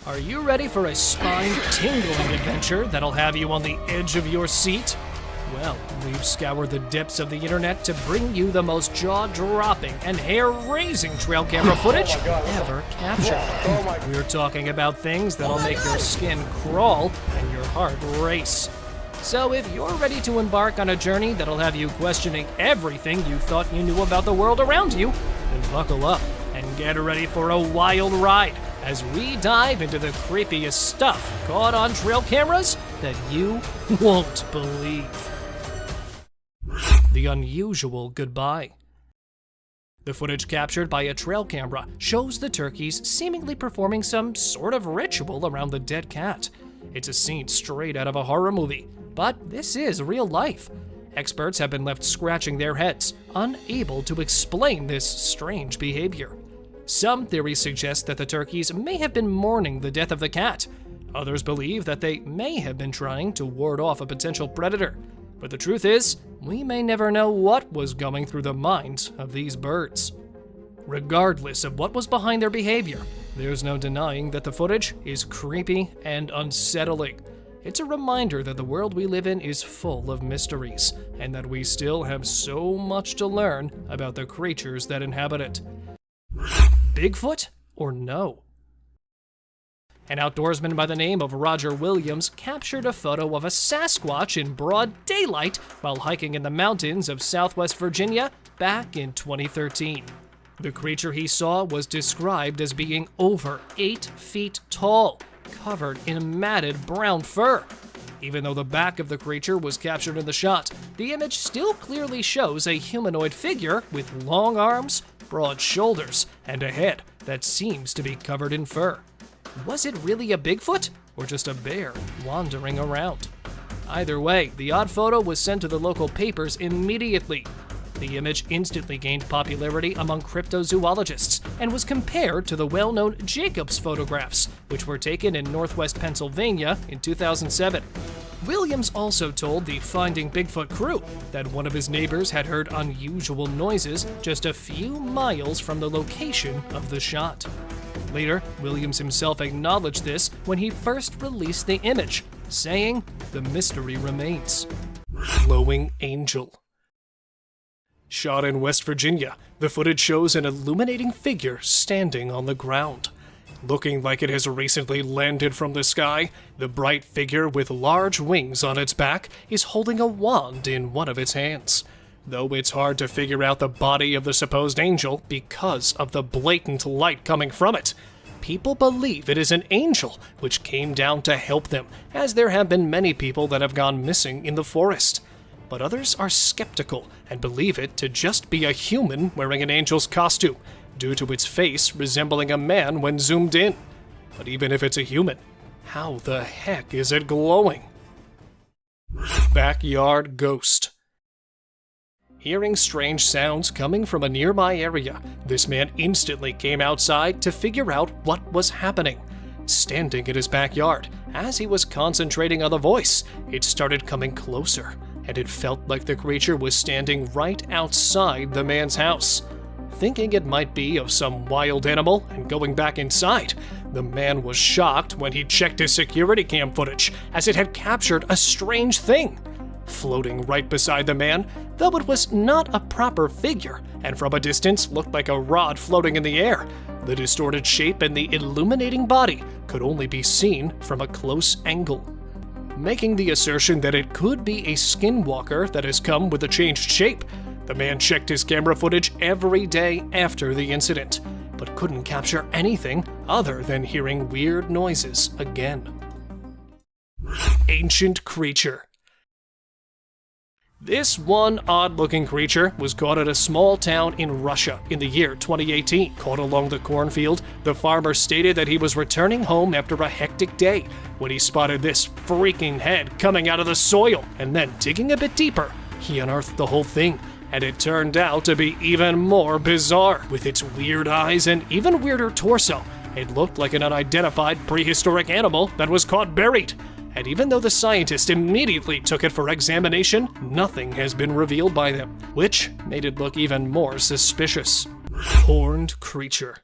Are you ready for a spine-tingling adventure that'll have you on the edge of your seat? Well, we've scoured the depths of the internet to bring you the most jaw-dropping and hair-raising trail camera footage ever captured. We're talking about things that'll make your skin crawl and your heart race. So if you're ready to embark on a journey that'll have you questioning everything you thought you knew about the world around you, then buckle up and get ready for a wild ride as we dive into the creepiest stuff caught on trail cameras that you won't believe. The unusual goodbye. The footage captured by a trail camera shows the turkeys seemingly performing some sort of ritual around the dead cat. It's a scene straight out of a horror movie, but this is real life. Experts have been left scratching their heads, unable to explain this strange behavior. Some theories suggest that the turkeys may have been mourning the death of the cat. Others believe that they may have been trying to ward off a potential predator. But the truth is, we may never know what was going through the minds of these birds. Regardless of what was behind their behavior, there's no denying that the footage is creepy and unsettling. It's a reminder that the world we live in is full of mysteries, and that we still have so much to learn about the creatures that inhabit it. Bigfoot or no? An outdoorsman by the name of Roger Williams captured a photo of a Sasquatch in broad daylight while hiking in the mountains of southwest Virginia back in 2013. The creature he saw was described as being over 8 feet tall, covered in matted brown fur. Even though the back of the creature was captured in the shot, the image still clearly shows a humanoid figure with long arms, broad shoulders, and a head that seems to be covered in fur. Was it really a Bigfoot, or just a bear wandering around? Either way, the odd photo was sent to the local papers immediately. The image instantly gained popularity among cryptozoologists and was compared to the well-known Jacobs photographs, which were taken in northwest Pennsylvania in 2007. Williams also told the Finding Bigfoot crew that one of his neighbors had heard unusual noises just a few miles from the location of the shot. Later, Williams himself acknowledged this when he first released the image, saying, "The mystery remains." Glowing angel. Shot in West Virginia, the footage shows an illuminating figure standing on the ground. Looking like it has recently landed from the sky, the bright figure with large wings on its back is holding a wand in one of its hands. Though it's hard to figure out the body of the supposed angel because of the blatant light coming from it. People believe it is an angel which came down to help them, as there have been many people that have gone missing in the forest. But others are skeptical and believe it to just be a human wearing an angel's costume, due to its face resembling a man when zoomed in. But even if it's a human, how the heck is it glowing? Backyard ghost. Hearing strange sounds coming from a nearby area, this man instantly came outside to figure out what was happening. Standing in his backyard, as he was concentrating on the voice, it started coming closer, and it felt like the creature was standing right outside the man's house. Thinking it might be of some wild animal and going back inside, the man was shocked when he checked his security cam footage, as it had captured a strange thing. Floating right beside the man, though it was not a proper figure, and from a distance looked like a rod floating in the air, the distorted shape and the illuminating body could only be seen from a close angle. Making the assertion that it could be a skinwalker that has come with a changed shape, the man checked his camera footage every day after the incident, but couldn't capture anything other than hearing weird noises again. Ancient creature. This one odd-looking creature was caught at a small town in Russia in the year 2018. Caught along the cornfield, the farmer stated that he was returning home after a hectic day when he spotted this freaking head coming out of the soil, and then digging a bit deeper, he unearthed the whole thing, and it turned out to be even more bizarre. With its weird eyes and even weirder torso, it looked like an unidentified prehistoric animal that was caught buried. And even though the scientist immediately took it for examination, nothing has been revealed by them, which made it look even more suspicious. Horned creature.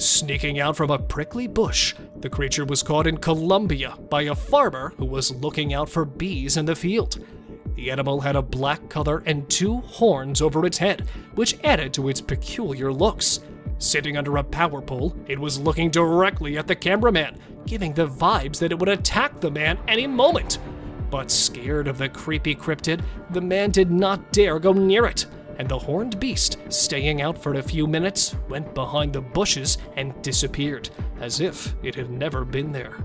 Sneaking out from a prickly bush, the creature was caught in Colombia by a farmer who was looking out for bees in the field. The animal had a black color and 2 horns over its head, which added to its peculiar looks. Sitting under a power pole, it was looking directly at the cameraman, giving the vibes that it would attack the man any moment. But scared of the creepy cryptid, the man did not dare go near it, and the horned beast, staying out for a few minutes, went behind the bushes and disappeared, as if it had never been there.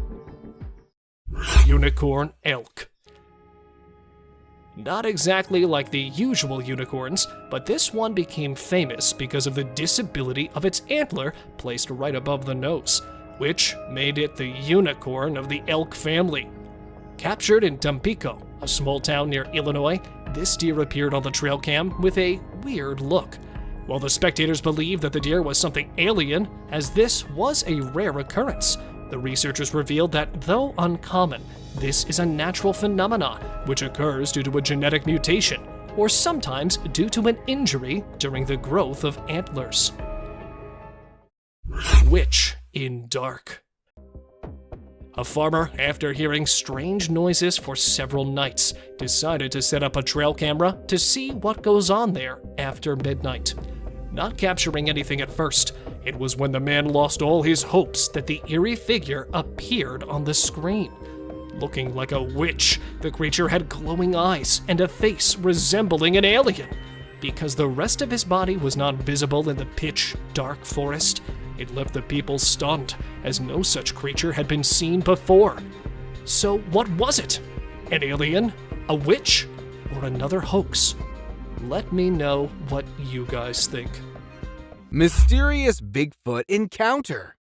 Unicorn elk. Not exactly like the usual unicorns, but this one became famous because of the disability of its antler placed right above the nose, which made it the unicorn of the elk family. Captured in Tampico, a small town near Illinois, this deer appeared on the trail cam with a weird look. While the spectators believed that the deer was something alien, as this was a rare occurrence, the researchers revealed that, though uncommon, this is a natural phenomenon which occurs due to a genetic mutation, or sometimes due to an injury during the growth of antlers. Witch in dark. A farmer, after hearing strange noises for several nights, decided to set up a trail camera to see what goes on there after midnight. Not capturing anything at first, it was when the man lost all his hopes that the eerie figure appeared on the screen. Looking like a witch, the creature had glowing eyes and a face resembling an alien. Because the rest of his body was not visible in the pitch-dark forest, it left the people stunned, as no such creature had been seen before. So what was it? An alien? A witch? Or another hoax? Let me know what you guys think. Mysterious Bigfoot encounter.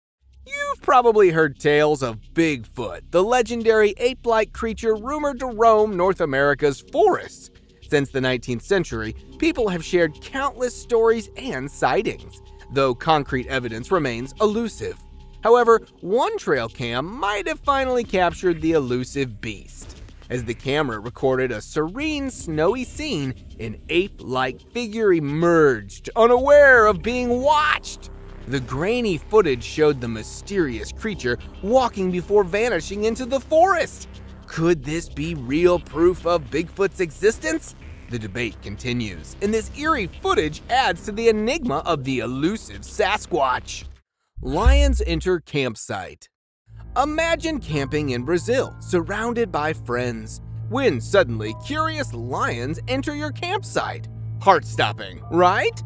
You've probably heard tales of Bigfoot, the legendary ape-like creature rumored to roam North America's forests. Since the 19th century, people have shared countless stories and sightings, though concrete evidence remains elusive. However, one trail cam might have finally captured the elusive beast, as the camera recorded a serene, snowy scene. An ape-like figure emerged, unaware of being watched. The grainy footage showed the mysterious creature walking before vanishing into the forest. Could this be real proof of Bigfoot's existence? The debate continues, and this eerie footage adds to the enigma of the elusive Sasquatch. Lions enter campsite. Imagine camping in Brazil, surrounded by friends, when suddenly curious lions enter your campsite. Heart-stopping, right?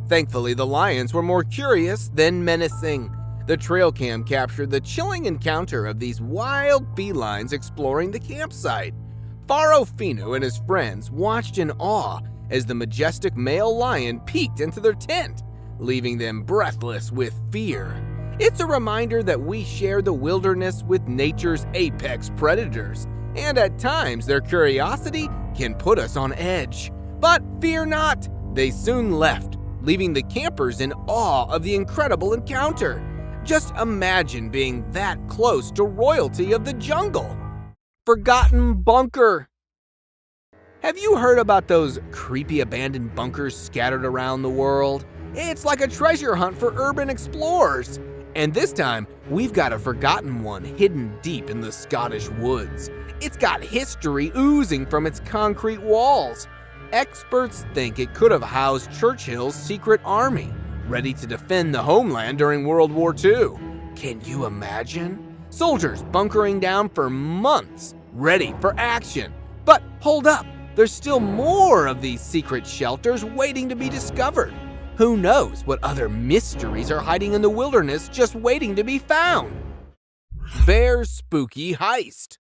Thankfully, the lions were more curious than menacing. The trail cam captured the chilling encounter of these wild felines exploring the campsite. Faro Fino and his friends watched in awe as the majestic male lion peeked into their tent, leaving them breathless with fear. It's a reminder that we share the wilderness with nature's apex predators, and at times their curiosity can put us on edge. But fear not, they soon left, leaving the campers in awe of the incredible encounter. Just imagine being that close to royalty of the jungle. Forgotten bunker. Have you heard about those creepy abandoned bunkers scattered around the world? It's like a treasure hunt for urban explorers. And this time, we've got a forgotten one hidden deep in the Scottish woods. It's got history oozing from its concrete walls. Experts think it could have housed Churchill's secret army, ready to defend the homeland during World War II. Can you imagine? Soldiers bunkering down for months, ready for action. But hold up, there's still more of these secret shelters waiting to be discovered. Who knows what other mysteries are hiding in the wilderness just waiting to be found? Bear's spooky heist.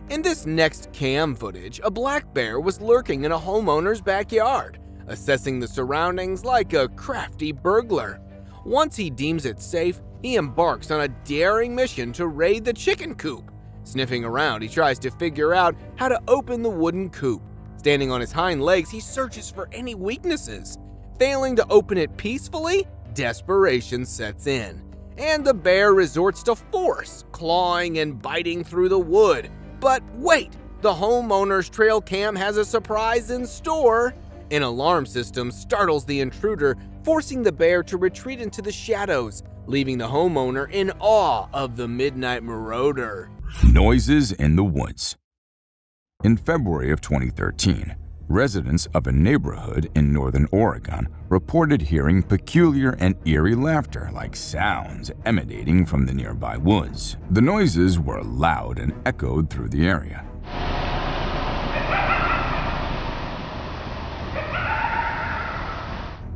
In this next cam footage, a black bear was lurking in a homeowner's backyard, assessing the surroundings like a crafty burglar. Once he deems it safe, he embarks on a daring mission to raid the chicken coop. Sniffing around, he tries to figure out how to open the wooden coop. Standing on his hind legs, he searches for any weaknesses. Failing to open it peacefully, desperation sets in, and the bear resorts to force, clawing and biting through the wood. But wait, the homeowner's trail cam has a surprise in store. An alarm system startles the intruder, forcing the bear to retreat into the shadows, leaving the homeowner in awe of the midnight marauder. Noises in the woods. In February of 2013, residents of a neighborhood in northern Oregon reported hearing peculiar and eerie laughter-like sounds emanating from the nearby woods. The noises were loud and echoed through the area,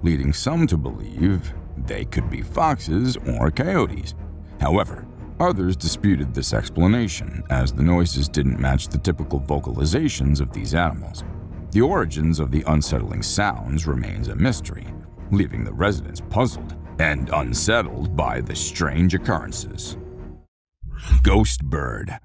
leading some to believe they could be foxes or coyotes. However, others disputed this explanation, as the noises didn't match the typical vocalizations of these animals. The origins of the unsettling sounds remains a mystery, leaving the residents puzzled and unsettled by the strange occurrences. Ghost bird.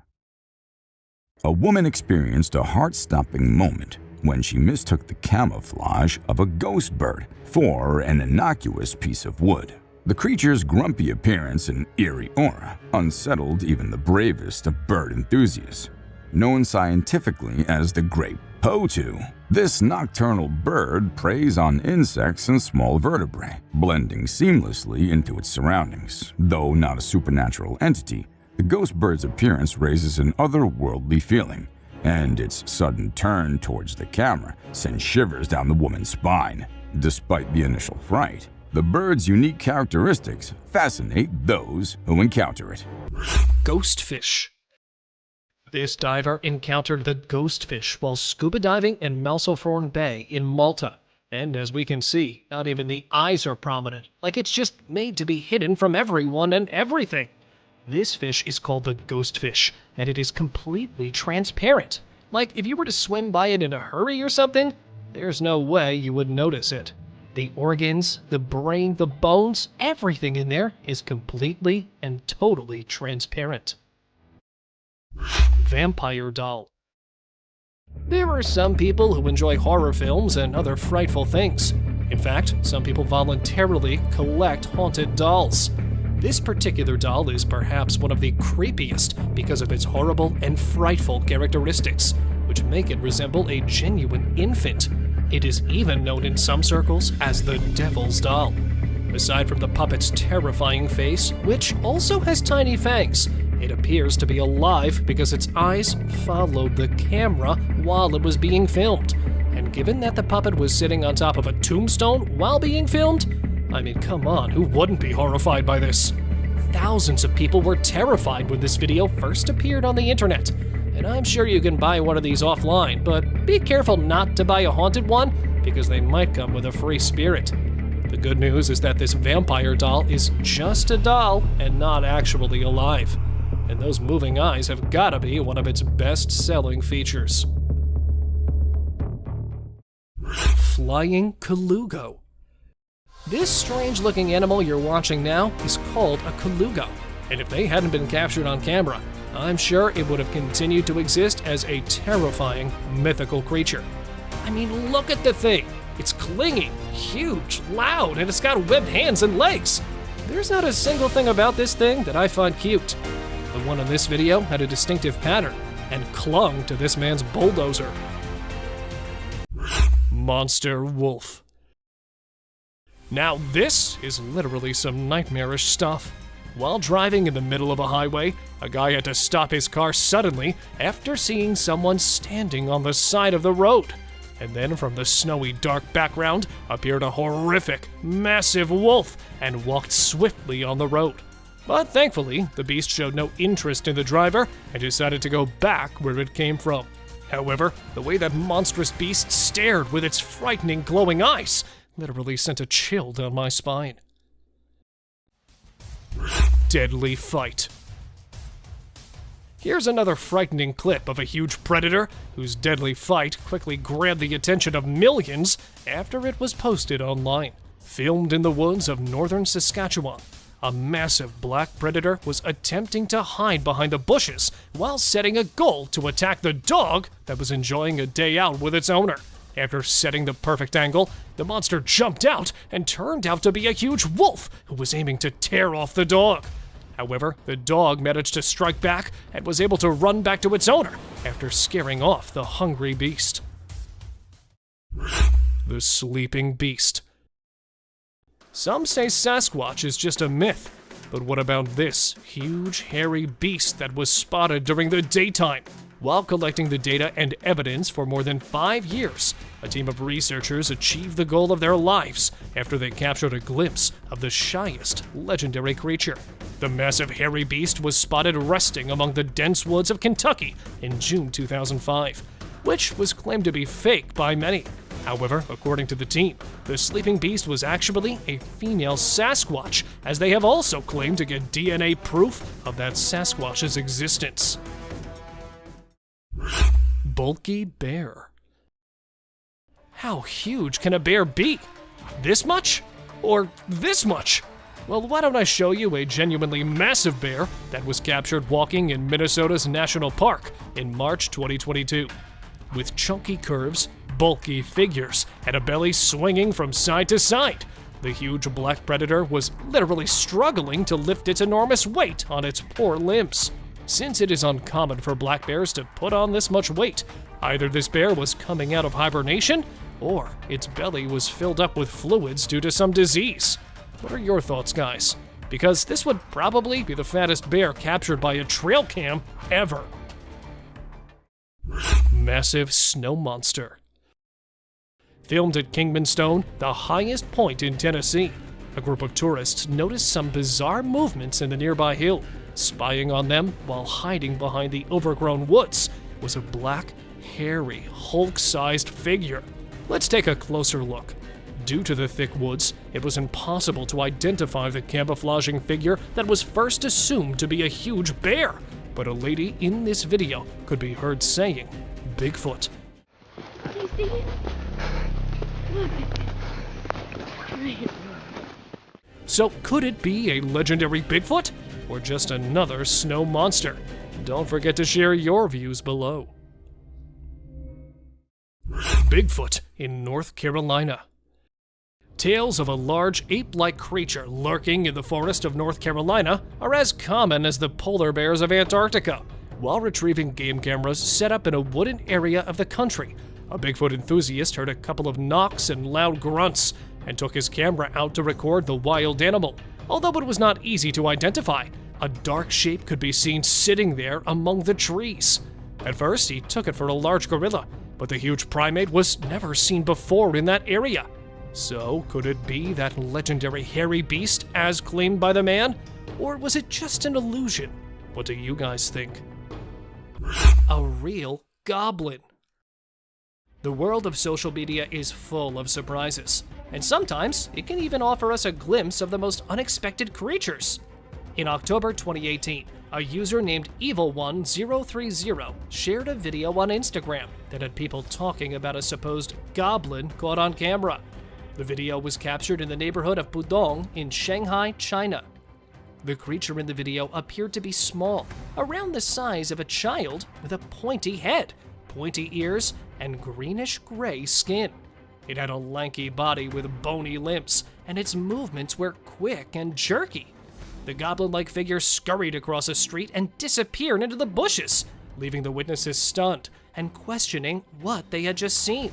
A woman experienced a heart-stopping moment when she mistook the camouflage of a ghost bird for an innocuous piece of wood. The creature's grumpy appearance and eerie aura unsettled even the bravest of bird enthusiasts. Known scientifically as the great potu, this nocturnal bird preys on insects and small vertebrae, blending seamlessly into its surroundings. Though not a supernatural entity, the ghost bird's appearance raises an otherworldly feeling, and its sudden turn towards the camera sends shivers down the woman's spine. Despite the initial fright, the bird's unique characteristics fascinate those who encounter it. Ghostfish. This diver encountered the ghostfish while scuba diving in Malsoforn Bay in Malta. And as we can see, not even the eyes are prominent, like it's just made to be hidden from everyone and everything. This fish is called the ghostfish, and it is completely transparent. Like if you were to swim by it in a hurry or something, there's no way you would notice it. The organs, the brain, the bones, everything in there is completely and totally transparent. Vampire doll. There are some people who enjoy horror films and other frightful things. In fact, some people voluntarily collect haunted dolls. This particular doll is perhaps one of the creepiest because of its horrible and frightful characteristics, which make it resemble a genuine infant. It is even known in some circles as the Devil's Doll. Aside from the puppet's terrifying face, which also has tiny fangs, it appears to be alive because its eyes followed the camera while it was being filmed. And given that the puppet was sitting on top of a tombstone while being filmed, I mean, come on, who wouldn't be horrified by this? Thousands of people were terrified when this video first appeared on the internet. And I'm sure you can buy one of these offline, but be careful not to buy a haunted one because they might come with a free spirit. The good news is that this vampire doll is just a doll and not actually alive. And those moving eyes have gotta be one of its best-selling features. Flying Colugo. This strange-looking animal you're watching now is called a colugo, and if they hadn't been captured on camera, I'm sure it would have continued to exist as a terrifying, mythical creature. I mean, look at the thing. It's clinging, huge, loud, and it's got webbed hands and legs. There's not a single thing about this thing that I find cute. The one in this video had a distinctive pattern and clung to this man's bulldozer. Monster wolf. Now this is literally some nightmarish stuff. While driving in the middle of a highway, a guy had to stop his car suddenly after seeing someone standing on the side of the road. And then from the snowy dark background appeared a horrific, massive wolf and walked swiftly on the road. But thankfully, the beast showed no interest in the driver and decided to go back where it came from. However, the way that monstrous beast stared with its frightening glowing eyes literally sent a chill down my spine. Deadly fight. Here's another frightening clip of a huge predator whose deadly fight quickly grabbed the attention of millions after it was posted online. Filmed in the woods of northern Saskatchewan, a massive black predator was attempting to hide behind the bushes while setting a goal to attack the dog that was enjoying a day out with its owner. After setting the perfect angle, the monster jumped out and turned out to be a huge wolf who was aiming to tear off the dog. However, the dog managed to strike back and was able to run back to its owner after scaring off the hungry beast. The sleeping beast. Some say Sasquatch is just a myth, but what about this huge hairy beast that was spotted during the daytime? While collecting the data and evidence for more than 5 years, a team of researchers achieved the goal of their lives after they captured a glimpse of the shyest legendary creature. The massive hairy beast was spotted resting among the dense woods of Kentucky in June 2005, which was claimed to be fake by many. However, according to the team, the sleeping beast was actually a female Sasquatch, as they have also claimed to get DNA proof of that Sasquatch's existence. Bulky bear. How huge can a bear be? This much? Or this much? Well, why don't I show you a genuinely massive bear that was captured walking in Minnesota's National Park in March 2022. With chunky curves, bulky figures, and a belly swinging from side to side, the huge black predator was literally struggling to lift its enormous weight on its poor limbs. Since it is uncommon for black bears to put on this much weight, either this bear was coming out of hibernation, or its belly was filled up with fluids due to some disease. What are your thoughts, guys? Because this would probably be the fattest bear captured by a trail cam ever. Massive snow monster. Filmed at Kingman Stone, the highest point in Tennessee, a group of tourists noticed some bizarre movements in the nearby hill. Spying on them while hiding behind the overgrown woods was a black, hairy, Hulk-sized figure. Let's take a closer look. Due to the thick woods, it was impossible to identify the camouflaging figure that was first assumed to be a huge bear, but a lady in this video could be heard saying, "Bigfoot." Do you see it? Look at it. So could it be a legendary Bigfoot? Or just another snow monster? Don't forget to share your views below. Bigfoot in North Carolina. Tales of a large ape-like creature lurking in the forest of North Carolina are as common as the polar bears of Antarctica. While retrieving game cameras set up in a wooded area of the country, a Bigfoot enthusiast heard a couple of knocks and loud grunts and took his camera out to record the wild animal. Although it was not easy to identify, a dark shape could be seen sitting there among the trees. At first, he took it for a large gorilla, but the huge primate was never seen before in that area. So, could it be that legendary hairy beast as claimed by the man? Or was it just an illusion? What do you guys think? A real goblin. The world of social media is full of surprises, and sometimes it can even offer us a glimpse of the most unexpected creatures. In October 2018, a user named Evil1030 shared a video on Instagram that had people talking about a supposed goblin caught on camera. The video was captured in the neighborhood of Pudong in Shanghai, China. The creature in the video appeared to be small, around the size of a child, with a pointy head, pointy ears, and greenish-gray skin. It had a lanky body with bony limbs, and its movements were quick and jerky. The goblin-like figure scurried across a street and disappeared into the bushes, leaving the witnesses stunned and questioning what they had just seen.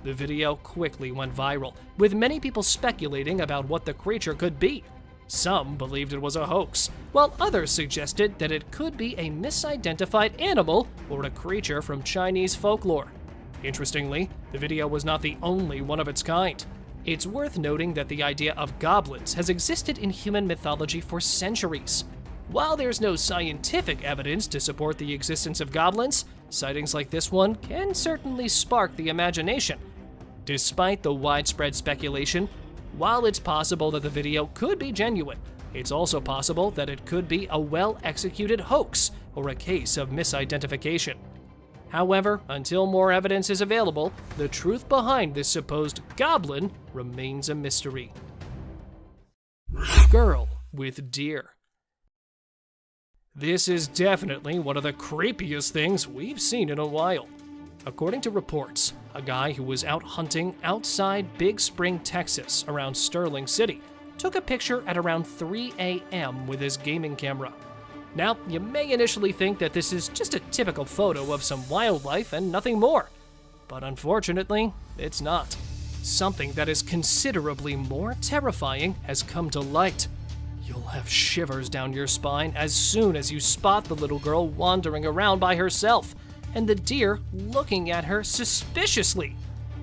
The video quickly went viral, with many people speculating about what the creature could be. Some believed it was a hoax, while others suggested that it could be a misidentified animal or a creature from Chinese folklore. Interestingly, the video was not the only one of its kind. It's worth noting that the idea of goblins has existed in human mythology for centuries. While there's no scientific evidence to support the existence of goblins, sightings like this one can certainly spark the imagination. Despite the widespread speculation, while it's possible that the video could be genuine, it's also possible that it could be a well-executed hoax or a case of misidentification. However, until more evidence is available, the truth behind this supposed goblin remains a mystery. Girl with deer. This is definitely one of the creepiest things we've seen in a while. According to reports, a guy who was out hunting outside Big Spring, Texas, around Sterling City, took a picture at around 3 a.m. with his gaming camera. Now, you may initially think that this is just a typical photo of some wildlife and nothing more, but unfortunately, it's not. something that is considerably more terrifying has come to light. You'll have shivers down your spine as soon as you spot the little girl wandering around by herself, and the deer looking at her suspiciously.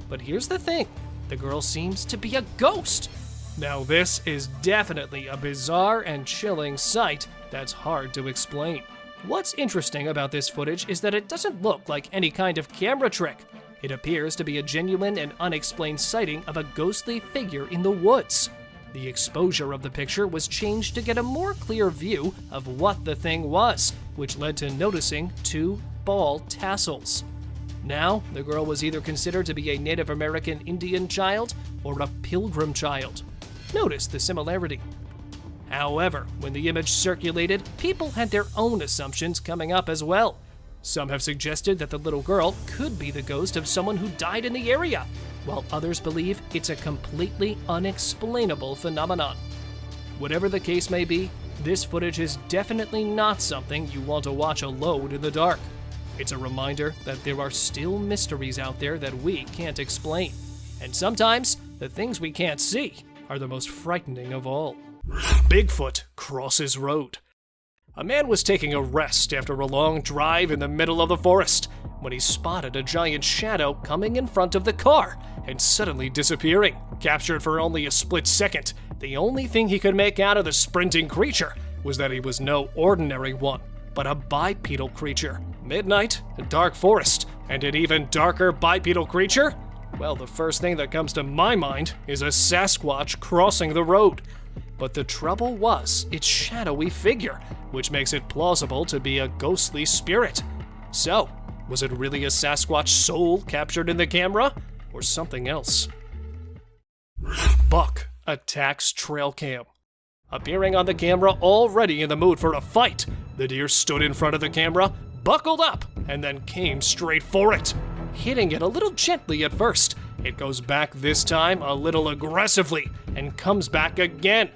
But here's the thing, the girl seems to be a ghost. Now this is definitely a bizarre and chilling sight that's hard to explain. What's interesting about this footage is that it doesn't look like any kind of camera trick. It appears to be a genuine and unexplained sighting of a ghostly figure in the woods. The exposure of the picture was changed to get a more clear view of what the thing was, which led to noticing 2 ball tassels. Now, the girl was either considered to be a Native American Indian child or a pilgrim child. Notice the similarity. However, when the image circulated, people had their own assumptions coming up as well. Some have suggested that the little girl could be the ghost of someone who died in the area, while others believe it's a completely unexplainable phenomenon. Whatever the case may be, this footage is definitely not something you want to watch alone in the dark. It's a reminder that there are still mysteries out there that we can't explain. And sometimes, the things we can't see are the most frightening of all. Bigfoot crosses road. A man was taking a rest after a long drive in the middle of the forest when he spotted a giant shadow coming in front of the car and suddenly disappearing. Captured for only a split second, the only thing he could make out of the sprinting creature was that he was no ordinary one, but a bipedal creature. Midnight, a dark forest, and an even darker bipedal creature? Well, the first thing that comes to my mind is a Sasquatch crossing the road. But the trouble was its shadowy figure, which makes it plausible to be a ghostly spirit. So, was it really a Sasquatch soul captured in the camera, or something else? Buck attacks trail cam. Appearing on the camera already in the mood for a fight, the deer stood in front of the camera, buckled up, and then came straight for it. Hitting it a little gently at first, it goes back this time a little aggressively and comes back again.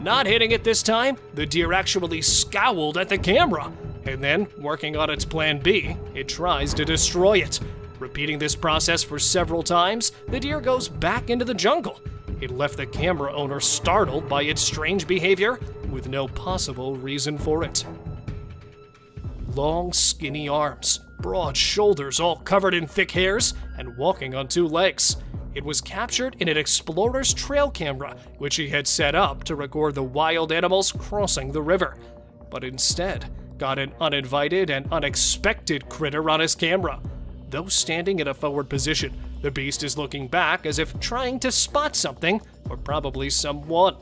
Not hitting it this time, the deer actually scowled at the camera, and then, working on its plan B, it tries to destroy it. Repeating this process for several times, the deer goes back into the jungle. It left the camera owner startled by its strange behavior, with no possible reason for it. Long, skinny arms, broad shoulders all covered in thick hairs, and walking on 2 legs. It was captured in an explorer's trail camera, which he had set up to record the wild animals crossing the river, but instead got an uninvited and unexpected critter on his camera. Though standing in a forward position, the beast is looking back as if trying to spot something, or probably someone.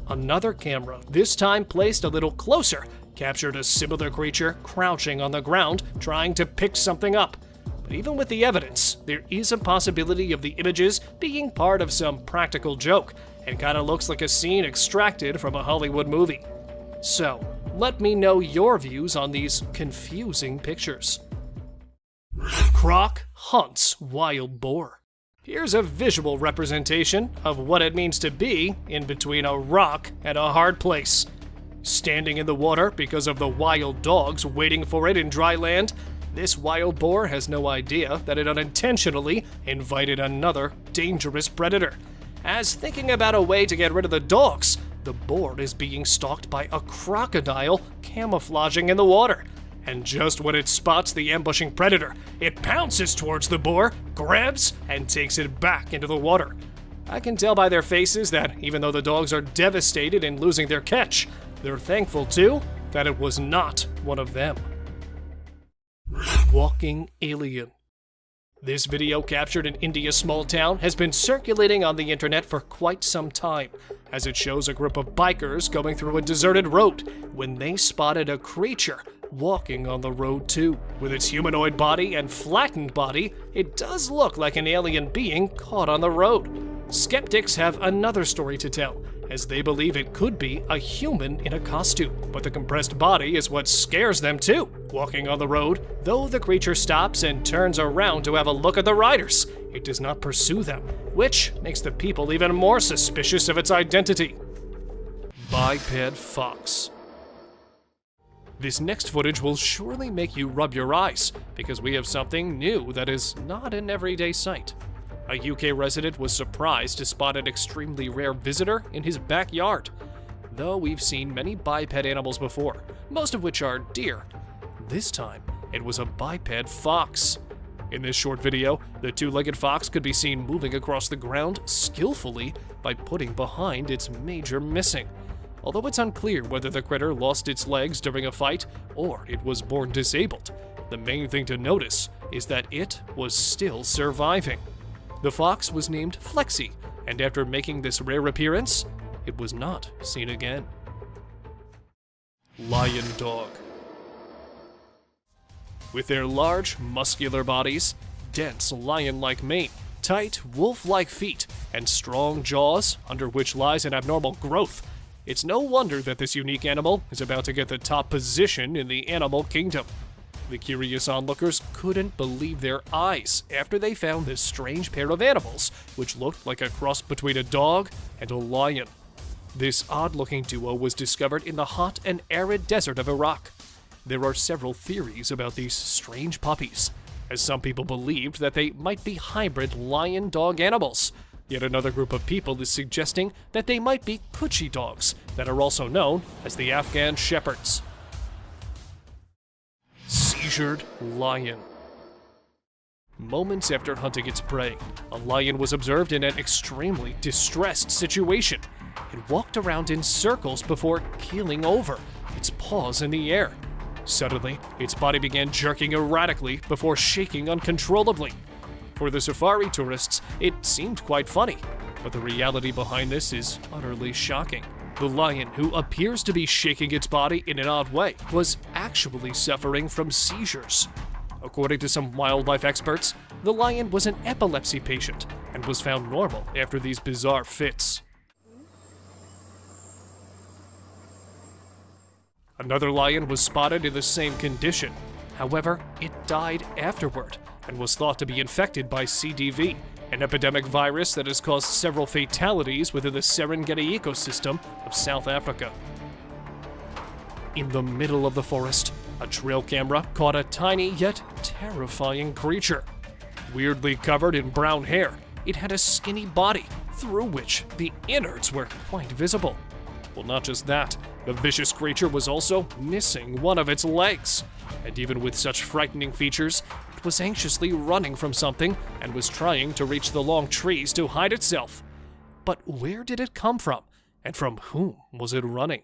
Another camera, this time placed a little closer, captured a similar creature crouching on the ground, trying to pick something up. But even with the evidence, there is a possibility of the images being part of some practical joke, and kinda looks like a scene extracted from a Hollywood movie. So, let me know your views on these confusing pictures. Croc hunts wild boar. Here's a visual representation of what it means to be in between a rock and a hard place. Standing in the water because of the wild dogs waiting for it in dry land, this wild boar has no idea that it unintentionally invited another dangerous predator. As thinking about a way to get rid of the dogs, the boar is being stalked by a crocodile camouflaging in the water. And just when it spots the ambushing predator, it pounces towards the boar, grabs, and takes it back into the water. I can tell by their faces that even though the dogs are devastated in losing their catch, they're thankful too that it was not one of them. Walking alien. This video, captured in India's small town, has been circulating on the internet for quite some time, as it shows a group of bikers going through a deserted road when they spotted a creature walking on the road too. With its humanoid body and flattened body, it does look like an alien being caught on the road. Skeptics have another story to tell, as they believe it could be a human in a costume, but the compressed body is what scares them too. Walking on the road, though the creature stops and turns around to have a look at the riders, it does not pursue them, which makes the people even more suspicious of its identity. Biped fox. This next footage will surely make you rub your eyes, because we have something new that is not an everyday sight. A UK resident was surprised to spot an extremely rare visitor in his backyard. Though we've seen many biped animals before, most of which are deer, this time it was a biped fox. In this short video, the two-legged fox could be seen moving across the ground skillfully by putting behind its major missing. Although it's unclear whether the critter lost its legs during a fight or it was born disabled, the main thing to notice is that it was still surviving. The fox was named Flexi, and after making this rare appearance, it was not seen again. Lion dog. With their large, muscular bodies, dense lion-like mane, tight, wolf-like feet, and strong jaws under which lies an abnormal growth, it's no wonder that this unique animal is about to get the top position in the animal kingdom. The curious onlookers couldn't believe their eyes after they found this strange pair of animals, which looked like a cross between a dog and a lion. This odd-looking duo was discovered in the hot and arid desert of Iraq. There are several theories about these strange puppies, as some people believed that they might be hybrid lion-dog animals. Yet another group of people is suggesting that they might be Coochie dogs that are also known as the Afghan Shepherds. Seizured lion. Moments after hunting its prey, a lion was observed in an extremely distressed situation. It walked around in circles before keeling over, its paws in the air. Suddenly, its body began jerking erratically before shaking uncontrollably. For the safari tourists, it seemed quite funny, but the reality behind this is utterly shocking. The lion, who appears to be shaking its body in an odd way, was actually suffering from seizures. According to some wildlife experts, the lion was an epilepsy patient and was found normal after these bizarre fits. Another lion was spotted in the same condition. However, it died afterward and was thought to be infected by CDV, an epidemic virus that has caused several fatalities within the Serengeti ecosystem of South Africa. In the middle of the forest, a trail camera caught a tiny yet terrifying creature. Weirdly covered in brown hair, it had a skinny body through which the innards were quite visible. Well, not just that, the vicious creature was also missing one of its legs. And even with such frightening features, it was anxiously running from something and was trying to reach the long trees to hide itself. But where did it come from? And from whom was it running?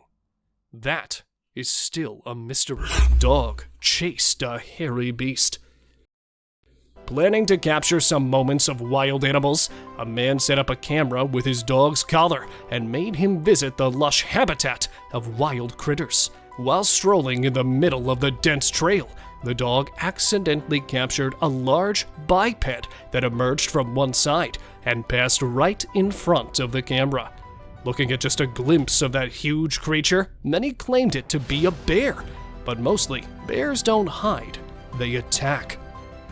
That is still a mystery. Dog chased a hairy beast. Planning to capture some moments of wild animals, a man set up a camera with his dog's collar and made him visit the lush habitat of wild critters. While strolling in the middle of the dense trail, the dog accidentally captured a large biped that emerged from one side and passed right in front of the camera. Looking at just a glimpse of that huge creature, many claimed it to be a bear, but mostly, bears don't hide, they attack.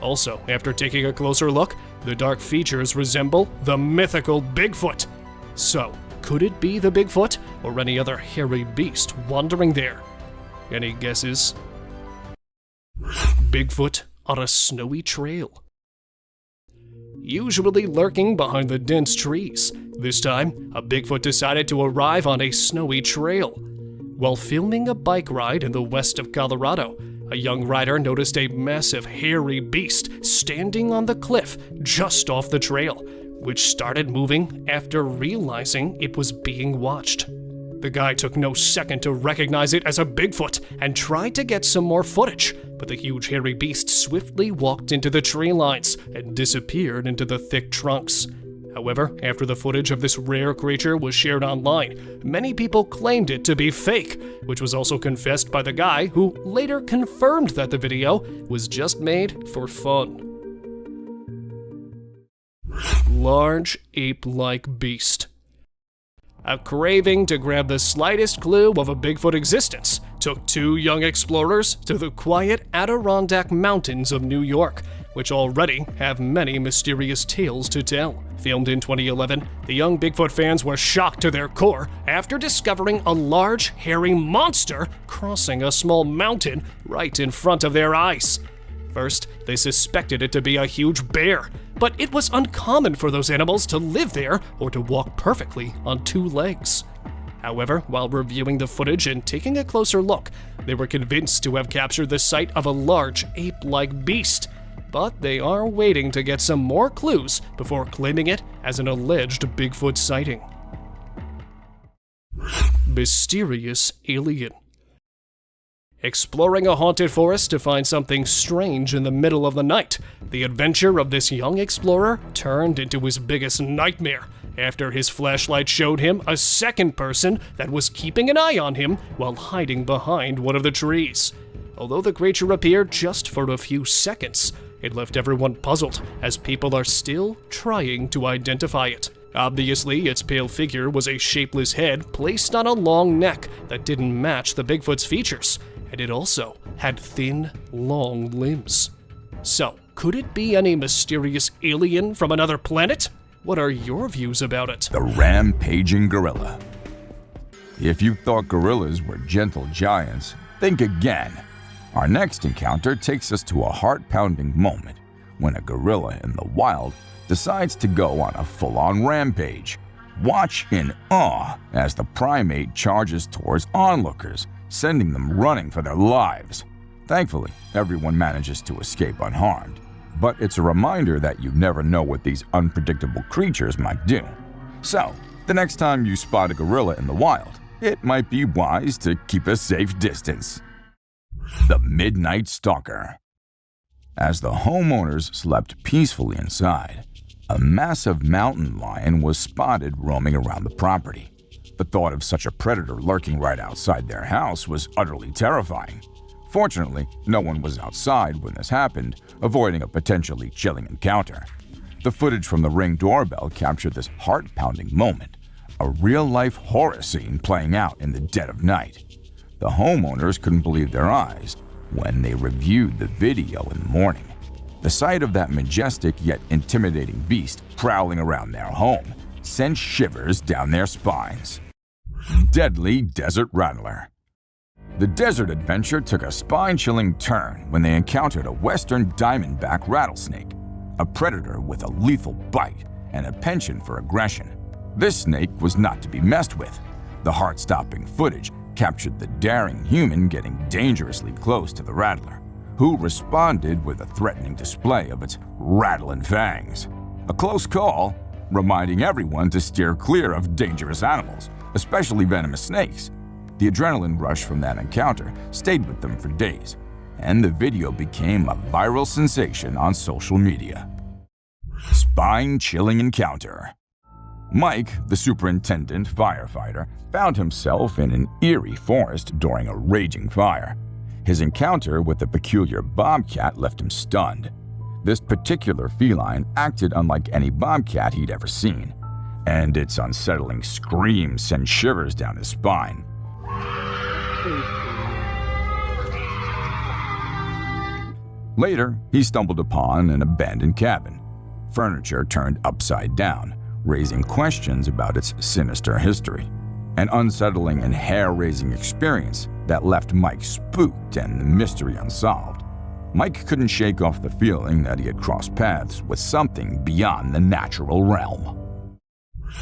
Also, after taking a closer look, the dark features resemble the mythical Bigfoot. So, could it be the Bigfoot or any other hairy beast wandering there? Any guesses? Bigfoot on a snowy trail. Usually lurking behind the dense trees, this time, a Bigfoot decided to arrive on a snowy trail. While filming a bike ride in the west of Colorado, a young rider noticed a massive hairy beast standing on the cliff just off the trail, which started moving after realizing it was being watched. The guy took no second to recognize it as a Bigfoot and tried to get some more footage, but the huge hairy beast swiftly walked into the tree lines and disappeared into the thick trunks. However, after the footage of this rare creature was shared online, many people claimed it to be fake, which was also confessed by the guy who later confirmed that the video was just made for fun. Large ape-like beast. A craving to grab the slightest clue of a Bigfoot existence took two young explorers to the quiet Adirondack Mountains of New York, which already have many mysterious tales to tell. Filmed in 2011, the young Bigfoot fans were shocked to their core after discovering a large, hairy monster crossing a small mountain right in front of their eyes. First, they suspected it to be a huge bear, but it was uncommon for those animals to live there or to walk perfectly on two legs. However, while reviewing the footage and taking a closer look, they were convinced to have captured the sight of a large ape-like beast. But they are waiting to get some more clues before claiming it as an alleged Bigfoot sighting. Mysterious alien. Exploring a haunted forest to find something strange in the middle of the night, the adventure of this young explorer turned into his biggest nightmare after his flashlight showed him a second person that was keeping an eye on him while hiding behind one of the trees. Although the creature appeared just for a few seconds, it left everyone puzzled, as people are still trying to identify it. Obviously, its pale figure was a shapeless head placed on a long neck that didn't match the Bigfoot's features, and it also had thin, long limbs. So, could it be any mysterious alien from another planet? What are your views about it? The rampaging gorilla. If you thought gorillas were gentle giants, think again. Our next encounter takes us to a heart-pounding moment when a gorilla in the wild decides to go on a full-on rampage. Watch in awe as the primate charges towards onlookers, sending them running for their lives. Thankfully, everyone manages to escape unharmed, but it's a reminder that you never know what these unpredictable creatures might do. So, the next time you spot a gorilla in the wild, it might be wise to keep a safe distance. The Midnight Stalker. As the homeowners slept peacefully inside, a massive mountain lion was spotted roaming around the property. The thought of such a predator lurking right outside their house was utterly terrifying. Fortunately, no one was outside when this happened, avoiding a potentially chilling encounter. The footage from the Ring doorbell captured this heart-pounding moment, a real-life horror scene playing out in the dead of night. The homeowners couldn't believe their eyes when they reviewed the video in the morning. The sight of that majestic yet intimidating beast prowling around their home sent shivers down their spines. Deadly Desert Rattler. The desert adventure took a spine-chilling turn when they encountered a western diamondback rattlesnake, a predator with a lethal bite and a penchant for aggression. This snake was not to be messed with. The heart-stopping footage captured the daring human getting dangerously close to the rattler, who responded with a threatening display of its rattling fangs. A close call, reminding everyone to steer clear of dangerous animals, especially venomous snakes. The adrenaline rush from that encounter stayed with them for days, and the video became a viral sensation on social media. Spine-chilling encounter. Mike, the superintendent firefighter, found himself in an eerie forest during a raging fire. His encounter with the peculiar bobcat left him stunned. This particular feline acted unlike any bobcat he'd ever seen, and its unsettling screams sent shivers down his spine. Later, he stumbled upon an abandoned cabin, furniture turned upside down, raising questions about its sinister history. An unsettling and hair-raising experience that left Mike spooked and the mystery unsolved. Mike couldn't shake off the feeling that he had crossed paths with something beyond the natural realm.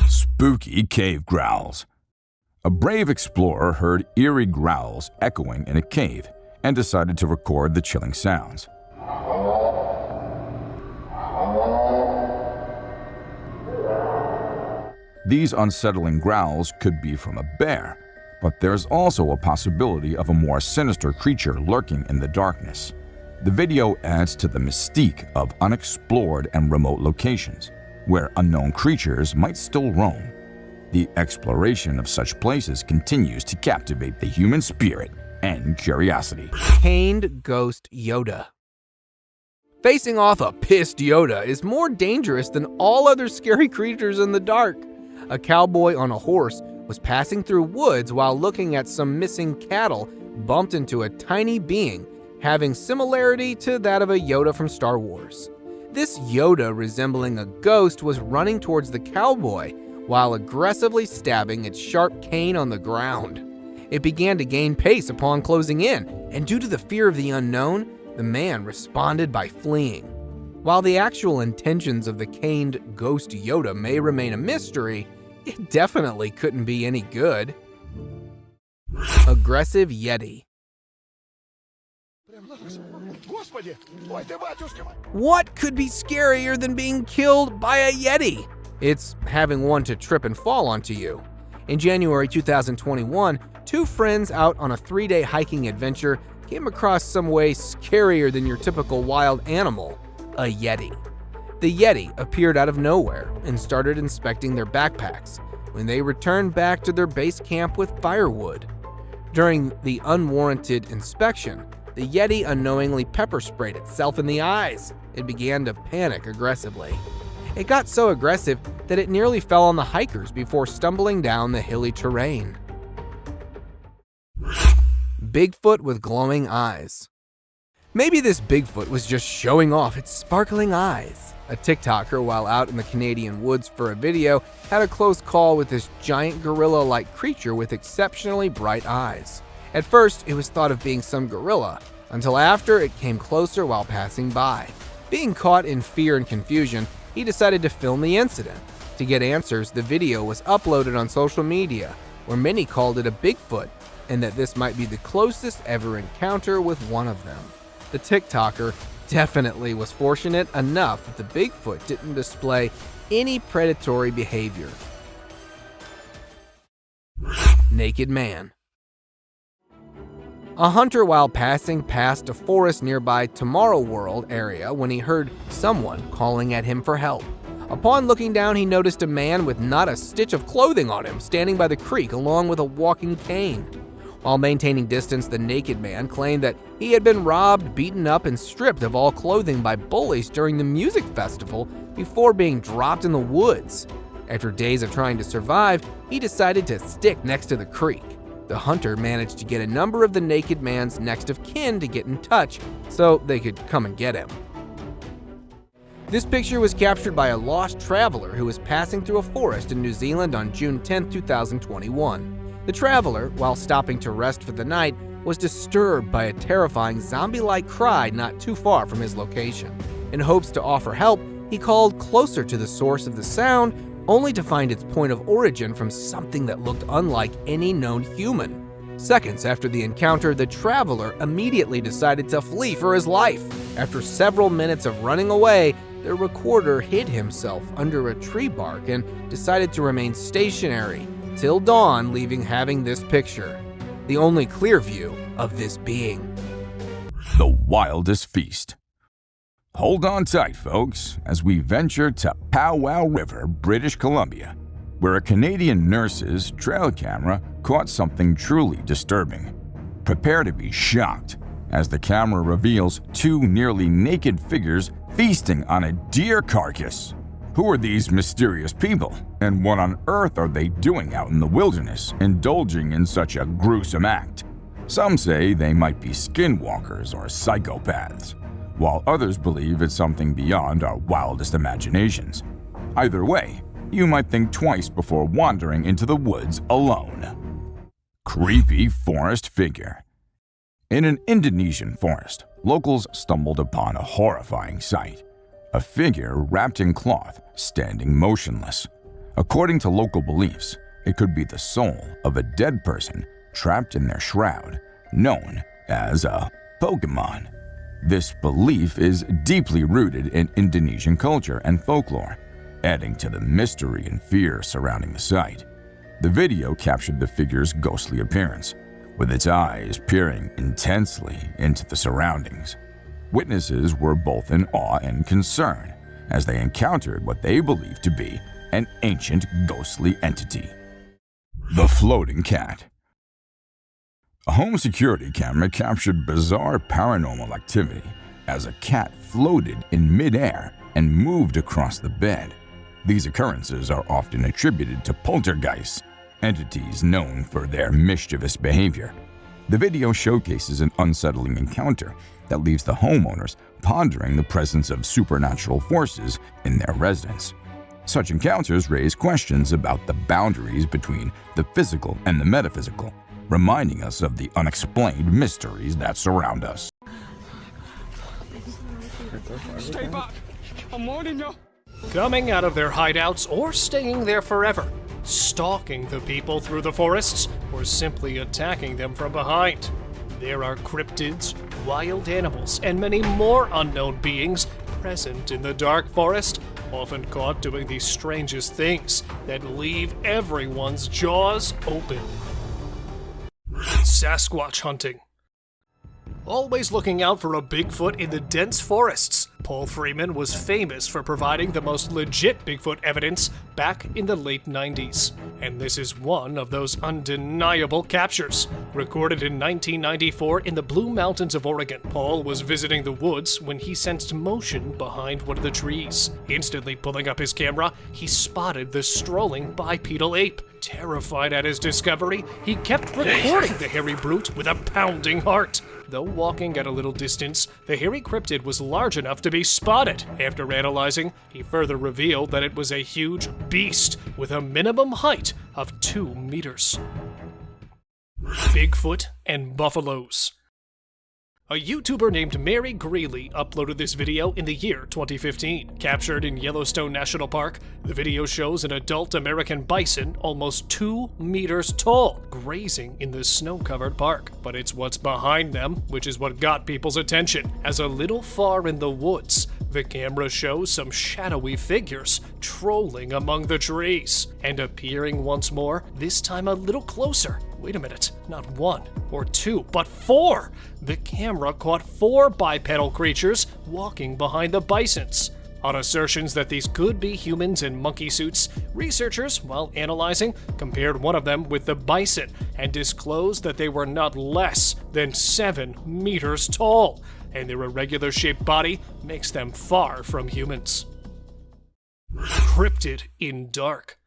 Spooky cave growls. A brave explorer heard eerie growls echoing in a cave and decided to record the chilling sounds. These unsettling growls could be from a bear, but there's also a possibility of a more sinister creature lurking in the darkness. The video adds to the mystique of unexplored and remote locations, where unknown creatures might still roam. The exploration of such places continues to captivate the human spirit and curiosity. Pained Ghost Yoda. Facing off a pissed Yoda is more dangerous than all other scary creatures in the dark. A cowboy on a horse was passing through woods while looking at some missing cattle, bumped into a tiny being having similarity to that of a Yoda from Star Wars. This Yoda, resembling a ghost, was running towards the cowboy while aggressively stabbing its sharp cane on the ground. It began to gain pace upon closing in, and due to the fear of the unknown, the man responded by fleeing. While the actual intentions of the caned ghost Yoda may remain a mystery, it definitely couldn't be any good. Aggressive Yeti. What could be scarier than being killed by a Yeti? It's having one to trip and fall onto you. In January 2021, two friends out on a 3-day hiking adventure came across some way scarier than your typical wild animal, a Yeti. The Yeti appeared out of nowhere and started inspecting their backpacks when they returned back to their base camp with firewood. During the unwarranted inspection, the Yeti unknowingly pepper sprayed itself in the eyes. It began to panic aggressively. It got so aggressive that it nearly fell on the hikers before stumbling down the hilly terrain. Bigfoot with glowing eyes. Maybe this Bigfoot was just showing off its sparkling eyes. A TikToker, while out in the Canadian woods for a video, had a close call with this giant gorilla-like creature with exceptionally bright eyes. At first, it was thought of being some gorilla, until after it came closer while passing by. Being caught in fear and confusion, he decided to film the incident. To get answers, the video was uploaded on social media, where many called it a Bigfoot, and that this might be the closest ever encounter with one of them. The TikToker definitely was fortunate enough that the Bigfoot didn't display any predatory behavior. Naked man. A hunter while passing past a forest nearby Tomorrow World area when he heard someone calling at him for help. Upon looking down, he noticed a man with not a stitch of clothing on him standing by the creek along with a walking cane. While maintaining distance, the naked man claimed that he had been robbed, beaten up, and stripped of all clothing by bullies during the music festival before being dropped in the woods. After days of trying to survive, he decided to stick next to the creek. The hunter managed to get a number of the naked man's next of kin to get in touch so they could come and get him. This picture was captured by a lost traveler who was passing through a forest in New Zealand on June 10, 2021. The traveler, while stopping to rest for the night, was disturbed by a terrifying zombie-like cry not too far from his location. In hopes to offer help, he called closer to the source of the sound, only to find its point of origin from something that looked unlike any known human. Seconds after the encounter, the traveler immediately decided to flee for his life. After several minutes of running away, the recorder hid himself under a tree bark and decided to remain stationary till dawn, leaving having this picture, the only clear view of this being. The wildest feast. Hold on tight, folks, as we venture to Powwow River, British Columbia, where a Canadian nurse's trail camera caught something truly disturbing. Prepare to be shocked as the camera reveals two nearly naked figures feasting on a deer carcass. Who are these mysterious people, and what on earth are they doing out in the wilderness, indulging in such a gruesome act? Some say they might be skinwalkers or psychopaths, while others believe it's something beyond our wildest imaginations. Either way, you might think twice before wandering into the woods alone. Creepy forest figure. In an Indonesian forest, locals stumbled upon a horrifying sight. A figure wrapped in cloth, standing motionless. According to local beliefs, it could be the soul of a dead person trapped in their shroud, known as a Pokemon. This belief is deeply rooted in Indonesian culture and folklore, adding to the mystery and fear surrounding the sight. The video captured the figure's ghostly appearance, with its eyes peering intensely into the surroundings. Witnesses were both in awe and concern as they encountered what they believed to be an ancient ghostly entity. The floating cat. A home security camera captured bizarre paranormal activity as a cat floated in midair and moved across the bed. These occurrences are often attributed to poltergeists, entities known for their mischievous behavior. The video showcases an unsettling encounter that leaves the homeowners pondering the presence of supernatural forces in their residence. Such encounters raise questions about the boundaries between the physical and the metaphysical, reminding us of the unexplained mysteries that surround us. Stay back! I'm warning you. Coming out of their hideouts or staying there forever, stalking the people through the forests, or simply attacking them from behind. There are cryptids, wild animals, and many more unknown beings present in the dark forest, often caught doing the strangest things that leave everyone's jaws open. Sasquatch hunting. Always looking out for a Bigfoot in the dense forests, Paul Freeman was famous for providing the most legit Bigfoot evidence back in the late 90s. And this is one of those undeniable captures. Recorded in 1994 in the Blue Mountains of Oregon, Paul was visiting the woods when he sensed motion behind one of the trees. Instantly pulling up his camera, he spotted the strolling bipedal ape. Terrified at his discovery, he kept recording the hairy brute with a pounding heart. Though walking at a little distance, the hairy cryptid was large enough to be spotted. After analyzing, he further revealed that it was a huge beast with a minimum height of 2 meters. Bigfoot and buffaloes. A YouTuber named Mary Greeley uploaded this video in the year 2015. Captured in Yellowstone National Park, the video shows an adult American bison almost 2 meters tall, grazing in the snow-covered park. But it's what's behind them, which is what got people's attention, as a little far in the woods, the camera shows some shadowy figures trolling among the trees, and appearing once more, this time a little closer. Wait a minute, not 1 or 2, but 4! The camera caught 4 bipedal creatures walking behind the bisons. On assertions that these could be humans in monkey suits, researchers, while analyzing, compared one of them with the bison and disclosed that they were not less than 7 meters tall, and their irregular-shaped body makes them far from humans. Cryptid in dark.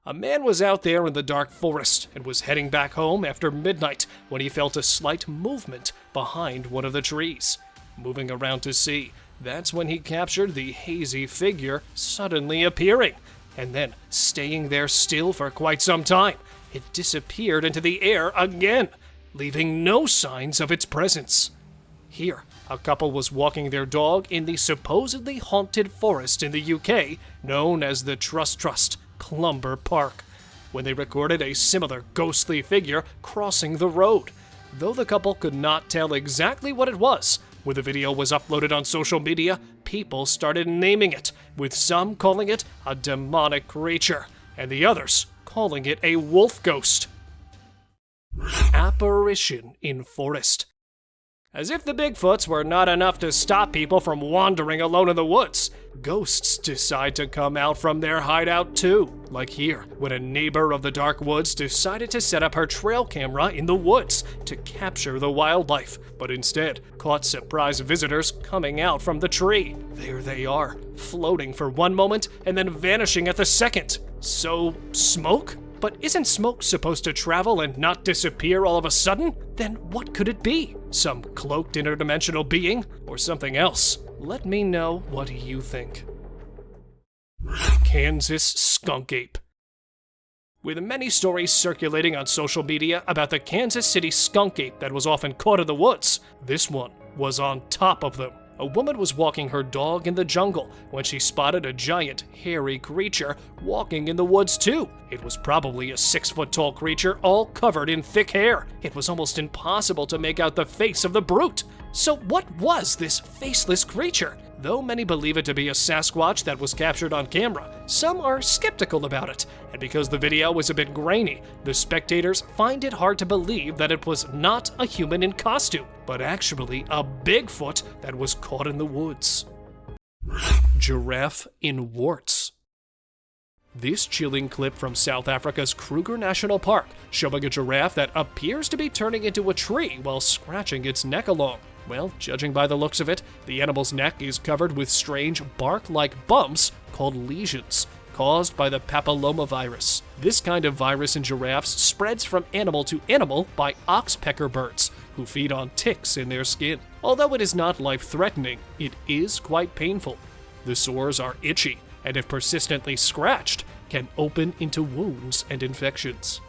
A man was out there in the dark forest and was heading back home after midnight when he felt a slight movement behind one of the trees. Moving around to see, that's when he captured the hazy figure suddenly appearing, and then staying there still for quite some time. It disappeared into the air again, leaving no signs of its presence. Here, a couple was walking their dog in the supposedly haunted forest in the UK known as the Trust Clumber Park, when they recorded a similar ghostly figure crossing the road. Though the couple could not tell exactly what it was, when the video was uploaded on social media, people started naming it, with some calling it a demonic creature, and the others calling it a wolf ghost. Apparition in forest. As if the Bigfoots were not enough to stop people from wandering alone in the woods, ghosts decide to come out from their hideout too. Like here, when a neighbor of the dark woods decided to set up her trail camera in the woods to capture the wildlife, but instead caught surprise visitors coming out from the tree. There they are, floating for one moment and then vanishing at the second. So, smoke? But isn't smoke supposed to travel and not disappear all of a sudden? Then what could it be? Some cloaked interdimensional being? Or something else? Let me know what you think. Kansas skunk ape. With many stories circulating on social media about the Kansas City skunk ape that was often caught in the woods, this one was on top of them. A woman was walking her dog in the jungle when she spotted a giant, hairy creature walking in the woods too. It was probably a 6-foot-tall creature all covered in thick hair. It was almost impossible to make out the face of the brute. So what was this faceless creature? Though many believe it to be a Sasquatch that was captured on camera, some are skeptical about it, and because the video was a bit grainy, the spectators find it hard to believe that it was not a human in costume, but actually a Bigfoot that was caught in the woods. Giraffe in warts. This chilling clip from South Africa's Kruger National Park showing a giraffe that appears to be turning into a tree while scratching its neck along. Well, judging by the looks of it, the animal's neck is covered with strange bark-like bumps called lesions, caused by the papillomavirus. This kind of virus in giraffes spreads from animal to animal by oxpecker birds, who feed on ticks in their skin. Although it is not life-threatening, it is quite painful. The sores are itchy, and if persistently scratched, can open into wounds and infections.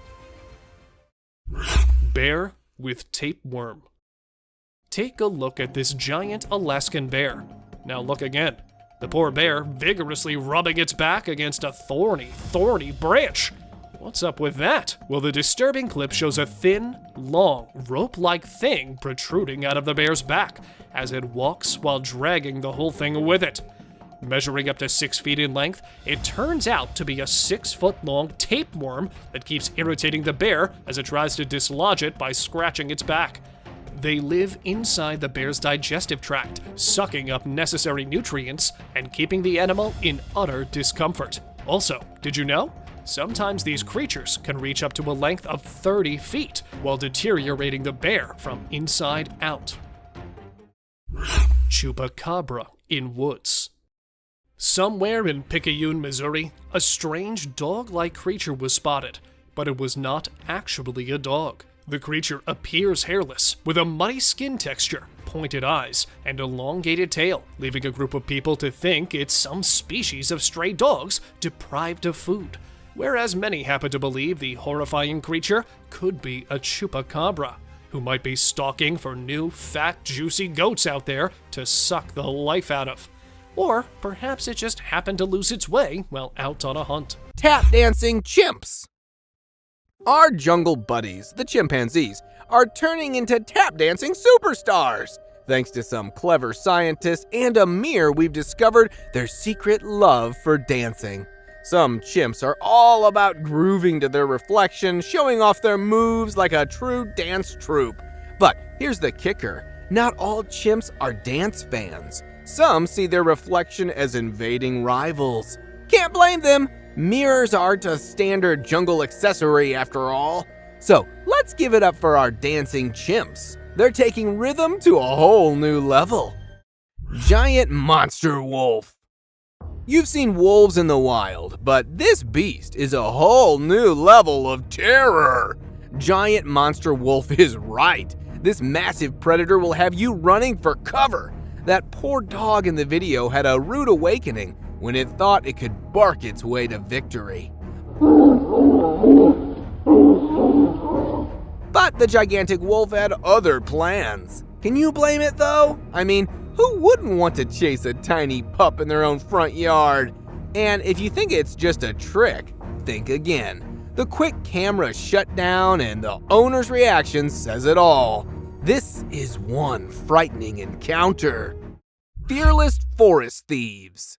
Bear with tapeworm. Take a look at this giant Alaskan bear. Now look again. the poor bear vigorously rubbing its back against a thorny branch. What's up with that? Well, the disturbing clip shows a thin, long, rope-like thing protruding out of the bear's back as it walks while dragging the whole thing with it. Measuring up to 6 feet in length, it turns out to be a 6-foot-long tapeworm that keeps irritating the bear as it tries to dislodge it by scratching its back. They live inside the bear's digestive tract, sucking up necessary nutrients and keeping the animal in utter discomfort. Also, did you know? Sometimes these creatures can reach up to a length of 30 feet while deteriorating the bear from inside out. Chupacabra in woods. Somewhere in Picayune, Missouri, a strange dog-like creature was spotted, but it was not actually a dog. The creature appears hairless, with a muddy skin texture, pointed eyes, and elongated tail, leaving a group of people to think it's some species of stray dogs deprived of food, whereas many happen to believe the horrifying creature could be a chupacabra, who might be stalking for new, fat, juicy goats out there to suck the life out of. Or perhaps it just happened to lose its way while out on a hunt. Tap dancing chimps. Our jungle buddies, the chimpanzees, are turning into tap dancing superstars. Thanks to some clever scientists and a mirror, we've discovered their secret love for dancing. Some chimps are all about grooving to their reflection, showing off their moves like a true dance troupe. But here's the kicker, not all chimps are dance fans. Some see their reflection as invading rivals. Can't blame them. Mirrors aren't a standard jungle accessory after all. So let's give it up for our dancing chimps. They're taking rhythm to a whole new level. Giant monster wolf. You've seen wolves in the wild, but this beast is a whole new level of terror. Giant monster wolf is right. This massive predator will have you running for cover. That poor dog in the video had a rude awakening when it thought it could bark its way to victory. But the gigantic wolf had other plans. Can you blame it though? I mean, who wouldn't want to chase a tiny pup in their own front yard? And if you think it's just a trick, think again. The quick camera shutdown and the owner's reaction says it all. This is one frightening encounter. Fearless forest thieves.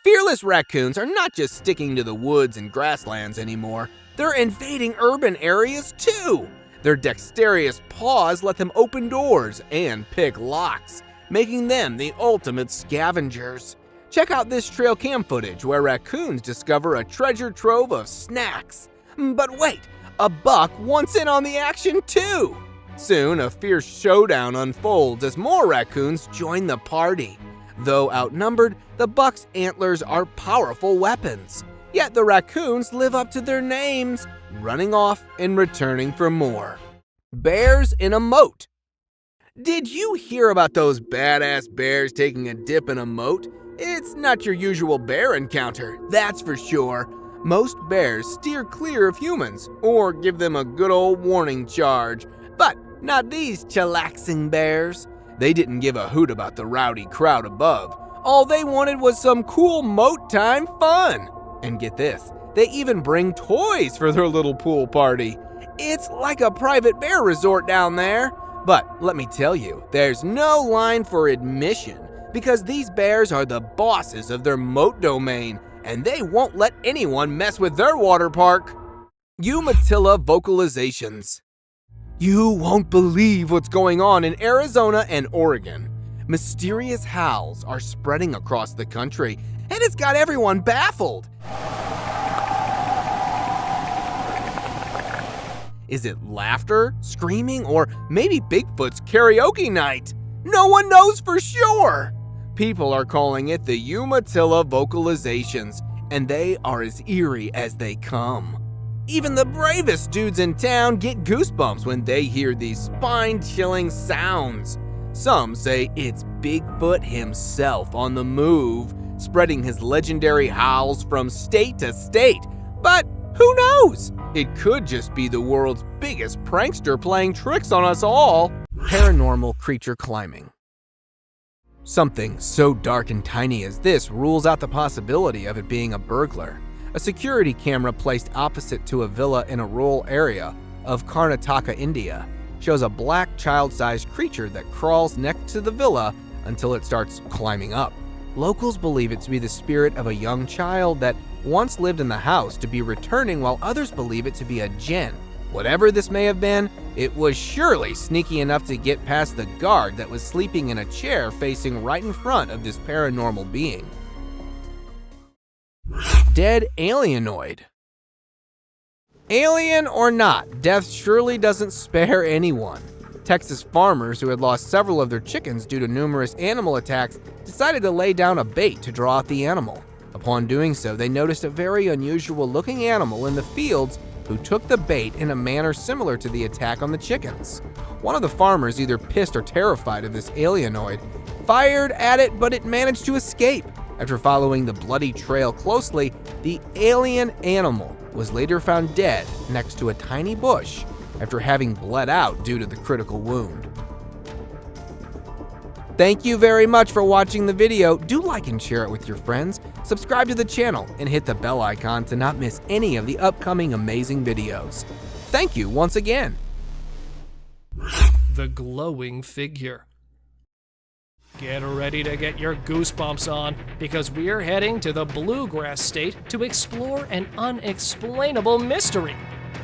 Fearless raccoons are not just sticking to the woods and grasslands anymore, they're invading urban areas too. Their dexterous paws let them open doors and pick locks, making them the ultimate scavengers. Check out this trail cam footage where raccoons discover a treasure trove of snacks. But wait, a buck wants in on the action too. Soon, a fierce showdown unfolds as more raccoons join the party. Though outnumbered, the buck's antlers are powerful weapons. Yet the raccoons live up to their names, running off and returning for more. Bears in a moat. Did you hear about those badass bears taking a dip in a moat? It's not your usual bear encounter, that's for sure. Most bears steer clear of humans or give them a good old warning charge. But not these chillaxing bears. They didn't give a hoot about the rowdy crowd above. All they wanted was some cool moat time fun. And get this, they even bring toys for their little pool party. It's like a private bear resort down there. But let me tell you, there's no line for admission because these bears are the bosses of their moat domain and they won't let anyone mess with their water park. Umatilla vocalizations. You won't believe what's going on in Arizona and Oregon. Mysterious howls are spreading across the country, and it's got everyone baffled. Is it laughter, screaming, or maybe Bigfoot's karaoke night? No one knows for sure. People are calling it the Umatilla vocalizations, and they are as eerie as they come. Even the bravest dudes in town get goosebumps when they hear these spine-chilling sounds. Some say it's Bigfoot himself on the move, spreading his legendary howls from state to state. But who knows? It could just be the world's biggest prankster playing tricks on us all. Paranormal creature climbing. Something so dark and tiny as this rules out the possibility of it being a burglar. A security camera placed opposite to a villa in a rural area of Karnataka, India, shows a black child-sized creature that crawls next to the villa until it starts climbing up. Locals believe it to be the spirit of a young child that once lived in the house to be returning, while others believe it to be a jinn. Whatever this may have been, it was surely sneaky enough to get past the guard that was sleeping in a chair facing right in front of this paranormal being. Dead alienoid. Alien or not, death surely doesn't spare anyone. Texas farmers who had lost several of their chickens due to numerous animal attacks decided to lay down a bait to draw out the animal. Upon doing so, they noticed a very unusual looking animal in the fields who took the bait in a manner similar to the attack on the chickens. One of the farmers, either pissed or terrified of this alienoid, fired at it, but it managed to escape. After following the bloody trail closely, the alien animal was later found dead next to a tiny bush after having bled out due to the critical wound. Thank you very much for watching the video. Do like and share it with your friends, subscribe to the channel, and hit the bell icon to not miss any of the upcoming amazing videos. Thank you once again. The glowing figure. Get ready to get your goosebumps on, because we're heading to the bluegrass state to explore an unexplainable mystery.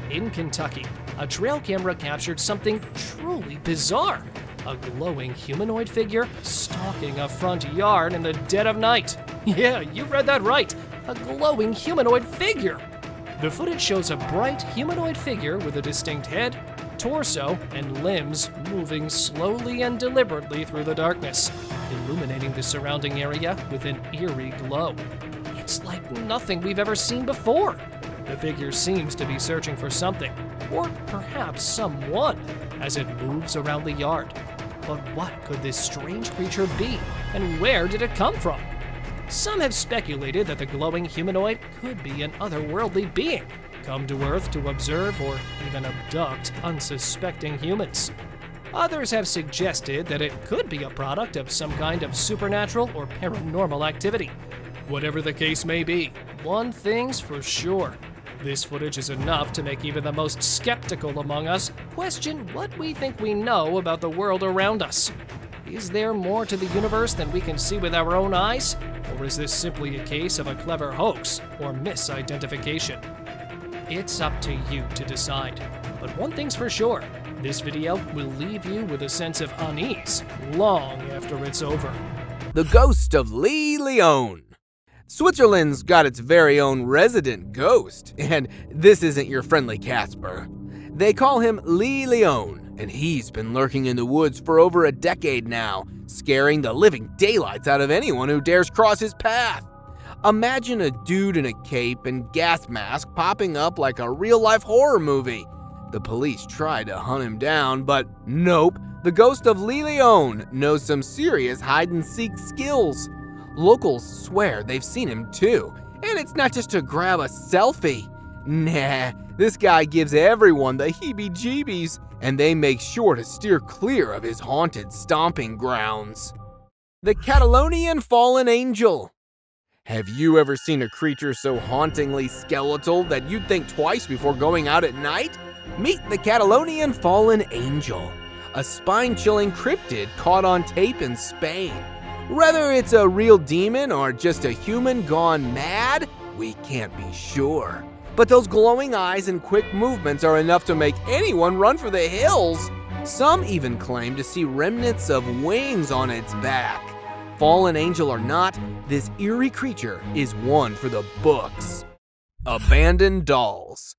In Kentucky, a trail camera captured something truly bizarre. A glowing humanoid figure stalking a front yard in the dead of night. Yeah, you read that right. A glowing humanoid figure. The footage shows a bright humanoid figure with a distinct head, torso, and limbs moving slowly and deliberately through the darkness, illuminating the surrounding area with an eerie glow. It's like nothing we've ever seen before. The figure seems to be searching for something, or perhaps someone, as it moves around the yard. But what could this strange creature be, and where did it come from? Some have speculated that the glowing humanoid could be an otherworldly being, come to Earth to observe or even abduct unsuspecting humans. Others have suggested that it could be a product of some kind of supernatural or paranormal activity. Whatever the case may be, one thing's for sure. This footage is enough to make even the most skeptical among us question what we think we know about the world around us. Is there more to the universe than we can see with our own eyes? Or is this simply a case of a clever hoax or misidentification? It's up to you to decide. But one thing's for sure, this video will leave you with a sense of unease long after it's over. The ghost of Lee Leone. Switzerland's got its very own resident ghost, and this isn't your friendly Casper. They call him Lee Leone, and he's been lurking in the woods for over a decade now, scaring the living daylights out of anyone who dares cross his path. Imagine a dude in a cape and gas mask popping up like a real-life horror movie. The police tried to hunt him down, but nope, the ghost of Lee Leone knows some serious hide-and-seek skills. Locals swear they've seen him too, and it's not just to grab a selfie. Nah, this guy gives everyone the heebie-jeebies, and they make sure to steer clear of his haunted stomping grounds. The Catalonian Fallen Angel. Have you ever seen a creature so hauntingly skeletal that you'd think twice before going out at night? Meet the Catalonian Fallen Angel, a spine-chilling cryptid caught on tape in Spain. Whether it's a real demon or just a human gone mad, we can't be sure. But those glowing eyes and quick movements are enough to make anyone run for the hills. Some even claim to see remnants of wings on its back. Fallen angel or not, this eerie creature is one for the books. Abandoned dolls.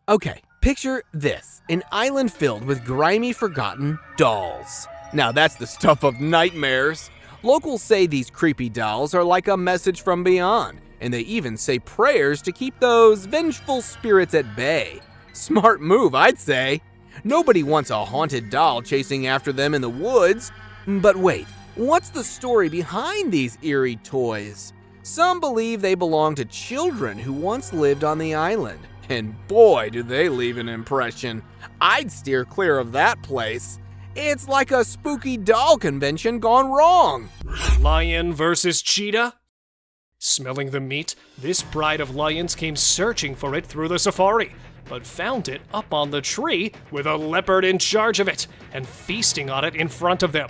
Okay, picture this, an island filled with grimy, forgotten dolls. Now that's the stuff of nightmares. Locals say these creepy dolls are like a message from beyond, and they even say prayers to keep those vengeful spirits at bay. Smart move, I'd say. Nobody wants a haunted doll chasing after them in the woods. But wait, what's the story behind these eerie toys? Some believe they belong to children who once lived on the island, and boy do they leave an impression. I'd steer clear of that place. It's like a spooky doll convention gone wrong. Lion versus cheetah? Smelling the meat, this pride of lions came searching for it through the safari, but found it up on the tree with a leopard in charge of it and feasting on it in front of them.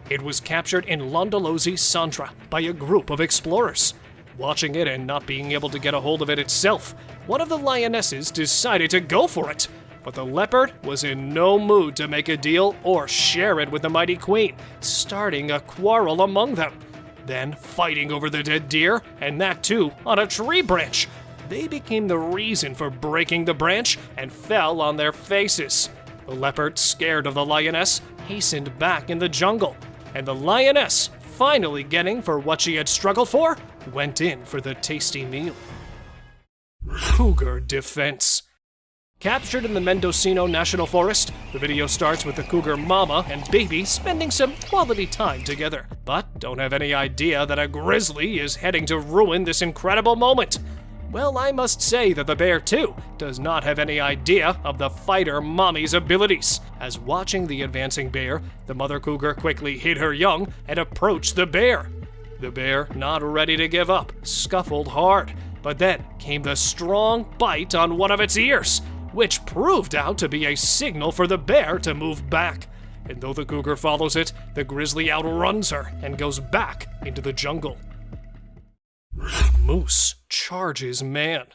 It was captured in Londolozi, Sandra, by a group of explorers. Watching it and not being able to get a hold of it itself, one of the lionesses decided to go for it. But the leopard was in no mood to make a deal or share it with the mighty queen, starting a quarrel among them. Then fighting over the dead deer, and that too on a tree branch. They became the reason for breaking the branch and fell on their faces. The leopard, scared of the lioness, hastened back in the jungle. And the lioness, finally getting for what she had struggled for, went in for the tasty meal. Cougar defense. Captured in the Mendocino National Forest, the video starts with the cougar mama and baby spending some quality time together, but don't have any idea that a grizzly is heading to ruin this incredible moment. Well, I must say that the bear, too, does not have any idea of the fighter mommy's abilities. As watching the advancing bear, the mother cougar quickly hid her young and approached the bear. The bear, not ready to give up, scuffled hard, but then came the strong bite on one of its ears, which proved out to be a signal for the bear to move back. And though the cougar follows it, the grizzly outruns her and goes back into the jungle. Moose charges man.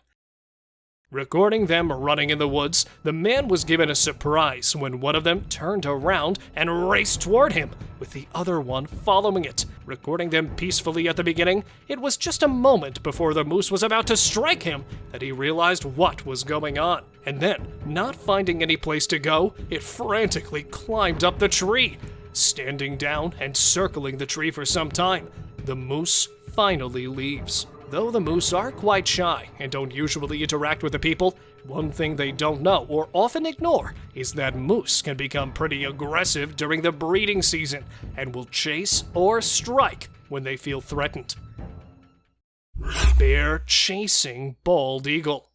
Recording them running in the woods, the man was given a surprise when one of them turned around and raced toward him, with the other one following it. Recording them peacefully at the beginning, it was just a moment before the moose was about to strike him that he realized what was going on. And then, not finding any place to go, it frantically climbed up the tree. Standing down and circling the tree for some time, the moose finally leaves. Though the moose are quite shy and don't usually interact with the people, one thing they don't know or often ignore is that moose can become pretty aggressive during the breeding season and will chase or strike when they feel threatened. Bear chasing bald eagle.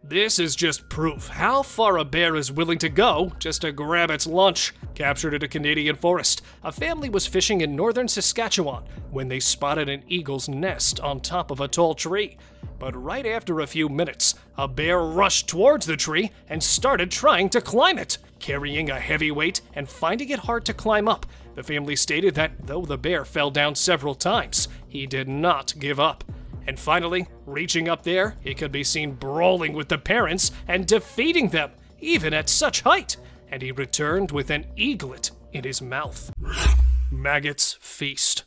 This is just proof how far a bear is willing to go just to grab its lunch. Captured in a Canadian forest, a family was fishing in northern Saskatchewan when they spotted an eagle's nest on top of a tall tree. But right after a few minutes, a bear rushed towards the tree and started trying to climb it. Carrying a heavy weight and finding it hard to climb up, the family stated that though the bear fell down several times, he did not give up. And finally, reaching up there, he could be seen brawling with the parents and defeating them, even at such height, and he returned with an eaglet in his mouth. Maggots feast.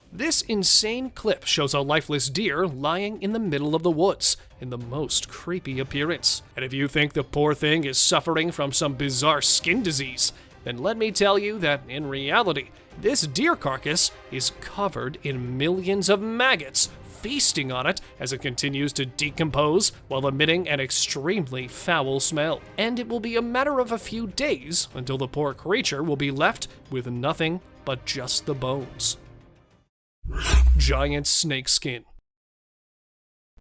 This insane clip shows a lifeless deer lying in the middle of the woods in the most creepy appearance. And if you think the poor thing is suffering from some bizarre skin disease, then let me tell you that in reality, this deer carcass is covered in millions of maggots, feasting on it as it continues to decompose while emitting an extremely foul smell. And it will be a matter of a few days until the poor creature will be left with nothing but just the bones. Giant snake skin.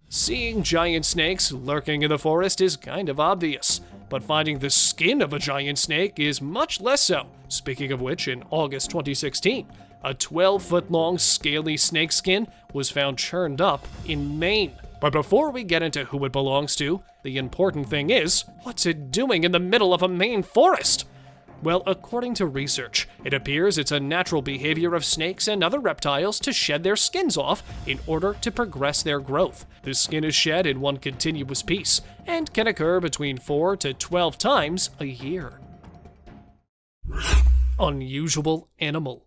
Seeing giant snakes lurking in the forest is kind of obvious, but finding the skin of a giant snake is much less so. Speaking of which, in August 2016, a 12-foot-long scaly snake skin was found churned up in Maine. But before we get into who it belongs to, the important thing is, what's it doing in the middle of a Maine forest? Well, according to research, it appears it's a natural behavior of snakes and other reptiles to shed their skins off in order to progress their growth. The skin is shed in one continuous piece and can occur between 4 to 12 times a year. Unusual animal.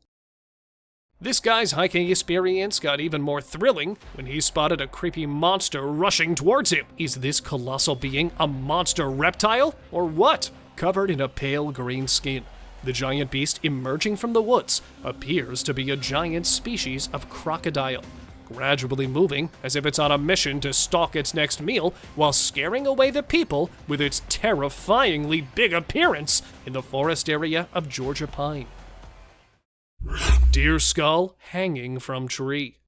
This guy's hiking experience got even more thrilling when he spotted a creepy monster rushing towards him. Is this colossal being a monster reptile or what? Covered in a pale green skin, the giant beast emerging from the woods appears to be a giant species of crocodile, gradually moving as if it's on a mission to stalk its next meal while scaring away the people with its terrifyingly big appearance in the forest area of Georgia pine. Deer skull hanging from tree.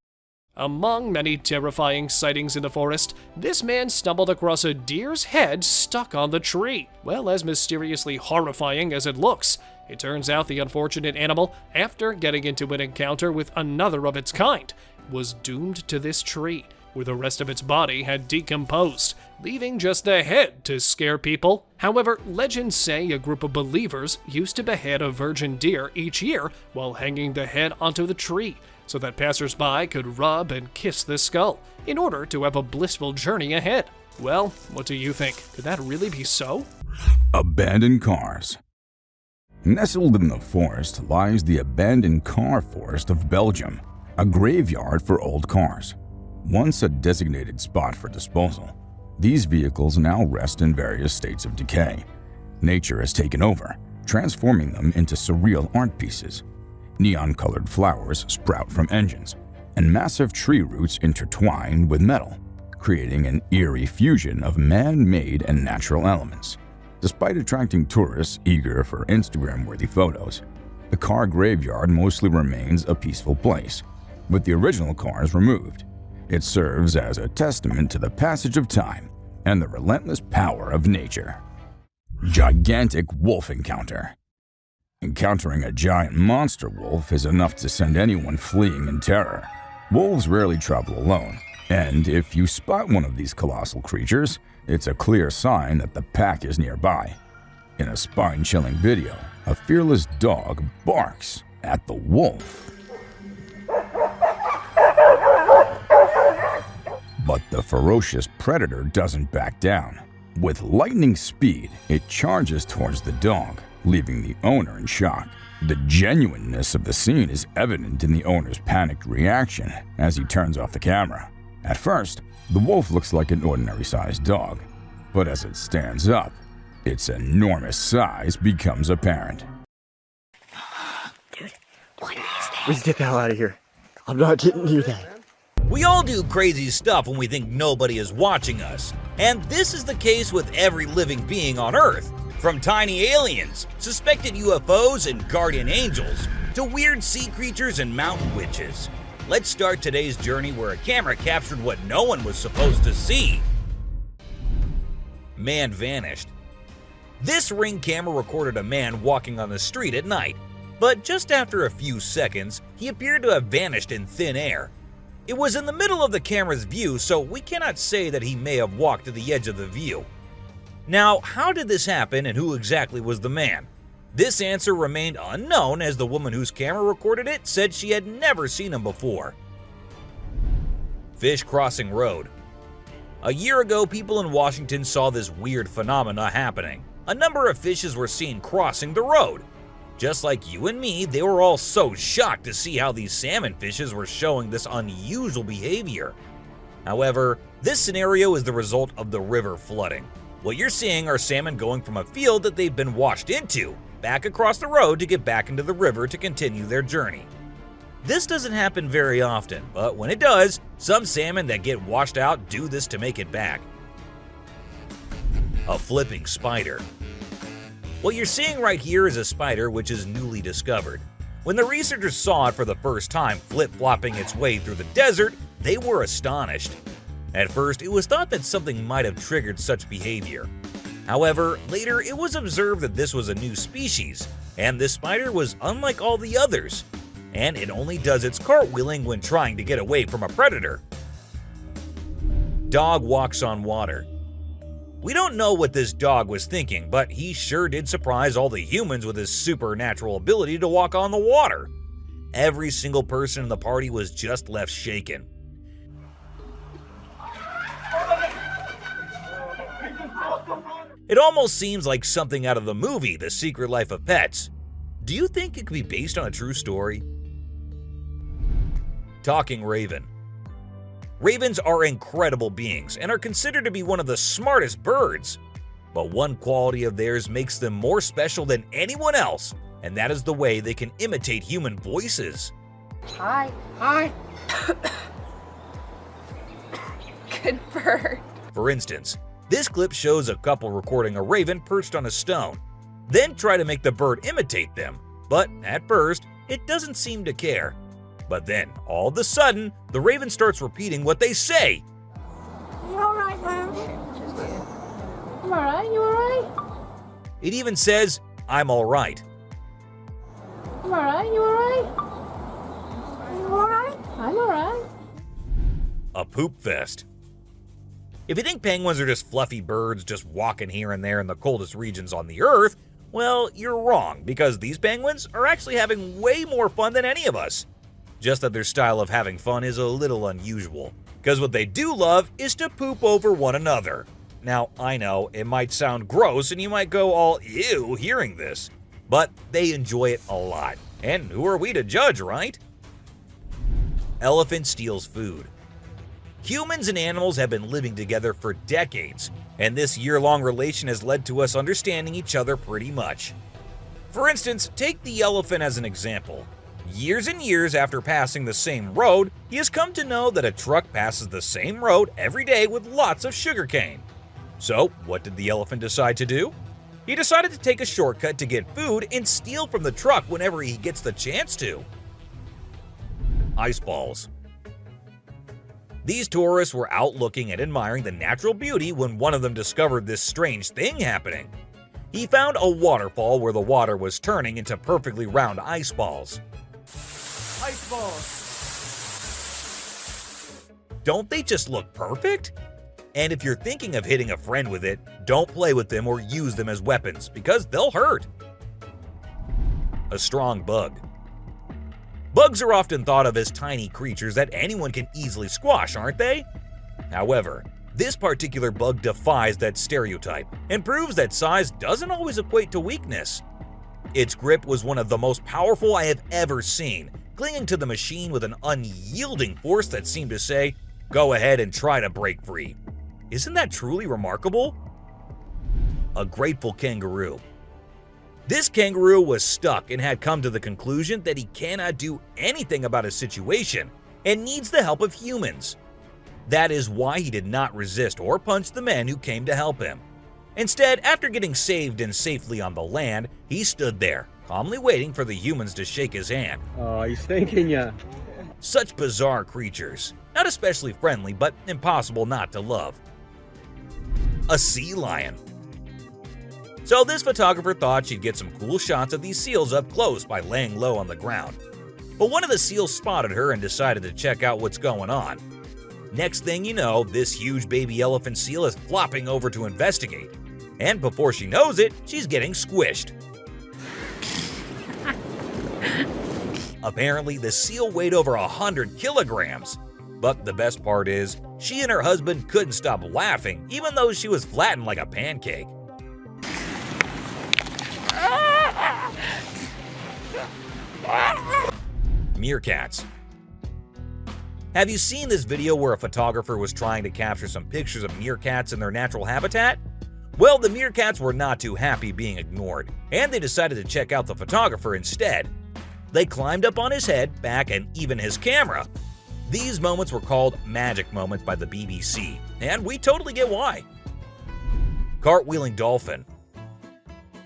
Among many terrifying sightings in the forest, this man stumbled across a deer's head stuck on the tree. Well, as mysteriously horrifying as it looks, it turns out the unfortunate animal, after getting into an encounter with another of its kind, was doomed to this tree, where the rest of its body had decomposed, leaving just the head to scare people. However, legends say a group of believers used to behead a virgin deer each year while hanging the head onto the tree, so that passersby could rub and kiss the skull, in order to have a blissful journey ahead. Well, what do you think? Could that really be so? Abandoned cars. Nestled in the forest lies the abandoned car forest of Belgium, a graveyard for old cars. Once a designated spot for disposal, these vehicles now rest in various states of decay. Nature has taken over, transforming them into surreal art pieces. Neon-colored flowers sprout from engines, and massive tree roots intertwine with metal, creating an eerie fusion of man-made and natural elements. Despite attracting tourists eager for Instagram-worthy photos, the car graveyard mostly remains a peaceful place, with the original cars removed. It serves as a testament to the passage of time and the relentless power of nature. Gigantic wolf encounter. Encountering a giant monster wolf is enough to send anyone fleeing in terror. Wolves rarely travel alone, and if you spot one of these colossal creatures, it's a clear sign that the pack is nearby. In a spine-chilling video, a fearless dog barks at the wolf. But the ferocious predator doesn't back down. With lightning speed, it charges towards the dog, leaving the owner in shock. The genuineness of the scene is evident in the owner's panicked reaction as he turns off the camera. At first, the wolf looks like an ordinary-sized dog, but as it stands up, its enormous size becomes apparent. Dude, what is that? Let's get the hell out of here. I'm not getting near that. We all do crazy stuff when we think nobody is watching us. And this is the case with every living being on Earth. From tiny aliens, suspected UFOs, and guardian angels, to weird sea creatures and mountain witches. Let's start today's journey where a camera captured what no one was supposed to see. Man vanished. This Ring camera recorded a man walking on the street at night, but just after a few seconds, he appeared to have vanished in thin air. It was in the middle of the camera's view, so we cannot say that he may have walked to the edge of the view. Now, how did this happen and who exactly was the man? This answer remained unknown as the woman whose camera recorded it said she had never seen him before. Fish crossing road. A year ago, people in Washington saw this weird phenomena happening. A number of fishes were seen crossing the road. Just like you and me, they were all so shocked to see how these salmon fishes were showing this unusual behavior. However, this scenario is the result of the river flooding. What you're seeing are salmon going from a field that they've been washed into, back across the road to get back into the river to continue their journey. This doesn't happen very often, but when it does, some salmon that get washed out do this to make it back. A flipping spider. What you're seeing right here is a spider which is newly discovered. When the researchers saw it for the first time flip-flopping its way through the desert, they were astonished. At first, it was thought that something might have triggered such behavior. However, later it was observed that this was a new species, and this spider was unlike all the others, and it only does its cartwheeling when trying to get away from a predator. Dog walks on water. We don't know what this dog was thinking, but he sure did surprise all the humans with his supernatural ability to walk on the water. Every single person in the party was just left shaken. It almost seems like something out of the movie The Secret Life of Pets. Do you think it could be based on a true story? Talking raven. Ravens are incredible beings and are considered to be one of the smartest birds. But one quality of theirs makes them more special than anyone else, and that is the way they can imitate human voices. Hi. Hi. Good bird. For instance, this clip shows a couple recording a raven perched on a stone, then try to make the bird imitate them, but at first, it doesn't seem to care. But then, all of a sudden, the raven starts repeating what they say. You alright, man? I'm alright, you alright? It even says, "I'm alright." I'm alright, you alright? You alright? I'm alright. A poop fest. If you think penguins are just fluffy birds just walking here and there in the coldest regions on the Earth, well, you're wrong, because these penguins are actually having way more fun than any of us. Just that their style of having fun is a little unusual, because what they do love is to poop over one another. Now, I know, it might sound gross and you might go all ew hearing this, but they enjoy it a lot. And who are we to judge, right? Elephant steals food. Humans and animals have been living together for decades, and this year-long relation has led to us understanding each other pretty much. For instance, take the elephant as an example. Years and years after passing the same road, he has come to know that a truck passes the same road every day with lots of sugarcane. So, what did the elephant decide to do? He decided to take a shortcut to get food and steal from the truck whenever he gets the chance to. Ice balls. These tourists were out looking and admiring the natural beauty when one of them discovered this strange thing happening. He found a waterfall where the water was turning into perfectly round ice balls. Ice balls. Don't they just look perfect? And if you're thinking of hitting a friend with it, don't play with them or use them as weapons because they'll hurt. A strong bug. Bugs are often thought of as tiny creatures that anyone can easily squash, aren't they? However, this particular bug defies that stereotype and proves that size doesn't always equate to weakness. Its grip was one of the most powerful I have ever seen, clinging to the machine with an unyielding force that seemed to say, "Go ahead and try to break free." Isn't that truly remarkable? A grateful kangaroo. This kangaroo was stuck and had come to the conclusion that he cannot do anything about his situation and needs the help of humans. That is why he did not resist or punch the men who came to help him. Instead, after getting saved and safely on the land, he stood there, calmly waiting for the humans to shake his hand. Oh, he's thanking you. Such bizarre creatures, not especially friendly, but impossible not to love. A sea lion. So this photographer thought she'd get some cool shots of these seals up close by laying low on the ground. But one of the seals spotted her and decided to check out what's going on. Next thing you know, this huge baby elephant seal is flopping over to investigate. And before she knows it, she's getting squished. Apparently, the seal weighed over 100 kilograms. But the best part is, she and her husband couldn't stop laughing even though she was flattened like a pancake. Meerkats. Have you seen this video where a photographer was trying to capture some pictures of meerkats in their natural habitat? Well, the meerkats were not too happy being ignored, and they decided to check out the photographer instead. They climbed up on his head, back, and even his camera. These moments were called magic moments by the BBC, and we totally get why. Cartwheeling dolphin.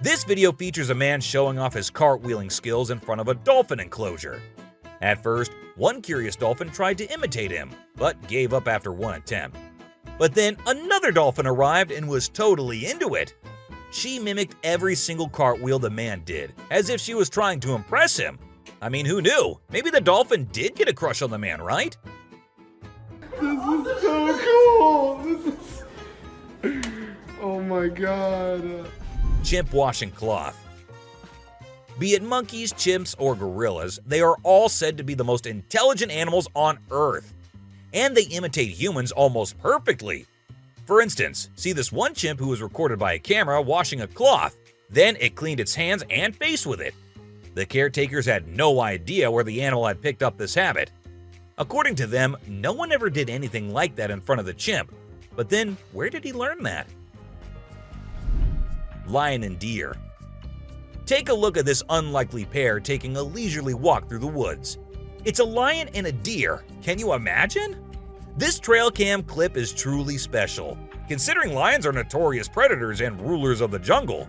This video features a man showing off his cartwheeling skills in front of a dolphin enclosure. At first, one curious dolphin tried to imitate him, but gave up after one attempt. But then another dolphin arrived and was totally into it. She mimicked every single cartwheel the man did, as if she was trying to impress him. I mean, who knew? Maybe the dolphin did get a crush on the man, right? This is so cool. This is... Oh my god. Chimp washing cloth. Be it monkeys, chimps, or gorillas, they are all said to be the most intelligent animals on Earth. And they imitate humans almost perfectly. For instance, see this one chimp who was recorded by a camera washing a cloth. Then it cleaned its hands and face with it. The caretakers had no idea where the animal had picked up this habit. According to them, no one ever did anything like that in front of the chimp. But then, where did he learn that? Lion and deer. Take a look at this unlikely pair taking a leisurely walk through the woods. It's a lion and a deer. Can you imagine? This trail cam clip is truly special, considering lions are notorious predators and rulers of the jungle.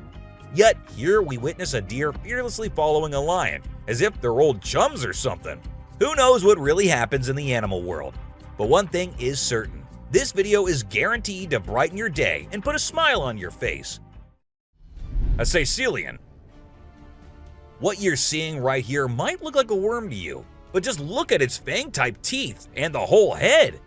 Yet here we witness a deer fearlessly following a lion, as if they're old chums or something. Who knows what really happens in the animal world? But one thing is certain. This video is guaranteed to brighten your day and put a smile on your face. A Sasquatch. What you're seeing right here might look like a worm to you, but just look at its fang-type teeth and the whole head.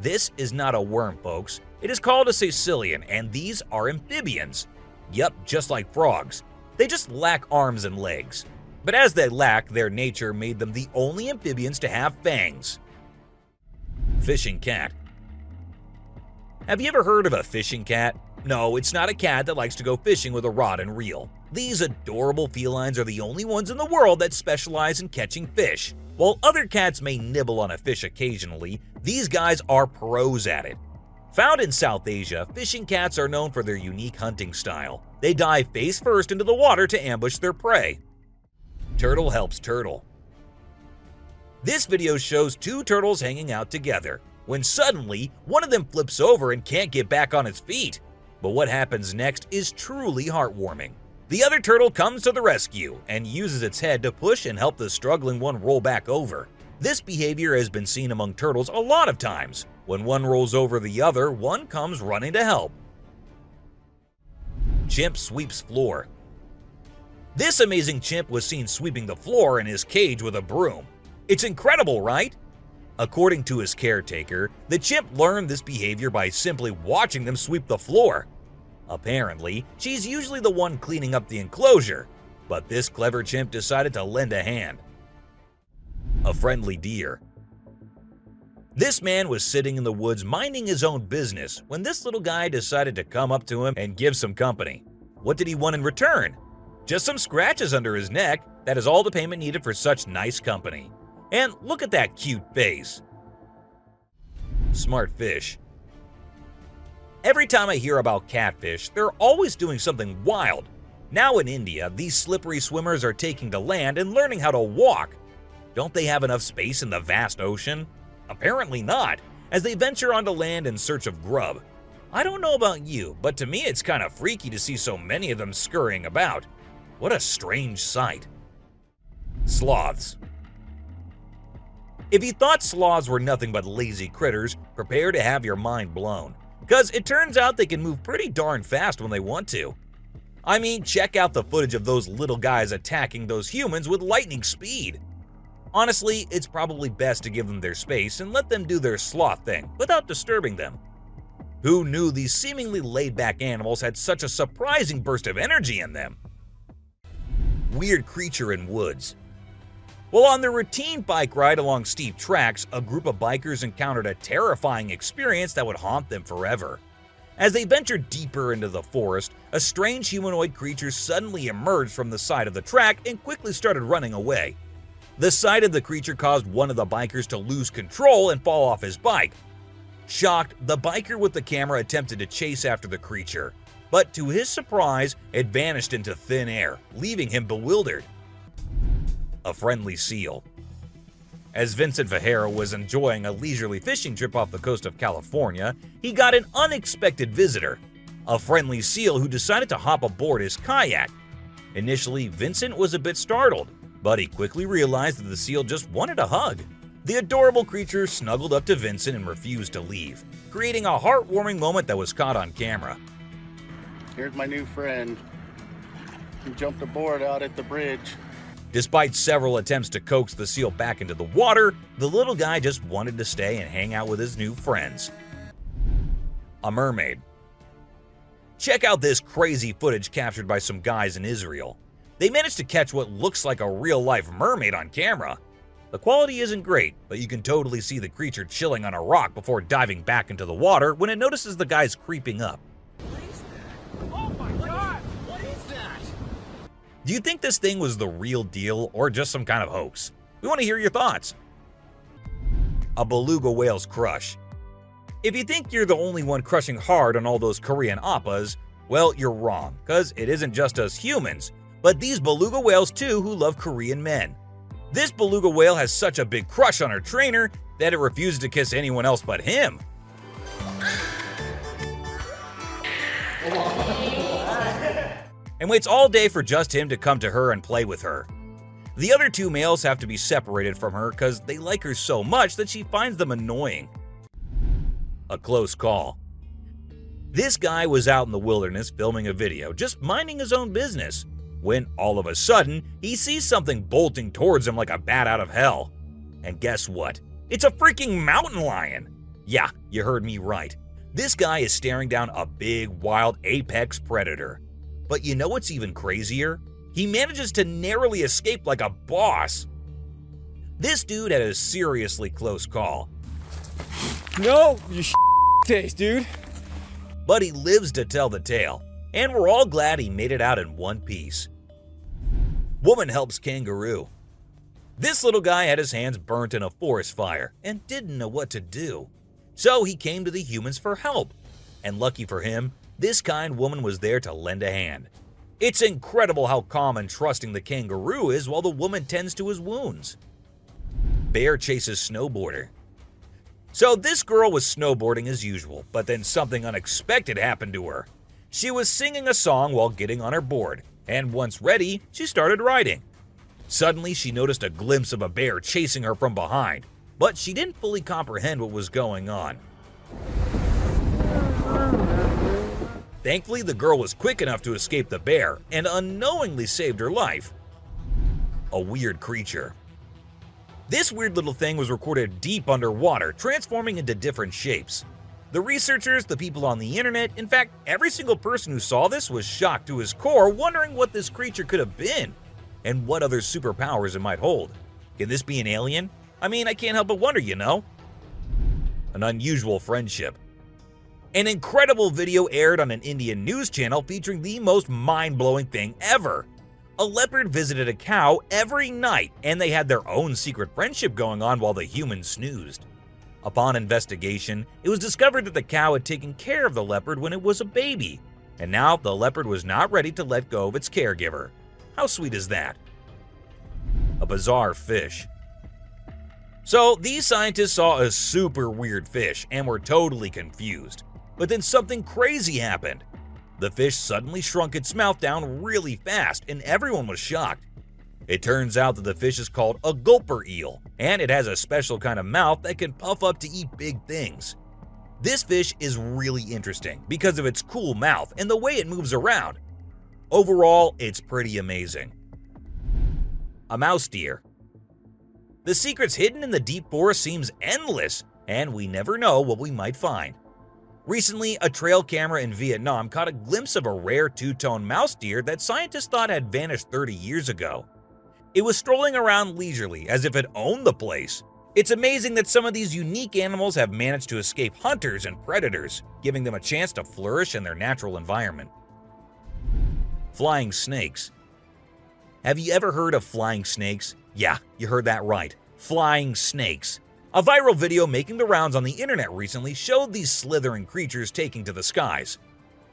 This is not a worm, folks. It is called a Sasquatch, and these are amphibians. Yup, just like frogs. They just lack arms and legs. But as they lack, their nature made them the only amphibians to have fangs. Fishing cat. Have you ever heard of a fishing cat? No, it's not a cat that likes to go fishing with a rod and reel. These adorable felines are the only ones in the world that specialize in catching fish. While other cats may nibble on a fish occasionally, these guys are pros at it. Found in South Asia, fishing cats are known for their unique hunting style. They dive face first into the water to ambush their prey. Turtle helps turtle. This video shows two turtles hanging out together, when suddenly one of them flips over and can't get back on its feet. But what happens next is truly heartwarming. The other turtle comes to the rescue and uses its head to push and help the struggling one roll back over. This behavior has been seen among turtles a lot of times. When one rolls over the other, one comes running to help. Chimp sweeps floor. This amazing chimp was seen sweeping the floor in his cage with a broom. It's incredible, right? According to his caretaker, the chimp learned this behavior by simply watching them sweep the floor. Apparently, she's usually the one cleaning up the enclosure, but this clever chimp decided to lend a hand. A friendly deer. This man was sitting in the woods minding his own business when this little guy decided to come up to him and give some company. What did he want in return? Just some scratches under his neck. That is all the payment needed for such nice company. And look at that cute face. Smart fish. Every time I hear about catfish, they're always doing something wild. Now in India, these slippery swimmers are taking to land and learning how to walk. Don't they have enough space in the vast ocean? Apparently not, as they venture onto land in search of grub. I don't know about you, but to me it's kind of freaky to see so many of them scurrying about. What a strange sight. Sloths. If you thought sloths were nothing but lazy critters, prepare to have your mind blown. Because it turns out they can move pretty darn fast when they want to. I mean, check out the footage of those little guys attacking those humans with lightning speed. Honestly, it's probably best to give them their space and let them do their sloth thing without disturbing them. Who knew these seemingly laid-back animals had such a surprising burst of energy in them? Weird creature in woods. While on their routine bike ride along steep tracks, a group of bikers encountered a terrifying experience that would haunt them forever. As they ventured deeper into the forest, a strange humanoid creature suddenly emerged from the side of the track and quickly started running away. The sight of the creature caused one of the bikers to lose control and fall off his bike. Shocked, the biker with the camera attempted to chase after the creature, but to his surprise, it vanished into thin air, leaving him bewildered. A friendly seal. As Vincent Vajera was enjoying a leisurely fishing trip off the coast of California, he got an unexpected visitor, a friendly seal who decided to hop aboard his kayak. Initially, Vincent was a bit startled, but he quickly realized that the seal just wanted a hug. The adorable creature snuggled up to Vincent and refused to leave, creating a heartwarming moment that was caught on camera. Here's my new friend. He jumped aboard out at the bridge. Despite several attempts to coax the seal back into the water, the little guy just wanted to stay and hang out with his new friends. A mermaid. Check out this crazy footage captured by some guys in Israel. They managed to catch what looks like a real-life mermaid on camera. The quality isn't great, but you can totally see the creature chilling on a rock before diving back into the water when it notices the guys creeping up. Oh my god! What is that? Do you think this thing was the real deal or just some kind of hoax? We want to hear your thoughts. A beluga whale's crush. If you think you're the only one crushing hard on all those Korean oppas, well, you're wrong, because it isn't just us humans, but these beluga whales too who love Korean men. This beluga whale has such a big crush on her trainer that it refuses to kiss anyone else but him. And waits all day for just him to come to her and play with her. The other two males have to be separated from her because they like her so much that she finds them annoying. A close call. This guy was out in the wilderness filming a video, just minding his own business, when all of a sudden, he sees something bolting towards him like a bat out of hell. And guess what? It's a freaking mountain lion! Yeah, you heard me right. This guy is staring down a big, wild apex predator. But you know what's even crazier? He manages to narrowly escape like a boss. This dude had a seriously close call. No, you taste, dude. But he lives to tell the tale, and we're all glad he made it out in one piece. Woman helps kangaroo. This little guy had his hands burnt in a forest fire and didn't know what to do. So he came to the humans for help. And lucky for him, this kind woman was there to lend a hand. It's incredible how calm and trusting the kangaroo is while the woman tends to his wounds. Bear chases snowboarder. So this girl was snowboarding as usual, but then something unexpected happened to her. She was singing a song while getting on her board, and once ready, she started riding. Suddenly, she noticed a glimpse of a bear chasing her from behind, but she didn't fully comprehend what was going on. Thankfully, the girl was quick enough to escape the bear and unknowingly saved her life. A weird creature. This weird little thing was recorded deep underwater, transforming into different shapes. The researchers, the people on the internet, in fact, every single person who saw this was shocked to his core, wondering what this creature could have been and what other superpowers it might hold. Can this be an alien? I mean, I can't help but wonder, you know? An unusual friendship. An incredible video aired on an Indian news channel featuring the most mind-blowing thing ever. A leopard visited a cow every night, and they had their own secret friendship going on while the humans snoozed. Upon investigation, it was discovered that the cow had taken care of the leopard when it was a baby, and now the leopard was not ready to let go of its caregiver. How sweet is that? A bizarre fish. So these scientists saw a super weird fish and were totally confused. But then something crazy happened. The fish suddenly shrunk its mouth down really fast, and everyone was shocked. It turns out that the fish is called a gulper eel, and it has a special kind of mouth that can puff up to eat big things. This fish is really interesting because of its cool mouth and the way it moves around. Overall, it's pretty amazing. A mouse deer. The secrets hidden in the deep forest seems endless, and we never know what we might find. Recently, a trail camera in Vietnam caught a glimpse of a rare two-tone mouse deer that scientists thought had vanished 30 years ago. It was strolling around leisurely as if it owned the place. It's amazing that some of these unique animals have managed to escape hunters and predators, giving them a chance to flourish in their natural environment. Flying snakes. Have you ever heard of flying snakes? Yeah, you heard that right. Flying snakes. A viral video making the rounds on the internet recently showed these slithering creatures taking to the skies.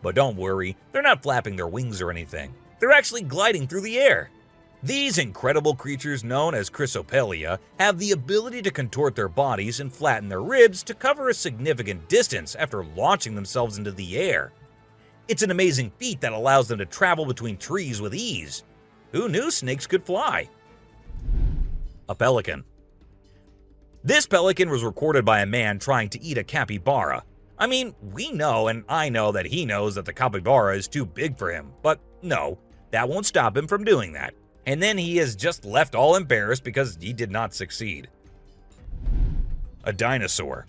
But don't worry, they're not flapping their wings or anything. They're actually gliding through the air. These incredible creatures, known as Chrysopelia, have the ability to contort their bodies and flatten their ribs to cover a significant distance after launching themselves into the air. It's an amazing feat that allows them to travel between trees with ease. Who knew snakes could fly? A pelican. This pelican was recorded by a man trying to eat a capybara. I mean, we know and I know that he knows that the capybara is too big for him, but no, that won't stop him from doing that. And then he is just left all embarrassed because he did not succeed. A dinosaur.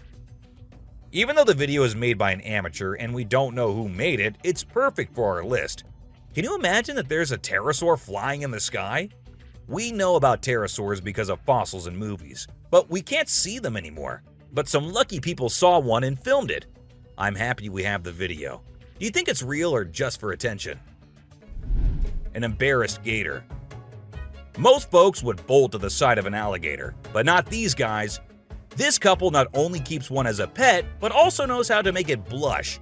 Even though the video is made by an amateur and we don't know who made it, it's perfect for our list. Can you imagine that there's a pterosaur flying in the sky? We know about pterosaurs because of fossils in movies, but we can't see them anymore. But some lucky people saw one and filmed it. I'm happy we have the video. Do you think it's real or just for attention? An embarrassed gator. Most folks would bolt to the side of an alligator, but not these guys. This couple not only keeps one as a pet, but also knows how to make it blush.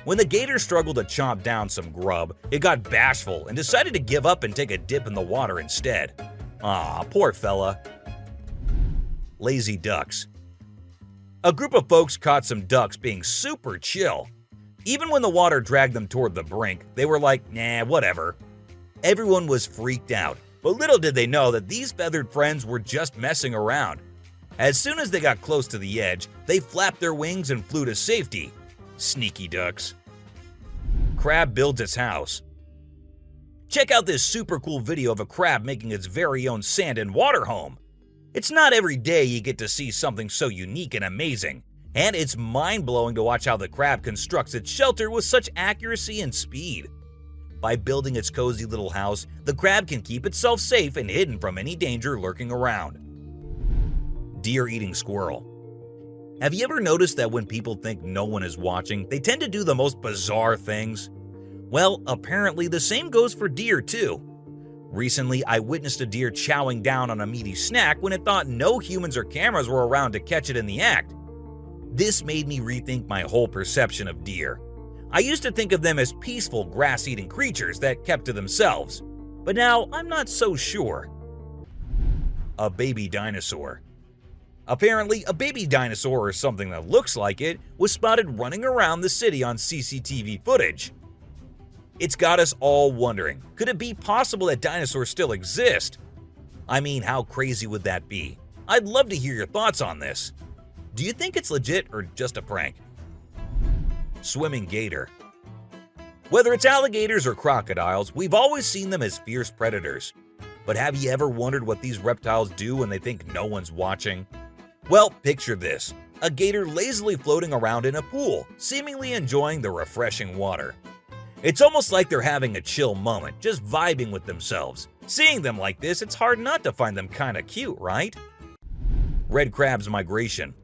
When the gator struggled to chomp down some grub, it got bashful and decided to give up and take a dip in the water instead. Aw, poor fella. Lazy ducks. A group of folks caught some ducks being super chill. Even when the water dragged them toward the brink, they were like, nah, whatever. Everyone was freaked out, But little did they know that these feathered friends were just messing around. As soon as they got close to the edge, they flapped their wings and flew to safety. Sneaky ducks. Crab builds its house. Check out this super cool video of a crab making its very own sand and water home. It's not every day you get to see something so unique and amazing, and it's mind-blowing to watch how the crab constructs its shelter with such accuracy and speed. By building its cozy little house, the crab can keep itself safe and hidden from any danger lurking around. Deer eating squirrel. Have you ever noticed that when people think no one is watching, they tend to do the most bizarre things? Well, apparently the same goes for deer too. Recently, I witnessed a deer chowing down on a meaty snack when it thought no humans or cameras were around to catch it in the act. This made me rethink my whole perception of deer. I used to think of them as peaceful, grass-eating creatures that kept to themselves, but now I'm not so sure. A baby dinosaur. Apparently, a baby dinosaur, or something that looks like it, was spotted running around the city on CCTV footage. It's got us all wondering, could it be possible that dinosaurs still exist? I mean, how crazy would that be? I'd love to hear your thoughts on this. Do you think it's legit or just a prank? Swimming gator. Whether it's alligators or crocodiles, we've always seen them as fierce predators. But have you ever wondered what these reptiles do when they think no one's watching? Well, picture this. A gator lazily floating around in a pool, seemingly enjoying the refreshing water. It's almost like they're having a chill moment, just vibing with themselves. Seeing them like this, it's hard not to find them kinda cute, right? Red crab's migration.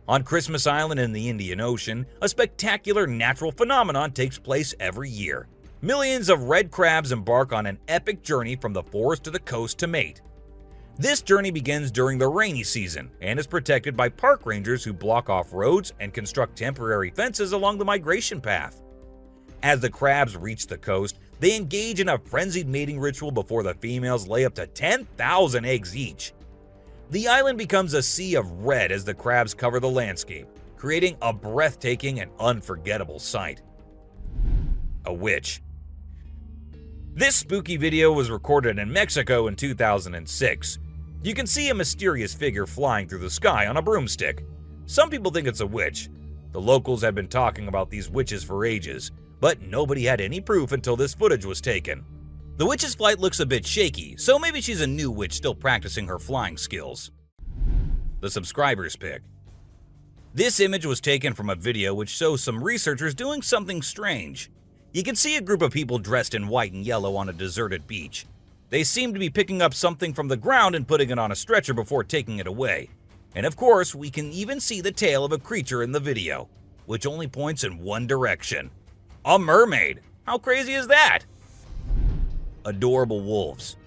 On Christmas Island in the Indian Ocean, a spectacular natural phenomenon takes place every year. Millions of red crabs embark on an epic journey from the forest to the coast to mate. This journey begins during the rainy season and is protected by park rangers who block off roads and construct temporary fences along the migration path. As the crabs reach the coast, they engage in a frenzied mating ritual before the females lay up to 10,000 eggs each. The island becomes a sea of red as the crabs cover the landscape, creating a breathtaking and unforgettable sight. A witch. This spooky video was recorded in Mexico in 2006. You can see a mysterious figure flying through the sky on a broomstick. Some people think it's a witch. The locals have been talking about these witches for ages, but nobody had any proof until this footage was taken. The witch's flight looks a bit shaky, so maybe she's a new witch still practicing her flying skills. The subscriber's pick. This image was taken from a video which shows some researchers doing something strange. You can see a group of people dressed in white and yellow on a deserted beach. They seem to be picking up something from the ground and putting it on a stretcher before taking it away. And of course, we can even see the tail of a creature in the video, which only points in one direction. A mermaid! How crazy is that? Adorable wolves.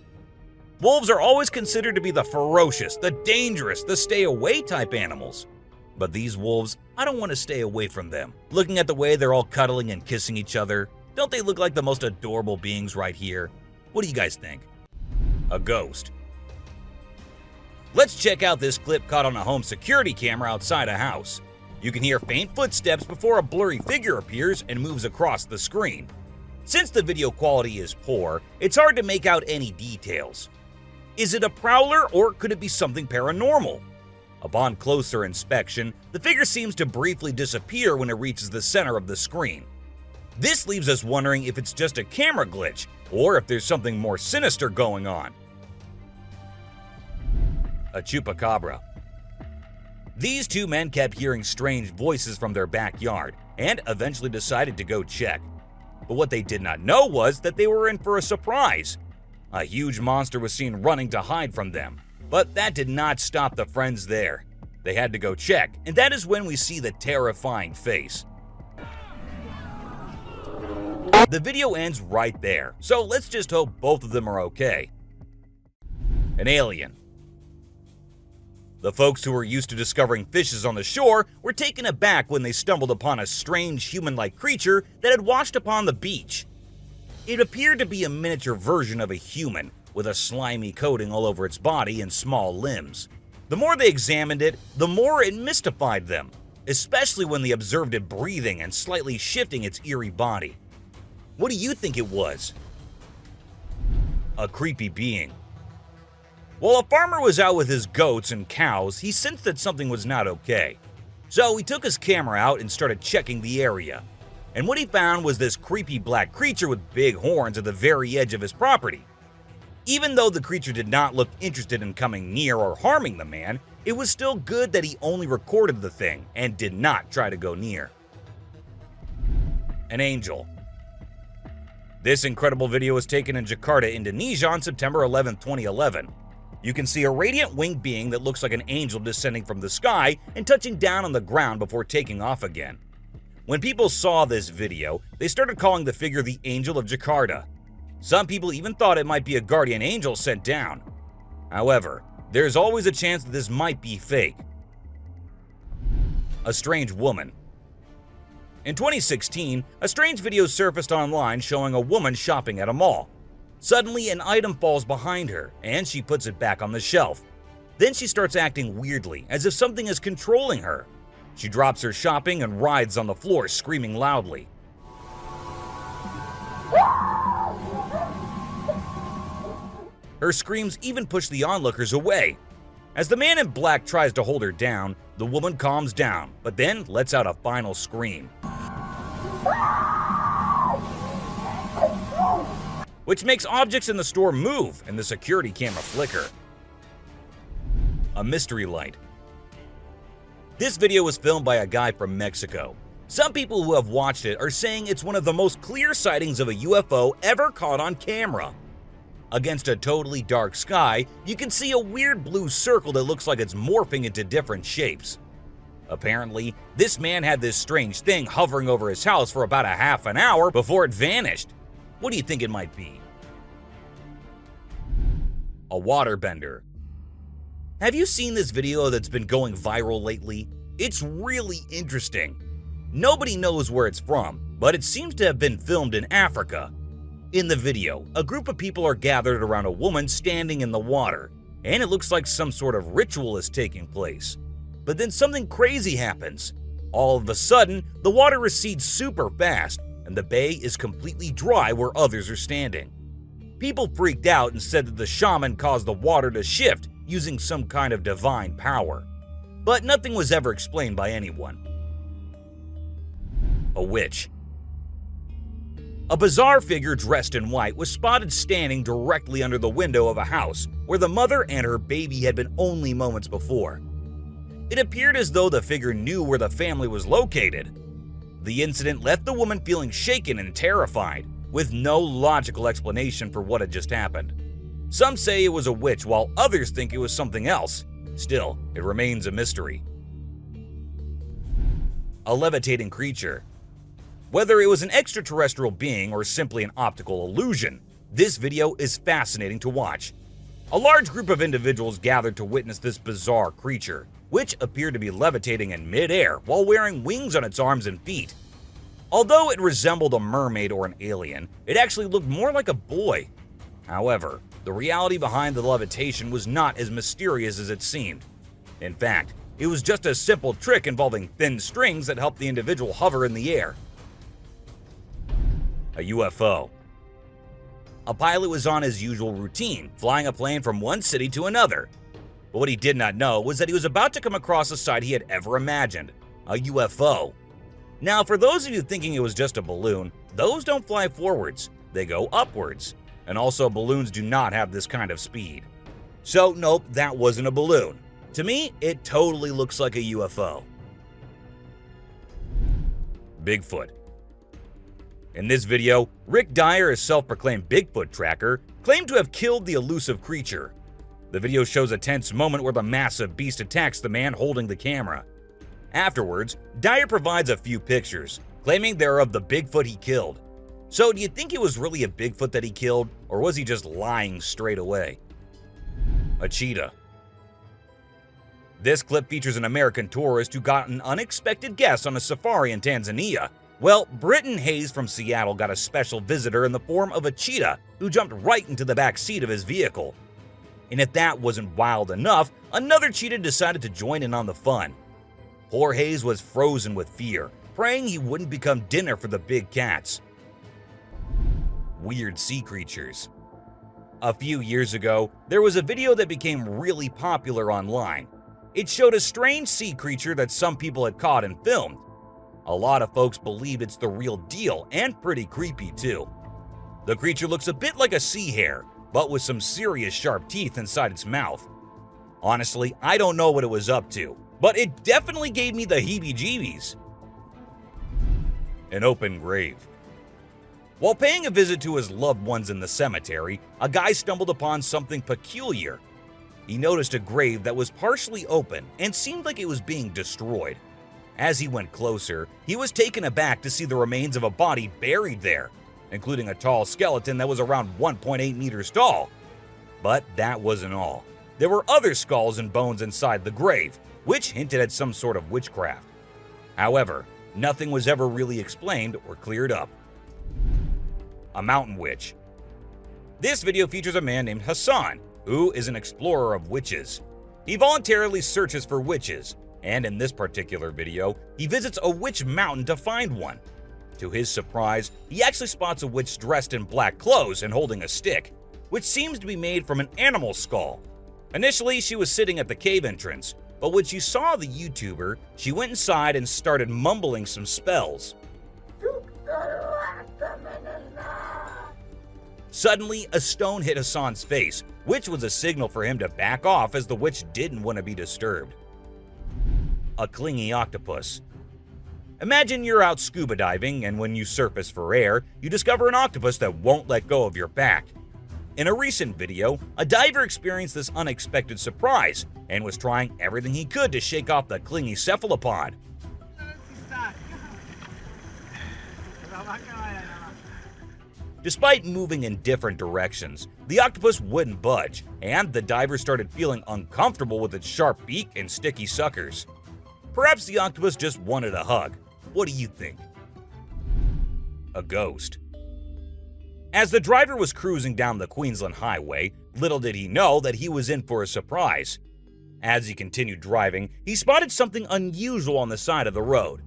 Wolves are always considered to be the ferocious, the dangerous, the stay-away type animals. But these wolves, I don't want to stay away from them. Looking at the way they're all cuddling and kissing each other, don't they look like the most adorable beings right here? What do you guys think? A ghost. Let's check out this clip caught on a home security camera outside a house. You can hear faint footsteps before a blurry figure appears and moves across the screen. Since the video quality is poor, it's hard to make out any details. Is it a prowler or could it be something paranormal? Upon closer inspection, the figure seems to briefly disappear when it reaches the center of the screen. This leaves us wondering if it's just a camera glitch or if there's something more sinister going on. A chupacabra. These two men kept hearing strange voices from their backyard and eventually decided to go check. But what they did not know was that they were in for a surprise. A huge monster was seen running to hide from them, but that did not stop the friends there. They had to go check, and that is when we see the terrifying face. The video ends right there, so let's just hope both of them are okay. An alien. The folks who were used to discovering fishes on the shore were taken aback when they stumbled upon a strange human-like creature that had washed upon the beach. It appeared to be a miniature version of a human, with a slimy coating all over its body and small limbs. The more they examined it, the more it mystified them, especially when they observed it breathing and slightly shifting its eerie body. What do you think it was? a creepy being. While a farmer was out with his goats and cows, he sensed that something was not okay. So he took his camera out and started checking the area. And what he found was this creepy black creature with big horns at the very edge of his property. Even though the creature did not look interested in coming near or harming the man, it was still good that he only recorded the thing and did not try to go near. An angel. This incredible video was taken in Jakarta, Indonesia on September 11, 2011. You can see a radiant winged being that looks like an angel descending from the sky and touching down on the ground before taking off again. When people saw this video, they started calling the figure the Angel of Jakarta. Some people even thought it might be a guardian angel sent down. However, there's always a chance that this might be fake. A strange woman. In 2016, a strange video surfaced online showing a woman shopping at a mall. Suddenly, an item falls behind her, and she puts it back on the shelf. Then she starts acting weirdly, as if something is controlling her. She drops her shopping and writhes on the floor, screaming loudly. Her screams even push the onlookers away. As the man in black tries to hold her down, the woman calms down, but then lets out a final scream, which makes objects in the store move and the security camera flicker. A mystery light. This video was filmed by a guy from Mexico. Some people who have watched it are saying it's one of the most clear sightings of a UFO ever caught on camera. Against a totally dark sky, you can see a weird blue circle that looks like it's morphing into different shapes. Apparently, this man had this strange thing hovering over his house for about a half an hour before it vanished. What do you think it might be? A waterbender. Have you seen this video that's been going viral lately? It's really interesting. Nobody knows where it's from, but it seems to have been filmed in Africa. In the video, a group of people are gathered around a woman standing in the water, and it looks like some sort of ritual is taking place. But then something crazy happens. All of a sudden, the water recedes super fast, and the bay is completely dry where others are standing. People freaked out and said that the shaman caused the water to shift using some kind of divine power. But nothing was ever explained by anyone. A witch. A bizarre figure dressed in white was spotted standing directly under the window of a house where the mother and her baby had been only moments before. It appeared as though the figure knew where the family was located. The incident left the woman feeling shaken and terrified, with no logical explanation for what had just happened. Some say it was a witch, while others think it was something else. Still, it remains a mystery. A levitating creature. Whether it was an extraterrestrial being or simply an optical illusion, this video is fascinating to watch. A large group of individuals gathered to witness this bizarre creature, which appeared to be levitating in mid-air while wearing wings on its arms and feet. Although it resembled a mermaid or an alien, it actually looked more like a boy. However, the reality behind the levitation was not as mysterious as it seemed. In fact, it was just a simple trick involving thin strings that helped the individual hover in the air. A UFO. A pilot was on his usual routine, flying a plane from one city to another. But what he did not know was that he was about to come across a sight he had ever imagined, a UFO. Now, for those of you thinking it was just a balloon, those don't fly forwards, they go upwards. And also, balloons do not have this kind of speed. So nope, that wasn't a balloon. To me, it totally looks like a UFO. Bigfoot. In this video, Rick Dyer, a self-proclaimed Bigfoot tracker, claimed to have killed the elusive creature. The video shows a tense moment where the massive beast attacks the man holding the camera. Afterwards, Dyer provides a few pictures, claiming they're of the Bigfoot he killed. So do you think it was really a Bigfoot that he killed, or was he just lying straight away? A cheetah. This clip features an American tourist who got an unexpected guest on a safari in Tanzania. Well, Britton Hayes from Seattle got a special visitor in the form of a cheetah who jumped right into the back seat of his vehicle. And if that wasn't wild enough, another cheetah decided to join in on the fun. Poor Hayes was frozen with fear, praying he wouldn't become dinner for the big cats. Weird sea creatures. A few years ago, there was a video that became really popular online. It showed a strange sea creature that some people had caught and filmed. A lot of folks believe it's the real deal and pretty creepy too. The creature looks a bit like a sea hare, but with some serious sharp teeth inside its mouth. Honestly, I don't know what it was up to, but it definitely gave me the heebie-jeebies. An open grave. While paying a visit to his loved ones in the cemetery, a guy stumbled upon something peculiar. He noticed a grave that was partially open and seemed like it was being destroyed. As he went closer, he was taken aback to see the remains of a body buried there, including a tall skeleton that was around 1.8 meters tall. But that wasn't all. There were other skulls and bones inside the grave, which hinted at some sort of witchcraft. However, nothing was ever really explained or cleared up. A mountain witch. This video features a man named Hassan, who is an explorer of witches. He voluntarily searches for witches, and in this particular video, he visits a witch mountain to find one. To his surprise, he actually spots a witch dressed in black clothes and holding a stick, which seems to be made from an animal skull. Initially, she was sitting at the cave entrance, but when she saw the YouTuber, she went inside and started mumbling some spells. Suddenly, a stone hit Hassan's face, which was a signal for him to back off as the witch didn't want to be disturbed. A clingy octopus. Imagine you're out scuba diving, and when you surface for air, you discover an octopus that won't let go of your back. In a recent video, a diver experienced this unexpected surprise and was trying everything he could to shake off the clingy cephalopod. Despite moving in different directions, the octopus wouldn't budge, and the diver started feeling uncomfortable with its sharp beak and sticky suckers. Perhaps the octopus just wanted a hug. What do you think? A ghost. As the driver was cruising down the Queensland Highway, little did he know that he was in for a surprise. As he continued driving, he spotted something unusual on the side of the road.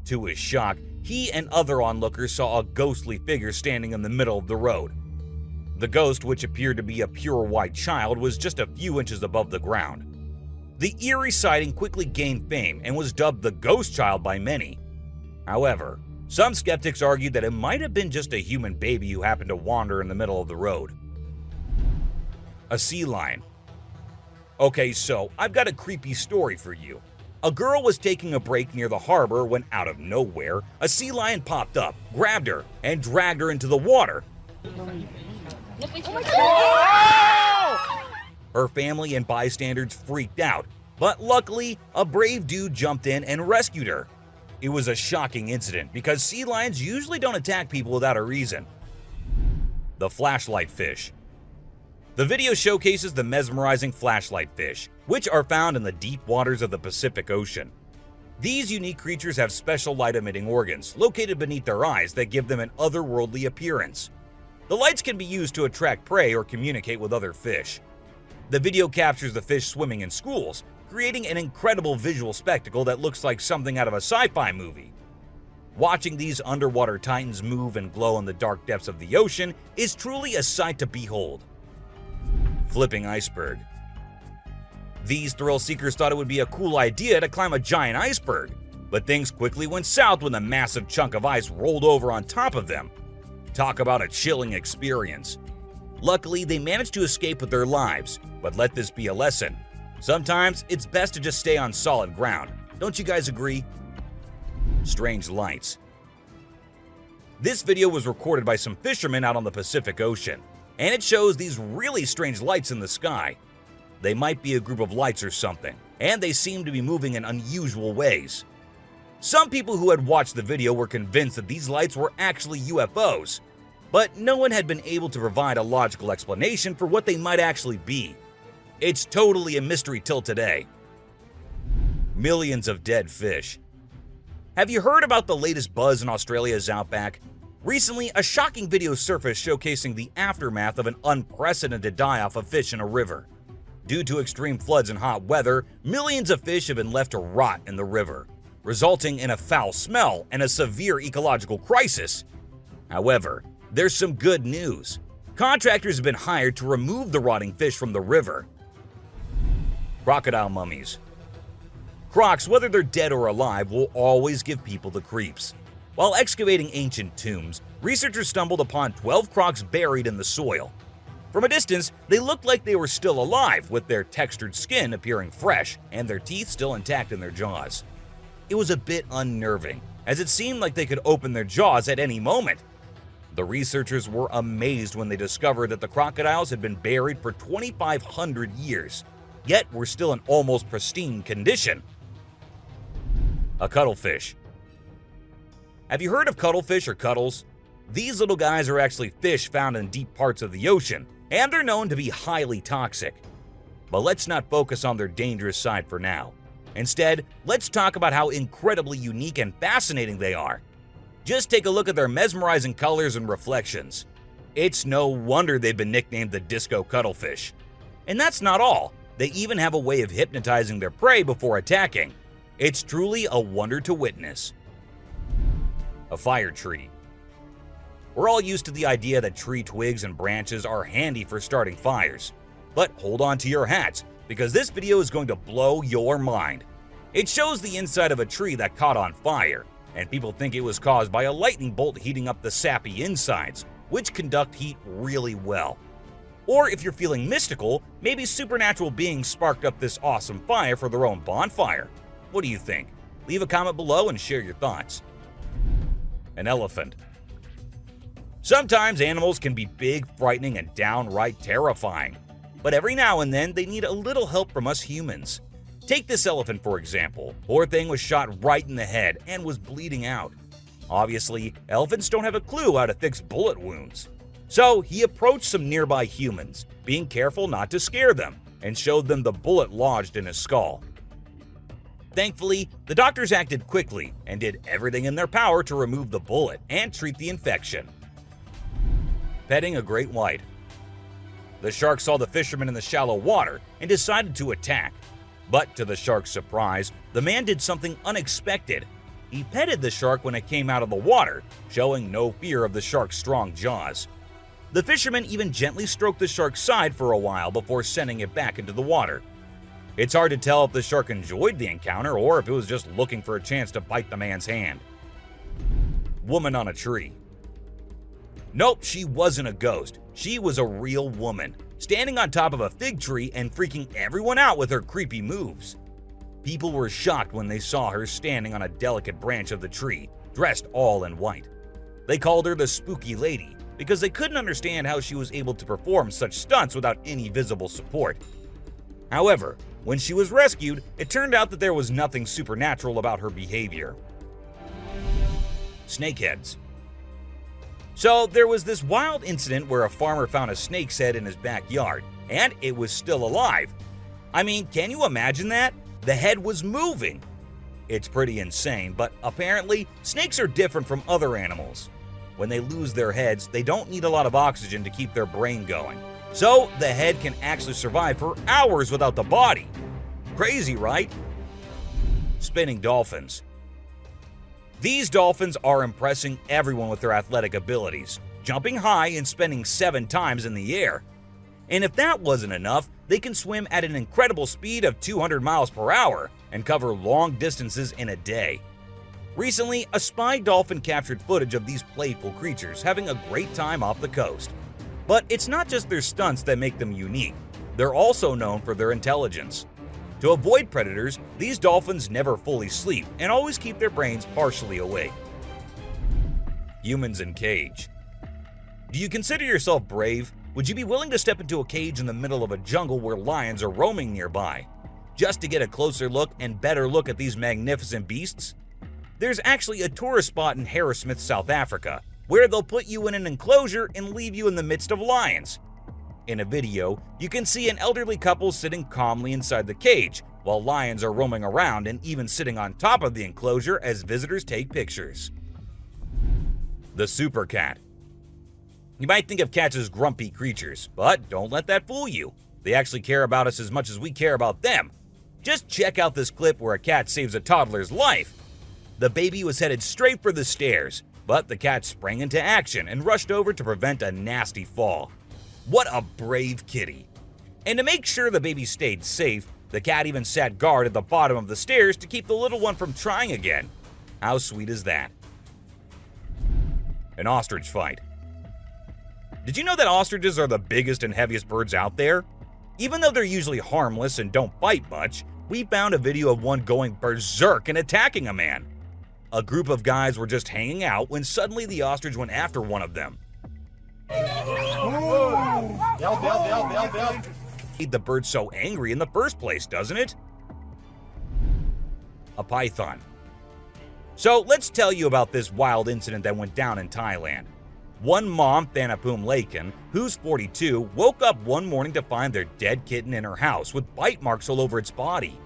To his shock, he and other onlookers saw a ghostly figure standing in the middle of the road. The ghost, which appeared to be a pure white child, was just a few inches above the ground. The eerie sighting quickly gained fame and was dubbed the Ghost Child by many. However, some skeptics argued that it might have been just a human baby who happened to wander in the middle of the road. A sea lion. Okay, so I've got a creepy story for you. A girl was taking a break near the harbor when, out of nowhere, a sea lion popped up, grabbed her, and dragged her into the water. Her family and bystanders freaked out, but luckily, a brave dude jumped in and rescued her. It was a shocking incident because sea lions usually don't attack people without a reason. The flashlight fish. The video showcases the mesmerizing flashlight fish, which are found in the deep waters of the Pacific Ocean. These unique creatures have special light-emitting organs located beneath their eyes that give them an otherworldly appearance. The lights can be used to attract prey or communicate with other fish. The video captures the fish swimming in schools, creating an incredible visual spectacle that looks like something out of a sci-fi movie. Watching these underwater titans move and glow in the dark depths of the ocean is truly a sight to behold. Flipping iceberg. These thrill seekers thought it would be a cool idea to climb a giant iceberg, but things quickly went south when a massive chunk of ice rolled over on top of them. Talk about a chilling experience. Luckily, they managed to escape with their lives, but let this be a lesson. Sometimes it's best to just stay on solid ground. Don't you guys agree? Strange lights. This video was recorded by some fishermen out on the Pacific Ocean, and it shows these really strange lights in the sky. They might be a group of lights or something, and they seem to be moving in unusual ways. Some people who had watched the video were convinced that these lights were actually UFOs, but no one had been able to provide a logical explanation for what they might actually be. It's totally a mystery till today. Millions of dead fish. Have you heard about the latest buzz in Australia's outback? Recently, a shocking video surfaced showcasing the aftermath of an unprecedented die-off of fish in a river. Due to extreme floods and hot weather, millions of fish have been left to rot in the river, resulting in a foul smell and a severe ecological crisis. However, there's some good news. Contractors have been hired to remove the rotting fish from the river. Crocodile mummies. Crocs, whether they're dead or alive, will always give people the creeps. While excavating ancient tombs, researchers stumbled upon 12 crocs buried in the soil. From a distance, they looked like they were still alive, with their textured skin appearing fresh and their teeth still intact in their jaws. It was a bit unnerving, as it seemed like they could open their jaws at any moment. The researchers were amazed when they discovered that the crocodiles had been buried for 2,500 years, yet were still in almost pristine condition. A cuttlefish. Have you heard of cuttlefish or cuttles? These little guys are actually fish found in deep parts of the ocean, and they're known to be highly toxic. But let's not focus on their dangerous side for now. Instead, let's talk about how incredibly unique and fascinating they are. Just take a look at their mesmerizing colors and reflections. It's no wonder they've been nicknamed the disco cuttlefish. And that's not all. They even have a way of hypnotizing their prey before attacking. It's truly a wonder to witness. A fire tree. We're all used to the idea that tree twigs and branches are handy for starting fires. But hold on to your hats, because this video is going to blow your mind. It shows the inside of a tree that caught on fire, and people think it was caused by a lightning bolt heating up the sappy insides, which conduct heat really well. Or if you're feeling mystical, maybe supernatural beings sparked up this awesome fire for their own bonfire. What do you think? Leave a comment below and share your thoughts. An elephant. Sometimes animals can be big, frightening, and downright terrifying. But every now and then, they need a little help from us humans. Take this elephant for example. Poor thing was shot right in the head and was bleeding out. Obviously, elephants don't have a clue how to fix bullet wounds. So he approached some nearby humans, being careful not to scare them, and showed them the bullet lodged in his skull. Thankfully, the doctors acted quickly and did everything in their power to remove the bullet and treat the infection. Petting a great white. The shark saw the fisherman in the shallow water and decided to attack. But to the shark's surprise, the man did something unexpected. He petted the shark when it came out of the water, showing no fear of the shark's strong jaws. The fisherman even gently stroked the shark's side for a while before sending it back into the water. It's hard to tell if the shark enjoyed the encounter or if it was just looking for a chance to bite the man's hand. Woman on a tree. Nope, she wasn't a ghost. She was a real woman, standing on top of a fig tree and freaking everyone out with her creepy moves. People were shocked when they saw her standing on a delicate branch of the tree, dressed all in white. They called her the Spooky Lady because they couldn't understand how she was able to perform such stunts without any visible support. However, when she was rescued, it turned out that there was nothing supernatural about her behavior. Snakeheads. So there was this wild incident where a farmer found a snake's head in his backyard, and it was still alive. I mean, can you imagine that? The head was moving. It's pretty insane, but apparently snakes are different from other animals. When they lose their heads, they don't need a lot of oxygen to keep their brain going. So the head can actually survive for hours without the body. Crazy, right? Spinning dolphins. These dolphins are impressing everyone with their athletic abilities, jumping high and spinning 7 times in the air. And if that wasn't enough, they can swim at an incredible speed of 200 miles per hour and cover long distances in a day. Recently, a spy dolphin captured footage of these playful creatures having a great time off the coast. But it's not just their stunts that make them unique. They're also known for their intelligence. To avoid predators, these dolphins never fully sleep and always keep their brains partially awake. Humans in cage. Do you consider yourself brave? Would you be willing to step into a cage in the middle of a jungle where lions are roaming nearby, just to get a closer look and better look at these magnificent beasts? There's actually a tourist spot in Harrismith, South Africa, where they'll put you in an enclosure and leave you in the midst of lions. In a video, you can see an elderly couple sitting calmly inside the cage, while lions are roaming around and even sitting on top of the enclosure as visitors take pictures. The super cat. You might think of cats as grumpy creatures, but don't let that fool you. They actually care about us as much as we care about them. Just check out this clip where a cat saves a toddler's life. The baby was headed straight for the stairs, but the cat sprang into action and rushed over to prevent a nasty fall. What a brave kitty. And to make sure the baby stayed safe, the cat even sat guard at the bottom of the stairs to keep the little one from trying again. How sweet is that? An ostrich fight. Did you know that ostriches are the biggest and heaviest birds out there? Even though they're usually harmless and don't bite much, we found a video of one going berserk and attacking a man. A group of guys were just hanging out when suddenly the ostrich went after one of them. Made the bird so angry in the first place, doesn't it? A python. So let's tell you about this wild incident that went down in Thailand. One mom, Thanapum Laken, who's 42, woke up one morning to find their dead kitten in her house with bite marks all over its body.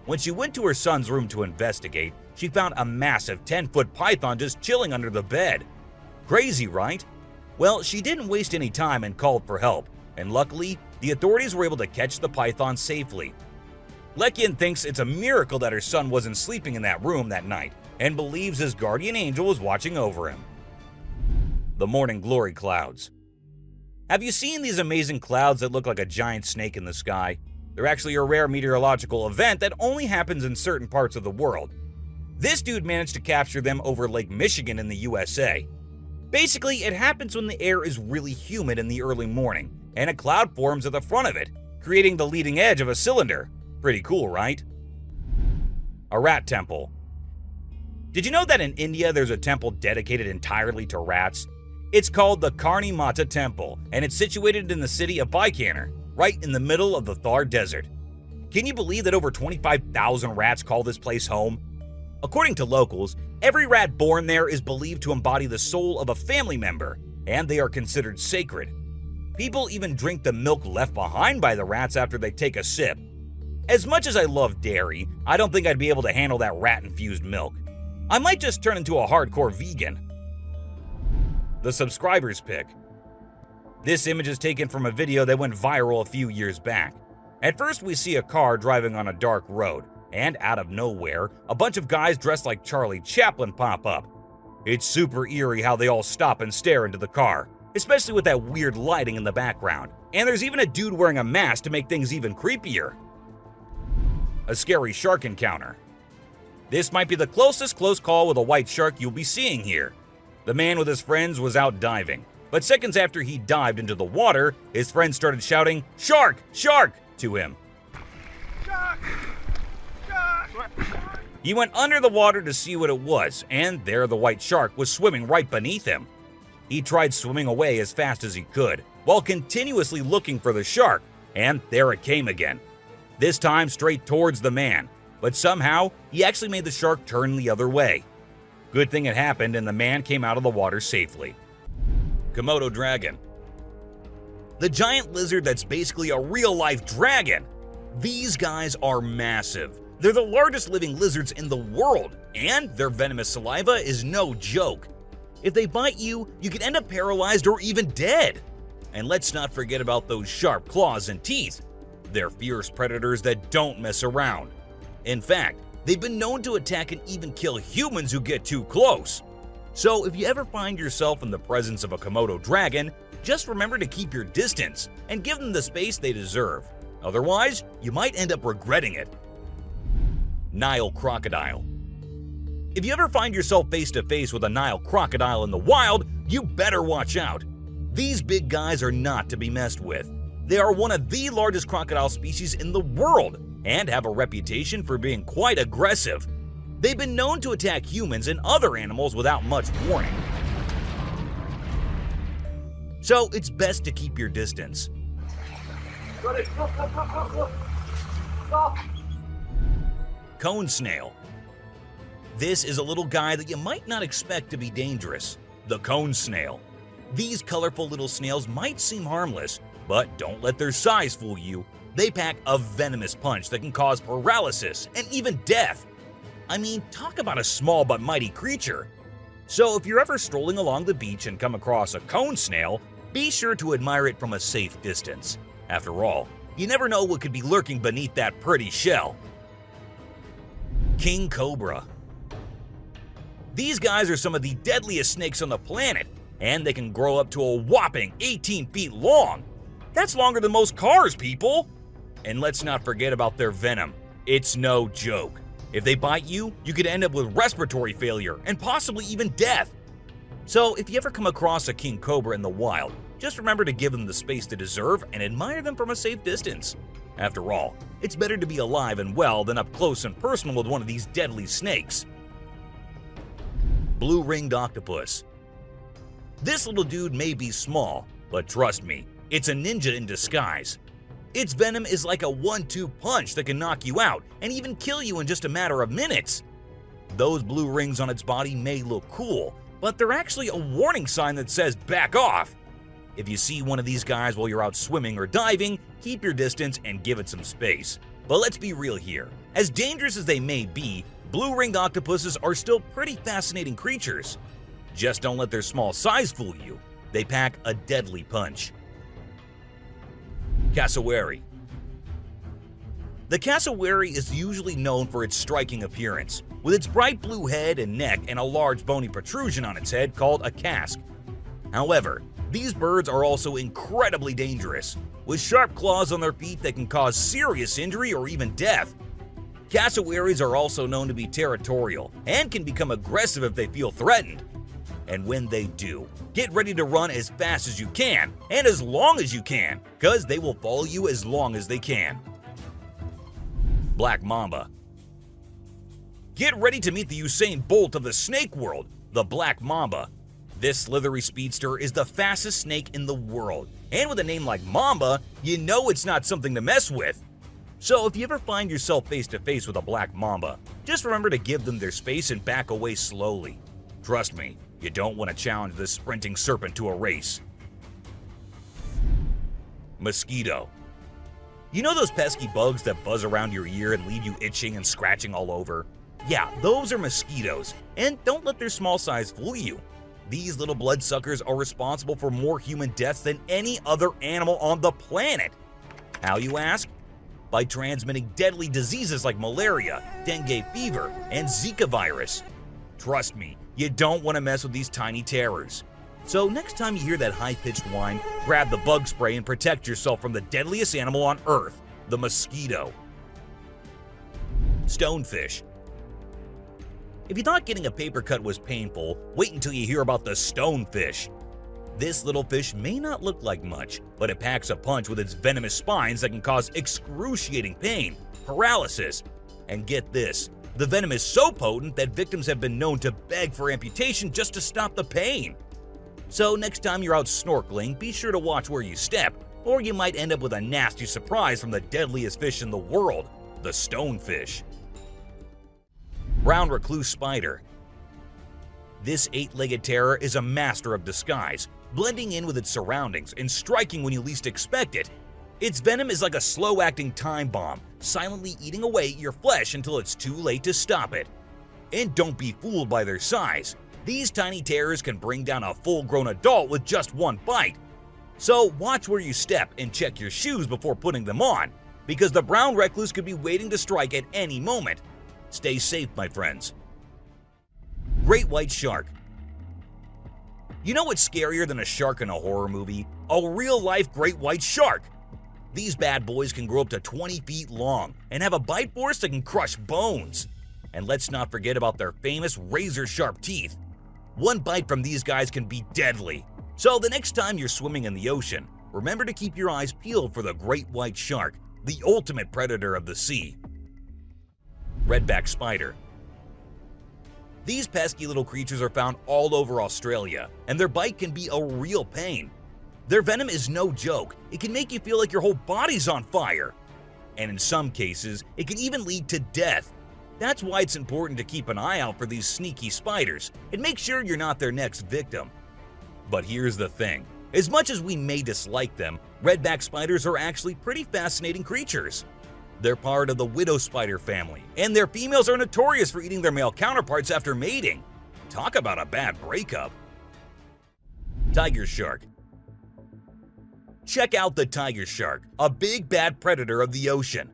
When she went to her son's room to investigate, she found a massive 10-foot python just chilling under the bed. Crazy, right? Well, she didn't waste any time and called for help, and luckily, the authorities were able to catch the python safely. Lekian thinks it's a miracle that her son wasn't sleeping in that room that night, and believes his guardian angel was watching over him. The morning glory clouds. Have you seen these amazing clouds that look like a giant snake in the sky? They're actually a rare meteorological event that only happens in certain parts of the world. This dude managed to capture them over Lake Michigan in the USA. Basically, it happens when the air is really humid in the early morning, and a cloud forms at the front of it, creating the leading edge of a cylinder. Pretty cool, right? A rat temple. Did you know that in India there's a temple dedicated entirely to rats? It's called the Karni Mata Temple, and it's situated in the city of Bikaner, right in the middle of the Thar Desert. Can you believe that over 25,000 rats call this place home? According to locals, every rat born there is believed to embody the soul of a family member, and they are considered sacred. People even drink the milk left behind by the rats after they take a sip. As much as I love dairy, I don't think I'd be able to handle that rat-infused milk. I might just turn into a hardcore vegan. The subscribers pick. This image is taken from a video that went viral a few years back. At first, we see a car driving on a dark road, and out of nowhere, a bunch of guys dressed like Charlie Chaplin pop up. It's super eerie how they all stop and stare into the car, especially with that weird lighting in the background. And there's even a dude wearing a mask to make things even creepier. A scary shark encounter. This might be the closest close call with a white shark you'll be seeing here. The man with his friends was out diving, but seconds after he dived into the water, his friends started shouting, "Shark! Shark!" to him. Shark! Shark! He went under the water to see what it was, and there the white shark was swimming right beneath him. He tried swimming away as fast as he could, while continuously looking for the shark, and there it came again. This time straight towards the man, but somehow he actually made the shark turn the other way. Good thing it happened and the man came out of the water safely. Komodo dragon. The giant lizard that's basically a real-life dragon. These guys are massive. They're the largest living lizards in the world, and their venomous saliva is no joke. If they bite you, you can end up paralyzed or even dead. And let's not forget about those sharp claws and teeth. They're fierce predators that don't mess around. In fact, they've been known to attack and even kill humans who get too close. So if you ever find yourself in the presence of a Komodo dragon, just remember to keep your distance and give them the space they deserve. Otherwise, you might end up regretting it. Nile crocodile. If you ever find yourself face to face with a Nile crocodile in the wild, you better watch out. These big guys are not to be messed with. They are one of the largest crocodile species in the world and have a reputation for being quite aggressive. They've been known to attack humans and other animals without much warning. So it's best to keep your distance. Cone snail. This is a little guy that you might not expect to be dangerous. The cone snail. These colorful little snails might seem harmless, but don't let their size fool you. They pack a venomous punch that can cause paralysis and even death. I mean, talk about a small but mighty creature. So if you're ever strolling along the beach and come across a cone snail, be sure to admire it from a safe distance. After all, you never know what could be lurking beneath that pretty shell. King cobra. These guys are some of the deadliest snakes on the planet, and they can grow up to a whopping 18 feet long. That's longer than most cars, people! And let's not forget about their venom. It's no joke. If they bite you, you could end up with respiratory failure and possibly even death. So if you ever come across a king cobra in the wild, just remember to give them the space they deserve and admire them from a safe distance. After all, it's better to be alive and well than up close and personal with one of these deadly snakes. Blue-ringed octopus. This little dude may be small, but trust me, it's a ninja in disguise. Its venom is like a 1-2 punch that can knock you out and even kill you in just a matter of minutes. Those blue rings on its body may look cool, but they're actually a warning sign that says back off. If you see one of these guys while you're out swimming or diving, keep your distance and give it some space. But let's be real here. As dangerous as they may be, blue-ringed octopuses are still pretty fascinating creatures. Just don't let their small size fool you. They pack a deadly punch. Cassowary. The cassowary is usually known for its striking appearance, with its bright blue head and neck and a large bony protrusion on its head called a casque. However, these birds are also incredibly dangerous, with sharp claws on their feet that can cause serious injury or even death. Cassowaries are also known to be territorial and can become aggressive if they feel threatened. And when they do, get ready to run as fast as you can and as long as you can, because they will follow you as long as they can. Black mamba. Get ready to meet the Usain Bolt of the snake world, the black mamba. This slithery speedster is the fastest snake in the world, and with a name like Mamba, you know it's not something to mess with. So if you ever find yourself face to face with a black mamba, just remember to give them their space and back away slowly. Trust me, you don't want to challenge this sprinting serpent to a race. Mosquito. You know those pesky bugs that buzz around your ear and leave you itching and scratching all over? Yeah, those are mosquitoes, and don't let their small size fool you. These little bloodsuckers are responsible for more human deaths than any other animal on the planet. How, you ask? By transmitting deadly diseases like malaria, dengue fever, and Zika virus. Trust me, you don't want to mess with these tiny terrors. So next time you hear that high-pitched whine, grab the bug spray and protect yourself from the deadliest animal on Earth, the mosquito. Stonefish. If you thought getting a paper cut was painful, wait until you hear about the stonefish. This little fish may not look like much, but it packs a punch with its venomous spines that can cause excruciating pain, paralysis, and get this, the venom is so potent that victims have been known to beg for amputation just to stop the pain. So next time you're out snorkeling, be sure to watch where you step, or you might end up with a nasty surprise from the deadliest fish in the world, the stonefish. Brown recluse spider. This 8-legged terror is a master of disguise, blending in with its surroundings and striking when you least expect it. Its venom is like a slow-acting time bomb, silently eating away at your flesh until it's too late to stop it. And don't be fooled by their size. These tiny terrors can bring down a full-grown adult with just one bite. So watch where you step and check your shoes before putting them on, because the brown recluse could be waiting to strike at any moment. Stay safe, my friends. Great white shark. You know what's scarier than a shark in a horror movie? A real-life great white shark. These bad boys can grow up to 20 feet long and have a bite force that can crush bones. And let's not forget about their famous razor-sharp teeth. One bite from these guys can be deadly. So the next time you're swimming in the ocean, remember to keep your eyes peeled for the great white shark, the ultimate predator of the sea. Redback spider. These pesky little creatures are found all over Australia, and their bite can be a real pain. Their venom is no joke. It can make you feel like your whole body's on fire. And in some cases, it can even lead to death. That's why it's important to keep an eye out for these sneaky spiders and make sure you're not their next victim. But here's the thing. As much as we may dislike them, redback spiders are actually pretty fascinating creatures. They're part of the widow spider family, and their females are notorious for eating their male counterparts after mating. Talk about a bad breakup. Tiger shark. Check out the tiger shark, a big bad predator of the ocean.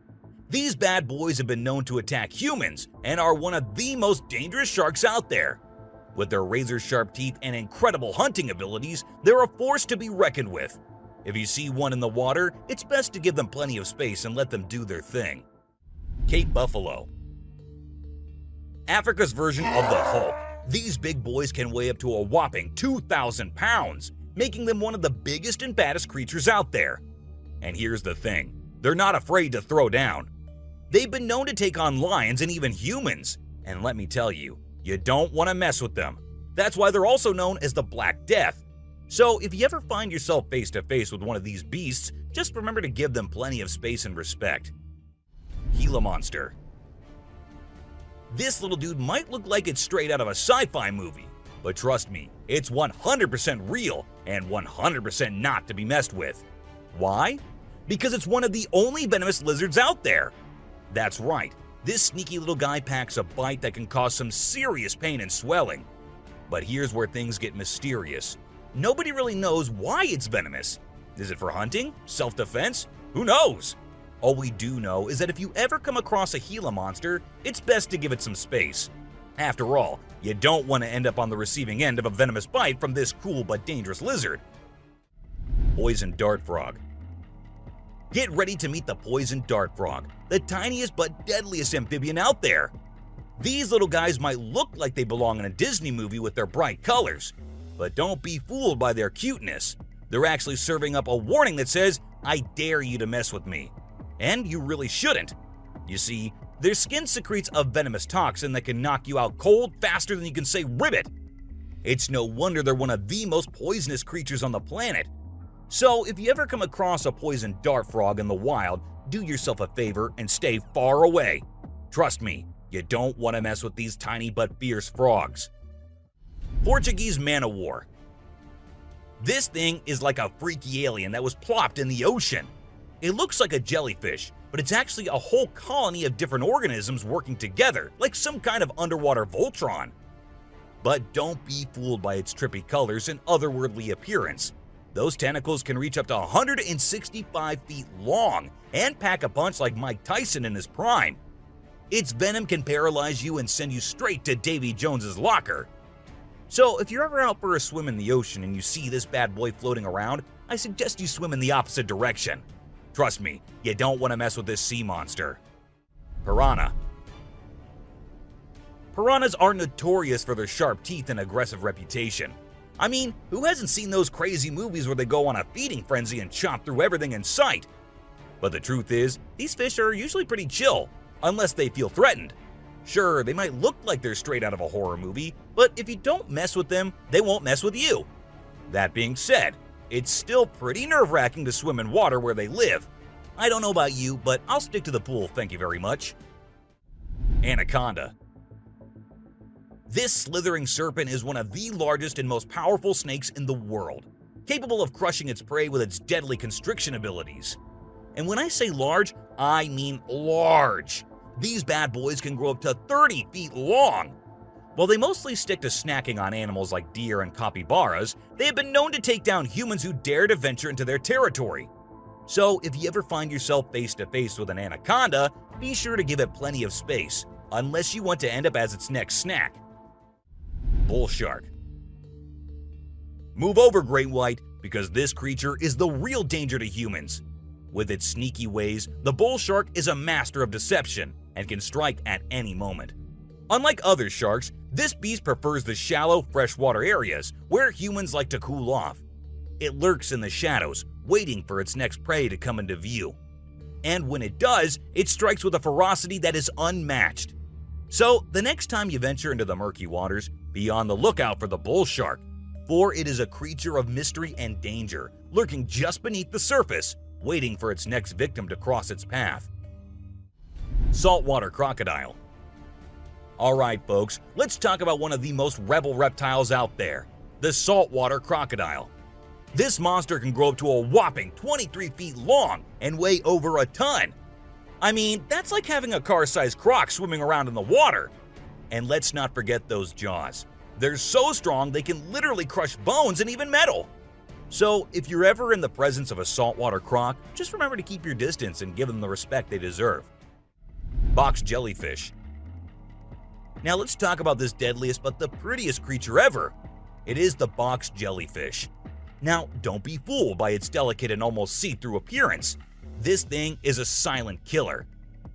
These bad boys have been known to attack humans and are one of the most dangerous sharks out there. With their razor-sharp teeth and incredible hunting abilities, they're a force to be reckoned with. If you see one in the water, it's best to give them plenty of space and let them do their thing. Cape buffalo. Africa's version of the Hulk. These big boys can weigh up to a whopping 2,000 pounds, making them one of the biggest and baddest creatures out there. And here's the thing, they're not afraid to throw down. They've been known to take on lions and even humans, and let me tell you, you don't want to mess with them. That's why they're also known as the Black Death. So if you ever find yourself face to face with one of these beasts, just remember to give them plenty of space and respect. Gila monster. This little dude might look like it's straight out of a sci-fi movie, but trust me, it's 100% real and 100% not to be messed with. Why? Because it's one of the only venomous lizards out there. That's right, this sneaky little guy packs a bite that can cause some serious pain and swelling. But here's where things get mysterious. Nobody really knows why it's venomous. Is it for hunting? Self-defense? Who knows? All we do know is that if you ever come across a Gila monster, it's best to give it some space. After all, you don't want to end up on the receiving end of a venomous bite from this cool but dangerous lizard. Poison dart frog. Get ready to meet the poison dart frog, the tiniest but deadliest amphibian out there. These little guys might look like they belong in a Disney movie with their bright colors, but don't be fooled by their cuteness. They're actually serving up a warning that says, "I dare you to mess with me." And you really shouldn't. You see, their skin secretes a venomous toxin that can knock you out cold faster than you can say ribbit. It's no wonder they're one of the most poisonous creatures on the planet. So if you ever come across a poison dart frog in the wild, do yourself a favor and stay far away. Trust me, you don't want to mess with these tiny but fierce frogs. Portuguese man o' war. This thing is like a freaky alien that was plopped in the ocean. It looks like a jellyfish, but it's actually a whole colony of different organisms working together, like some kind of underwater Voltron. But don't be fooled by its trippy colors and otherworldly appearance. Those tentacles can reach up to 165 feet long and pack a punch like Mike Tyson in his prime. Its venom can paralyze you and send you straight to Davy Jones's locker. So if you're ever out for a swim in the ocean and you see this bad boy floating around, I suggest you swim in the opposite direction. Trust me, you don't want to mess with this sea monster. Piranha. Piranhas are notorious for their sharp teeth and aggressive reputation. I mean, who hasn't seen those crazy movies where they go on a feeding frenzy and chop through everything in sight? But the truth is, these fish are usually pretty chill, unless they feel threatened. Sure, they might look like they're straight out of a horror movie, but if you don't mess with them, they won't mess with you. That being said, it's still pretty nerve-wracking to swim in water where they live. I don't know about you, but I'll stick to the pool, thank you very much. Anaconda. This slithering serpent is one of the largest and most powerful snakes in the world, capable of crushing its prey with its deadly constriction abilities. And when I say large, I mean large. These bad boys can grow up to 30 feet long. While they mostly stick to snacking on animals like deer and capybaras, they have been known to take down humans who dare to venture into their territory. So if you ever find yourself face to face with an anaconda, be sure to give it plenty of space, unless you want to end up as its next snack. Bull shark. Move over, great white, because this creature is the real danger to humans. With its sneaky ways, the bull shark is a master of deception and can strike at any moment. Unlike other sharks, this beast prefers the shallow, freshwater areas where humans like to cool off. It lurks in the shadows, waiting for its next prey to come into view. And when it does, it strikes with a ferocity that is unmatched. So, the next time you venture into the murky waters, be on the lookout for the bull shark, for it is a creature of mystery and danger, lurking just beneath the surface, waiting for its next victim to cross its path. Saltwater crocodile. Alright folks, let's talk about one of the most rebel reptiles out there, the saltwater crocodile. This monster can grow up to a whopping 23 feet long and weigh over a ton. I mean, that's like having a car-sized croc swimming around in the water. And let's not forget those jaws. They're so strong they can literally crush bones and even metal. So if you're ever in the presence of a saltwater croc, just remember to keep your distance and give them the respect they deserve. Box jellyfish. Now let's talk about this deadliest but the prettiest creature ever. It is the box jellyfish. Now, don't be fooled by its delicate and almost see-through appearance. This thing is a silent killer.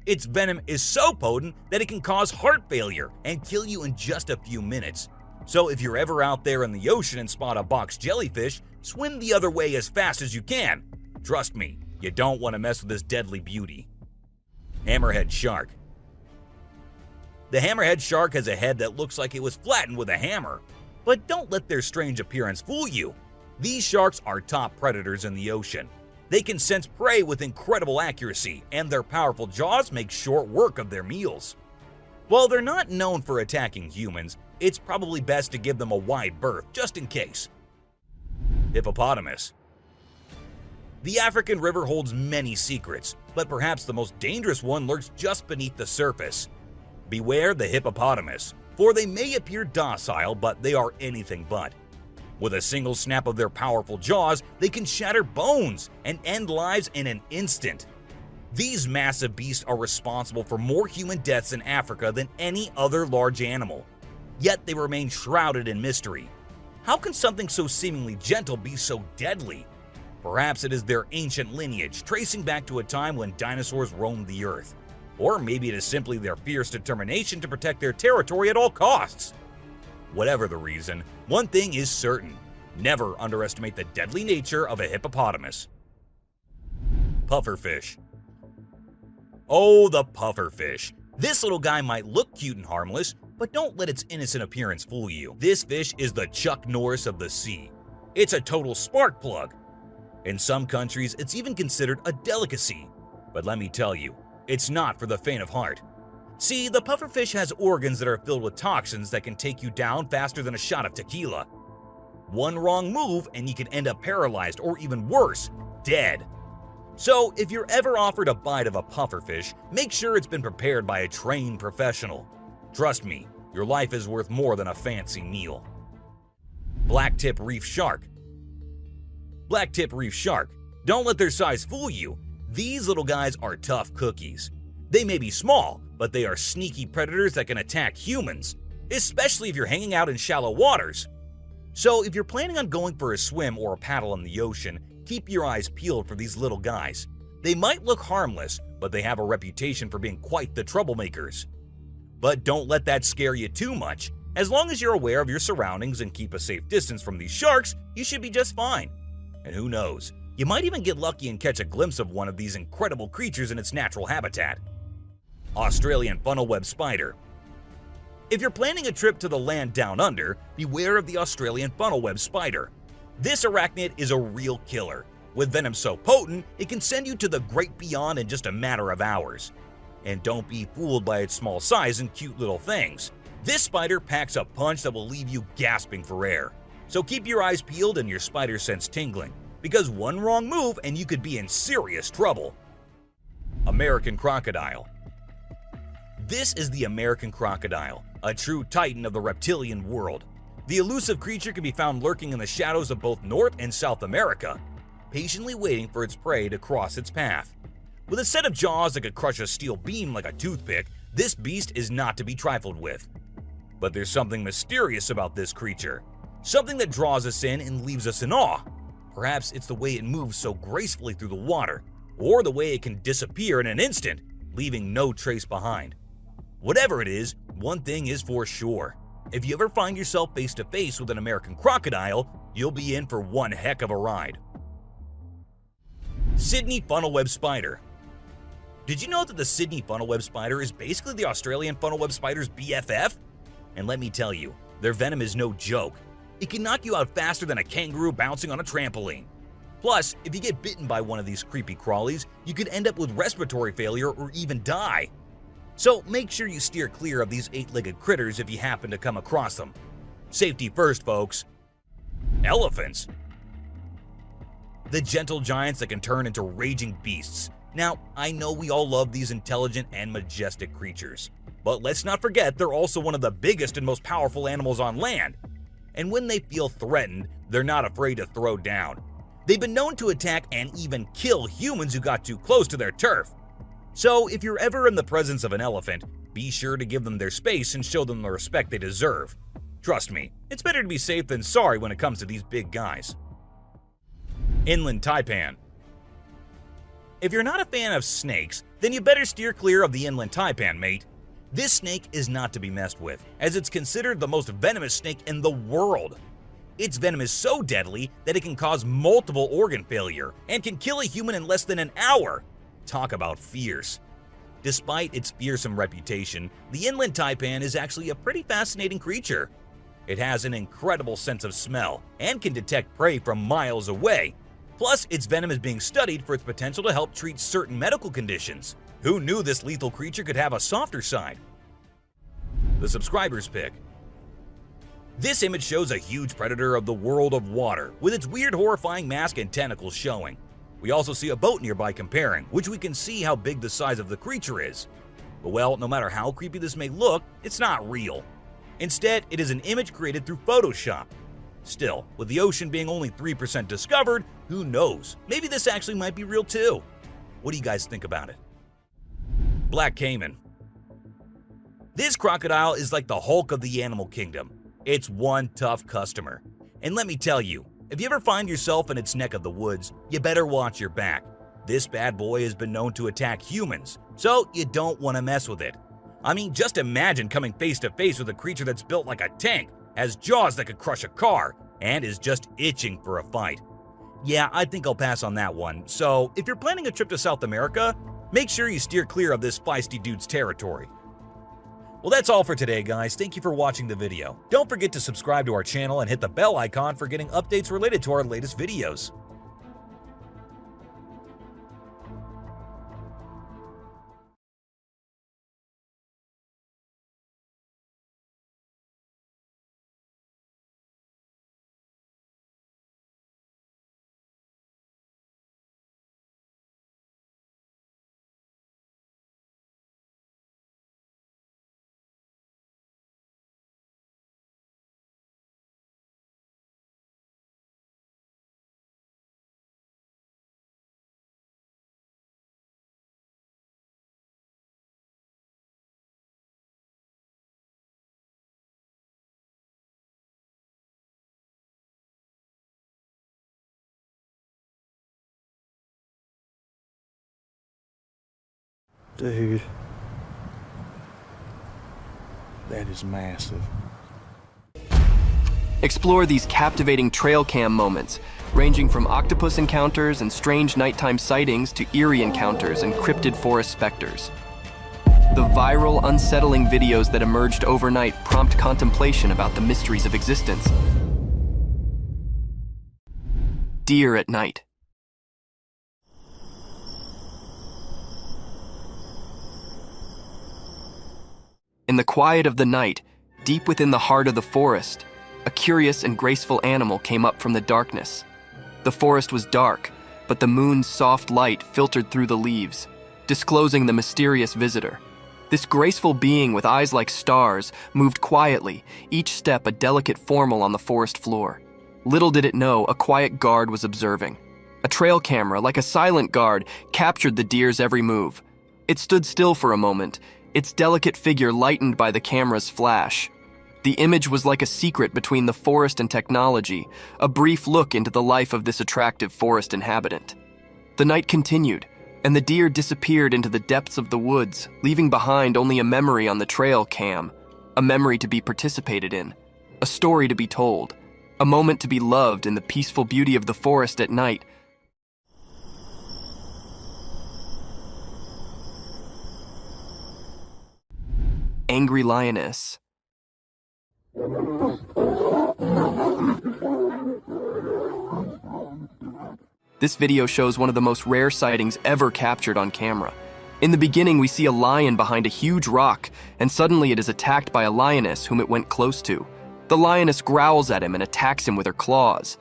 Its venom is so potent that it can cause heart failure and kill you in just a few minutes. So if you're ever out there in the ocean and spot a box jellyfish, swim the other way as fast as you can. Trust me, you don't want to mess with this deadly beauty. Hammerhead shark. The hammerhead shark has a head that looks like it was flattened with a hammer. But don't let their strange appearance fool you. These sharks are top predators in the ocean. They can sense prey with incredible accuracy, and their powerful jaws make short work of their meals. While they're not known for attacking humans, it's probably best to give them a wide berth just in case. Hippopotamus. The African river holds many secrets, but perhaps the most dangerous one lurks just beneath the surface. Beware the hippopotamus, for they may appear docile, but they are anything but. With a single snap of their powerful jaws, they can shatter bones and end lives in an instant. These massive beasts are responsible for more human deaths in Africa than any other large animal. Yet they remain shrouded in mystery. How can something so seemingly gentle be so deadly? Perhaps it is their ancient lineage, tracing back to a time when dinosaurs roamed the earth. Or maybe it is simply their fierce determination to protect their territory at all costs. Whatever the reason, one thing is certain: never underestimate the deadly nature of a hippopotamus. Pufferfish. Oh, the pufferfish. This little guy might look cute and harmless, but don't let its innocent appearance fool you. This fish is the Chuck Norris of the sea. It's a total spark plug. In some countries, it's even considered a delicacy. But let me tell you, it's not for the faint of heart. See, the pufferfish has organs that are filled with toxins that can take you down faster than a shot of tequila. One wrong move and you can end up paralyzed, or even worse, dead. So if you're ever offered a bite of a pufferfish, make sure it's been prepared by a trained professional. Trust me, your life is worth more than a fancy meal. Blacktip reef shark. Blacktip reef shark. Don't let their size fool you. These little guys are tough cookies. They may be small, but they are sneaky predators that can attack humans, especially if you're hanging out in shallow waters. So if you're planning on going for a swim or a paddle in the ocean, keep your eyes peeled for these little guys. They might look harmless, but they have a reputation for being quite the troublemakers. But don't let that scare you too much. As long as you're aware of your surroundings and keep a safe distance from these sharks, you should be just fine. And who knows, you might even get lucky and catch a glimpse of one of these incredible creatures in its natural habitat. Australian funnel-web spider. If you're planning a trip to the land down under, beware of the Australian funnel-web spider. This arachnid is a real killer. With venom so potent, it can send you to the great beyond in just a matter of hours. And don't be fooled by its small size and cute little things. This spider packs a punch that will leave you gasping for air. So keep your eyes peeled and your spider sense tingling, because one wrong move and you could be in serious trouble. American crocodile. This is the American crocodile, a true titan of the reptilian world. The elusive creature can be found lurking in the shadows of both North and South America, patiently waiting for its prey to cross its path. With a set of jaws that could crush a steel beam like a toothpick, this beast is not to be trifled with. But there's something mysterious about this creature, something that draws us in and leaves us in awe. Perhaps it's the way it moves so gracefully through the water, or the way it can disappear in an instant, leaving no trace behind. Whatever it is, one thing is for sure. If you ever find yourself face to face with an American crocodile, you'll be in for one heck of a ride. Sydney funnel-web spider. Did you know that the Sydney funnel-web spider is basically the Australian funnel-web spider's BFF? And let me tell you, their venom is no joke. It can knock you out faster than a kangaroo bouncing on a trampoline. Plus, if you get bitten by one of these creepy crawlies, you could end up with respiratory failure or even die. So make sure you steer clear of these 8-legged critters if you happen to come across them. Safety first, folks. Elephants. The gentle giants that can turn into raging beasts. Now, I know we all love these intelligent and majestic creatures, but let's not forget they're also one of the biggest and most powerful animals on land. And when they feel threatened, they're not afraid to throw down. They've been known to attack and even kill humans who got too close to their turf. So if you're ever in the presence of an elephant, be sure to give them their space and show them the respect they deserve. Trust me, it's better to be safe than sorry when it comes to these big guys. Inland taipan. If you're not a fan of snakes, then you better steer clear of the inland taipan, mate. This snake is not to be messed with, as it's considered the most venomous snake in the world. Its venom is so deadly that it can cause multiple organ failure and can kill a human in less than an hour. Talk about fierce. Despite its fearsome reputation, the inland taipan is actually a pretty fascinating creature. It has an incredible sense of smell and can detect prey from miles away. Plus, its venom is being studied for its potential to help treat certain medical conditions. Who knew this lethal creature could have a softer side? The subscriber's pick. This image shows a huge predator of the world of water, with its weird horrifying mask and tentacles showing. We also see a boat nearby comparing, which we can see how big the size of the creature is. But well, no matter how creepy this may look, it's not real. Instead, it is an image created through Photoshop. Still, with the ocean being only 3% discovered, who knows? Maybe this actually might be real too. What do you guys think about it? Black Caiman. This crocodile is like the Hulk of the animal kingdom. It's one tough customer. And let me tell you, if you ever find yourself in its neck of the woods, you better watch your back. This bad boy has been known to attack humans, so you don't want to mess with it. I mean, just imagine coming face to face with a creature that's built like a tank, has jaws that could crush a car, and is just itching for a fight. Yeah, I think I'll pass on that one. So, if you're planning a trip to South America, make sure you steer clear of this feisty dude's territory. Well, that's all for today, guys. Thank you for watching the video. Don't forget to subscribe to our channel and hit the bell icon for getting updates related to our latest videos. Dude, that is massive. Explore these captivating trail cam moments, ranging from octopus encounters and strange nighttime sightings to eerie encounters and cryptid forest specters. The viral, unsettling videos that emerged overnight prompt contemplation about the mysteries of existence. Deer at night. In the quiet of the night, deep within the heart of the forest, a curious and graceful animal came up from the darkness. The forest was dark, but the moon's soft light filtered through the leaves, disclosing the mysterious visitor. This graceful being with eyes like stars moved quietly, each step a delicate formel on the forest floor. Little did it know, a quiet guard was observing. A trail camera, like a silent guard, captured the deer's every move. It stood still for a moment, its delicate figure lightened by the camera's flash. The image was like a secret between the forest and technology, a brief look into the life of this attractive forest inhabitant. The night continued, and the deer disappeared into the depths of the woods, leaving behind only a memory on the trail cam, a memory to be participated in, a story to be told, a moment to be loved in the peaceful beauty of the forest at night. Angry lioness. This video shows one of the most rare sightings ever captured on camera. In the beginning, we see a lion behind a huge rock, and suddenly it is attacked by a lioness whom it went close to. The lioness growls at him and attacks him with her claws.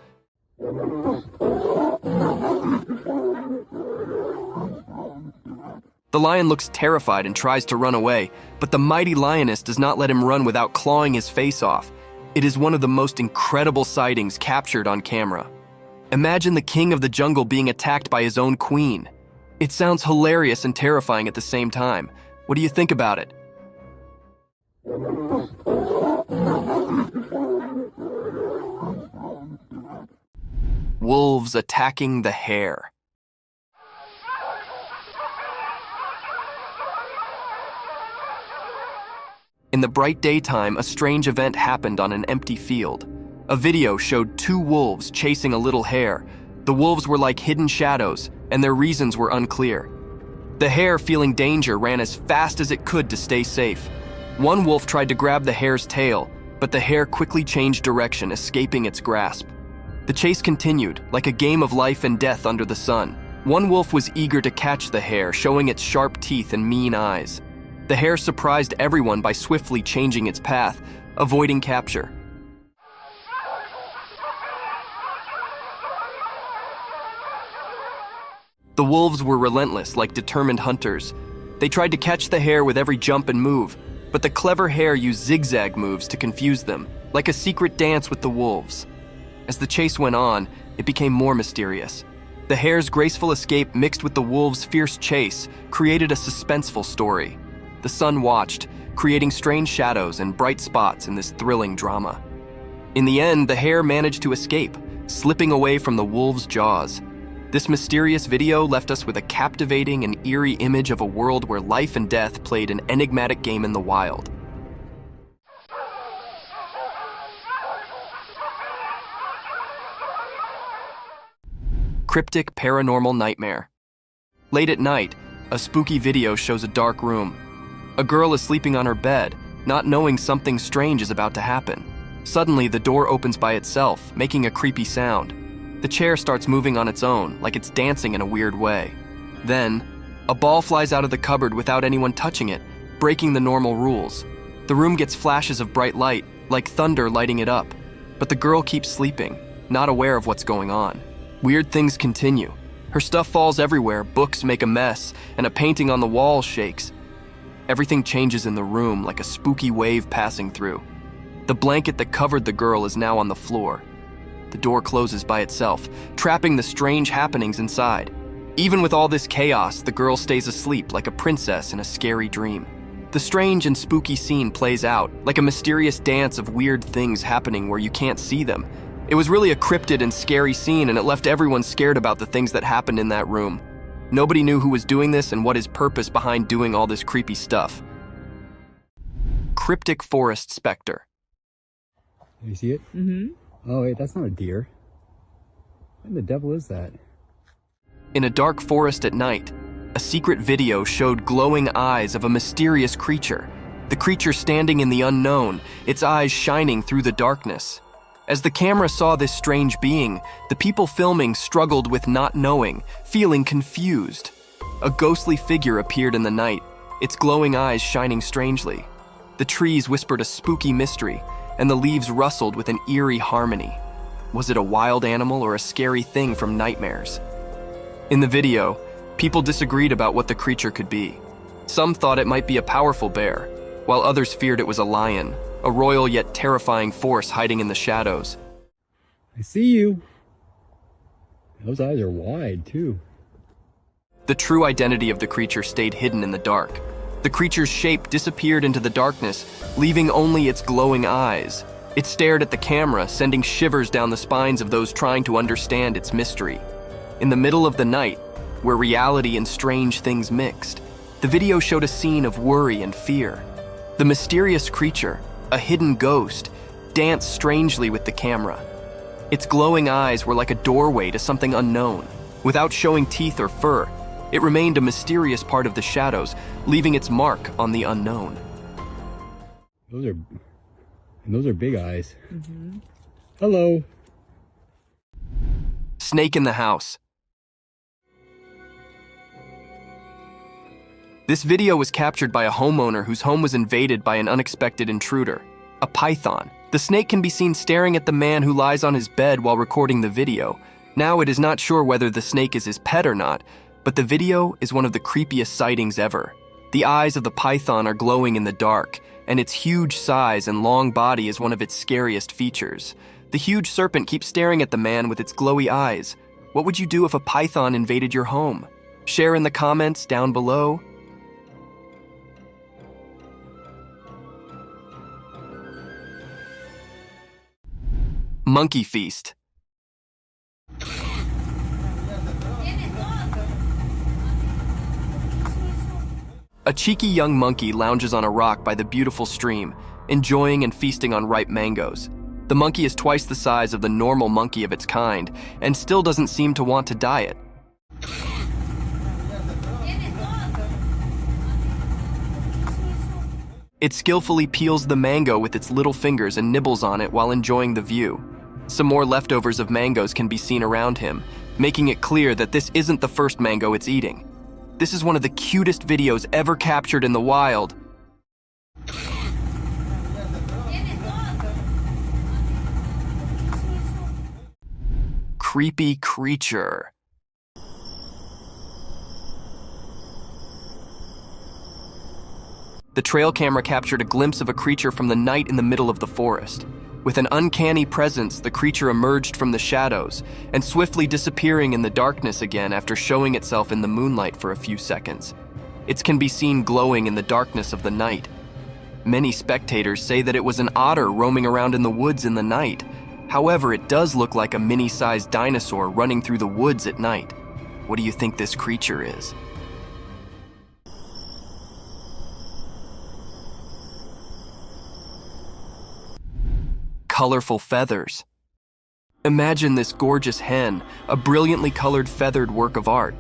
The lion looks terrified and tries to run away, but the mighty lioness does not let him run without clawing his face off. It is one of the most incredible sightings captured on camera. Imagine the king of the jungle being attacked by his own queen. It sounds hilarious and terrifying at the same time. What do you think about it? wolves attacking the hare. In the bright daytime, a strange event happened on an empty field. A video showed two wolves chasing a little hare. The wolves were like hidden shadows, and their reasons were unclear. The hare, feeling danger, ran as fast as it could to stay safe. One wolf tried to grab the hare's tail, but the hare quickly changed direction, escaping its grasp. The chase continued, like a game of life and death under the sun. One wolf was eager to catch the hare, showing its sharp teeth and mean eyes. The hare surprised everyone by swiftly changing its path, avoiding capture. The wolves were relentless, like determined hunters. They tried to catch the hare with every jump and move, but the clever hare used zigzag moves to confuse them, like a secret dance with the wolves. As the chase went on, it became more mysterious. The hare's graceful escape mixed with the wolves' fierce chase created a suspenseful story. The sun watched, creating strange shadows and bright spots in this thrilling drama. In the end, the hare managed to escape, slipping away from the wolves' jaws. This mysterious video left us with a captivating and eerie image of a world where life and death played an enigmatic game in the wild. Cryptic paranormal nightmare. Late at night, a spooky video shows a dark room. A girl is sleeping on her bed, not knowing something strange is about to happen. Suddenly, the door opens by itself, making a creepy sound. The chair starts moving on its own, like it's dancing in a weird way. Then, a ball flies out of the cupboard without anyone touching it, breaking the normal rules. The room gets flashes of bright light, like thunder lighting it up. But the girl keeps sleeping, not aware of what's going on. Weird things continue. Her stuff falls everywhere, books make a mess, and a painting on the wall shakes. Everything changes in the room like a spooky wave passing through. The blanket that covered the girl is now on the floor. The door closes by itself, trapping the strange happenings inside. Even with all this chaos, the girl stays asleep like a princess in a scary dream. The strange and spooky scene plays out, like a mysterious dance of weird things happening where you can't see them. It was really a cryptid and scary scene, and it left everyone scared about the things that happened in that room. Nobody knew who was doing this and what his purpose behind doing all this creepy stuff. Cryptic forest specter. You see it? Mm-hmm. Oh wait, that's not a deer. What the devil is that? In a dark forest at night, a secret video showed glowing eyes of a mysterious creature. The creature standing in the unknown, its eyes shining through the darkness. As the camera saw this strange being, the people filming struggled with not knowing, feeling confused. A ghostly figure appeared in the night, its glowing eyes shining strangely. The trees whispered a spooky mystery, and the leaves rustled with an eerie harmony. Was it a wild animal or a scary thing from nightmares? In the video, people disagreed about what the creature could be. Some thought it might be a powerful bear, while others feared it was a lion, a royal yet terrifying force hiding in the shadows. I see you. Those eyes are wide, too. The true identity of the creature stayed hidden in the dark. The creature's shape disappeared into the darkness, leaving only its glowing eyes. It stared at the camera, sending shivers down the spines of those trying to understand its mystery. In the middle of the night, where reality and strange things mixed, the video showed a scene of worry and fear. The mysterious creature, a hidden ghost, danced strangely with the camera. Its glowing eyes were like a doorway to something unknown. Without showing teeth or fur, it remained a mysterious part of the shadows, leaving its mark on the unknown. Those are big eyes. Mm-hmm. Hello. Snake in the house. This video was captured by a homeowner whose home was invaded by an unexpected intruder, a python. The snake can be seen staring at the man who lies on his bed while recording the video. Now it is not sure whether the snake is his pet or not, but the video is one of the creepiest sightings ever. The eyes of the python are glowing in the dark, and its huge size and long body is one of its scariest features. The huge serpent keeps staring at the man with its glowy eyes. What would you do if a python invaded your home? Share in the comments down below. Monkey feast. A cheeky young monkey lounges on a rock by the beautiful stream, enjoying and feasting on ripe mangoes. The monkey is twice the size of the normal monkey of its kind and still doesn't seem to want to diet. It skillfully peels the mango with its little fingers and nibbles on it while enjoying the view. Some more leftovers of mangoes can be seen around him, making it clear that this isn't the first mango it's eating. This is one of the cutest videos ever captured in the wild. Creepy creature. The trail camera captured a glimpse of a creature from the night in the middle of the forest. With an uncanny presence, the creature emerged from the shadows and swiftly disappearing in the darkness again after showing itself in the moonlight for a few seconds. It can be seen glowing in the darkness of the night. Many spectators say that it was an otter roaming around in the woods in the night. However, it does look like a mini-sized dinosaur running through the woods at night. What do you think this creature is? Colorful feathers. Imagine this gorgeous hen, a brilliantly colored feathered work of art.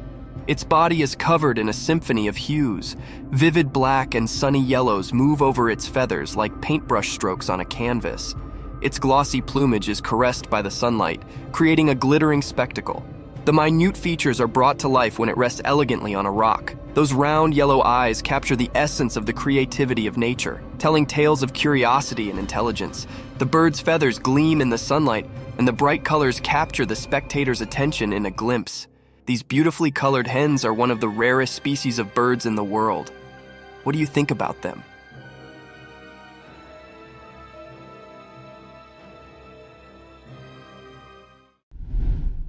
Its body is covered in a symphony of hues. Vivid black and sunny yellows move over its feathers like paintbrush strokes on a canvas. Its glossy plumage is caressed by the sunlight, creating a glittering spectacle. The minute features are brought to life when it rests elegantly on a rock. Those round yellow eyes capture the essence of the creativity of nature, telling tales of curiosity and intelligence. The bird's feathers gleam in the sunlight, and the bright colors capture the spectator's attention in a glimpse. These beautifully colored hens are one of the rarest species of birds in the world. What do you think about them?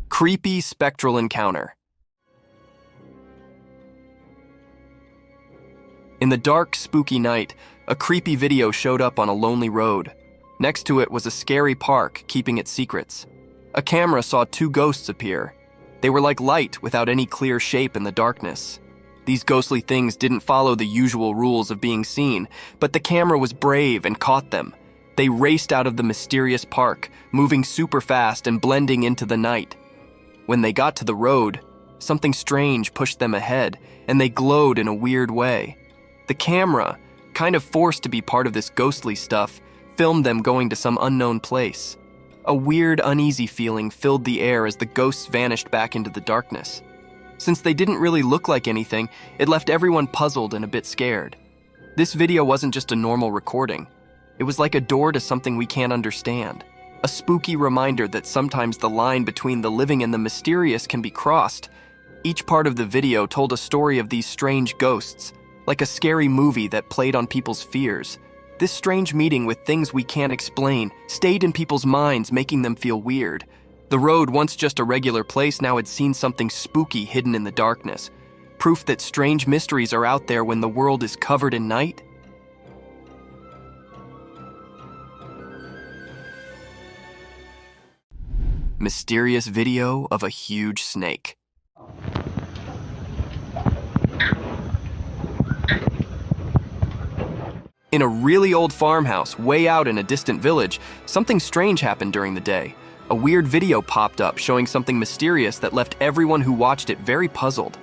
Creepy spectral encounter. In the dark, spooky night, a creepy video showed up on a lonely road. Next to it was a scary park keeping its secrets. A camera saw two ghosts appear. They were like light without any clear shape in the darkness. These ghostly things didn't follow the usual rules of being seen, but the camera was brave and caught them. They raced out of the mysterious park, moving super fast and blending into the night. When they got to the road, something strange pushed them ahead, and they glowed in a weird way. The camera, kind of forced to be part of this ghostly stuff, filmed them going to some unknown place. A weird, uneasy feeling filled the air as the ghosts vanished back into the darkness. Since they didn't really look like anything, it left everyone puzzled and a bit scared. This video wasn't just a normal recording. It was like a door to something we can't understand. A spooky reminder that sometimes the line between the living and the mysterious can be crossed. Each part of the video told a story of these strange ghosts, like a scary movie that played on people's fears. This strange meeting with things we can't explain stayed in people's minds, making them feel weird. The road, once just a regular place, now had seen something spooky hidden in the darkness. Proof that strange mysteries are out there when the world is covered in night. Mysterious video of a huge snake. In a really old farmhouse, way out in a distant village, something strange happened during the day. A weird video popped up showing something mysterious that left everyone who watched it very puzzled.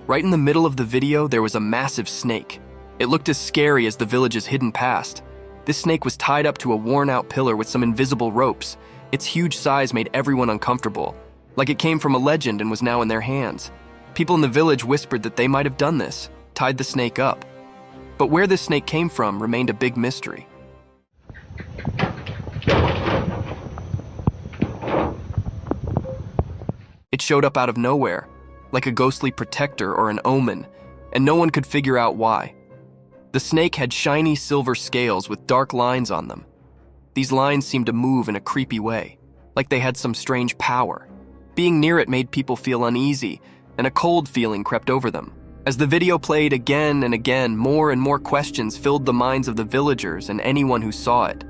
Right in the middle of the video, there was a massive snake. It looked as scary as the village's hidden past. This snake was tied up to a worn-out pillar with some invisible ropes. Its huge size made everyone uncomfortable, like it came from a legend and was now in their hands. People in the village whispered that they might have done this, tied the snake up. But where this snake came from remained a big mystery. It showed up out of nowhere, like a ghostly protector or an omen, and no one could figure out why. The snake had shiny silver scales with dark lines on them. These lines seemed to move in a creepy way, like they had some strange power. Being near it made people feel uneasy, and a cold feeling crept over them. As the video played again and again, more and more questions filled the minds of the villagers and anyone who saw it.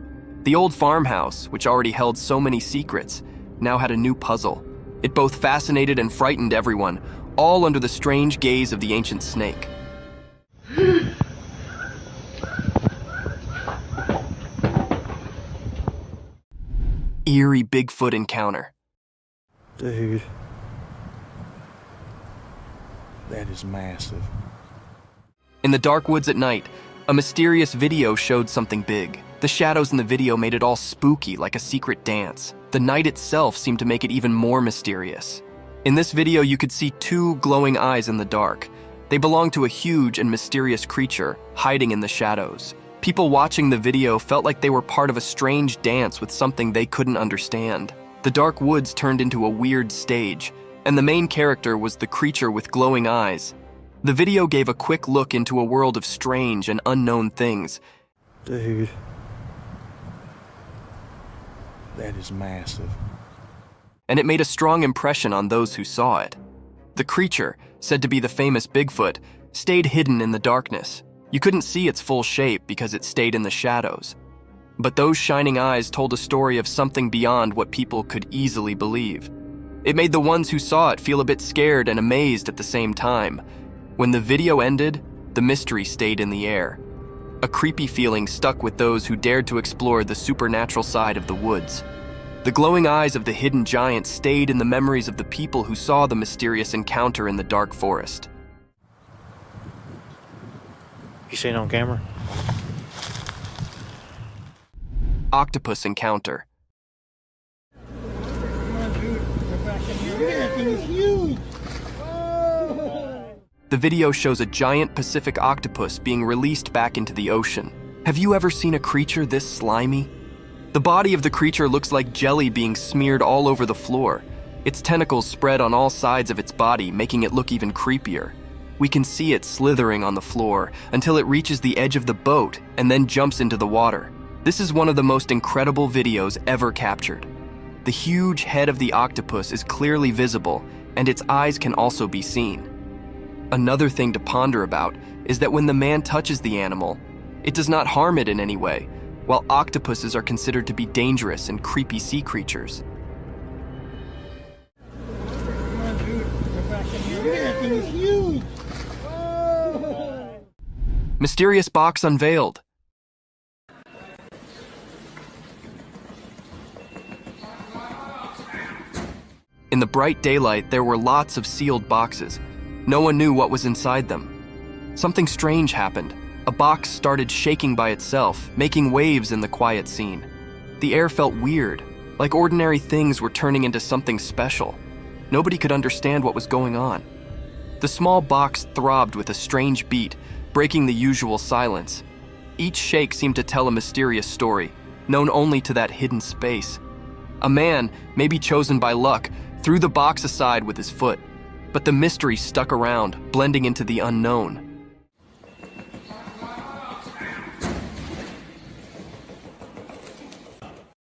The old farmhouse, which already held so many secrets, now had a new puzzle. It both fascinated and frightened everyone, all under the strange gaze of the ancient snake. eerie Bigfoot encounter. Dude, that is massive. In the dark woods at night, a mysterious video showed something big. The shadows in the video made it all spooky, like a secret dance. The night itself seemed to make it even more mysterious. In this video, you could see two glowing eyes in the dark. They belonged to a huge and mysterious creature hiding in the shadows. People watching the video felt like they were part of a strange dance with something they couldn't understand. The dark woods turned into a weird stage, and the main character was the creature with glowing eyes. The video gave a quick look into a world of strange and unknown things. Dude, that is massive. And it made a strong impression on those who saw it. The creature, said to be the famous Bigfoot, stayed hidden in the darkness. You couldn't see its full shape because it stayed in the shadows. But those shining eyes told a story of something beyond what people could easily believe. It made the ones who saw it feel a bit scared and amazed at the same time. When the video ended, the mystery stayed in the air. A creepy feeling stuck with those who dared to explore the supernatural side of the woods. The glowing eyes of the hidden giant stayed in the memories of the people who saw the mysterious encounter in the dark forest. You seen it on camera? Octopus encounter. The video shows a giant Pacific octopus being released back into the ocean. Have you ever seen a creature this slimy? The body of the creature looks like jelly being smeared all over the floor. Its tentacles spread on all sides of its body, making it look even creepier. We can see it slithering on the floor until it reaches the edge of the boat and then jumps into the water. This is one of the most incredible videos ever captured. The huge head of the octopus is clearly visible, and its eyes can also be seen. Another thing to ponder about is that when the man touches the animal, it does not harm it in any way, while octopuses are considered to be dangerous and creepy sea creatures. Mysterious box unveiled. In the bright daylight, there were lots of sealed boxes. No one knew what was inside them. Something strange happened. A box started shaking by itself, making waves in the quiet scene. The air felt weird, like ordinary things were turning into something special. Nobody could understand what was going on. The small box throbbed with a strange beat, breaking the usual silence. Each shake seemed to tell a mysterious story, known only to that hidden space. A man, maybe chosen by luck, threw the box aside with his foot, but the mystery stuck around, blending into the unknown.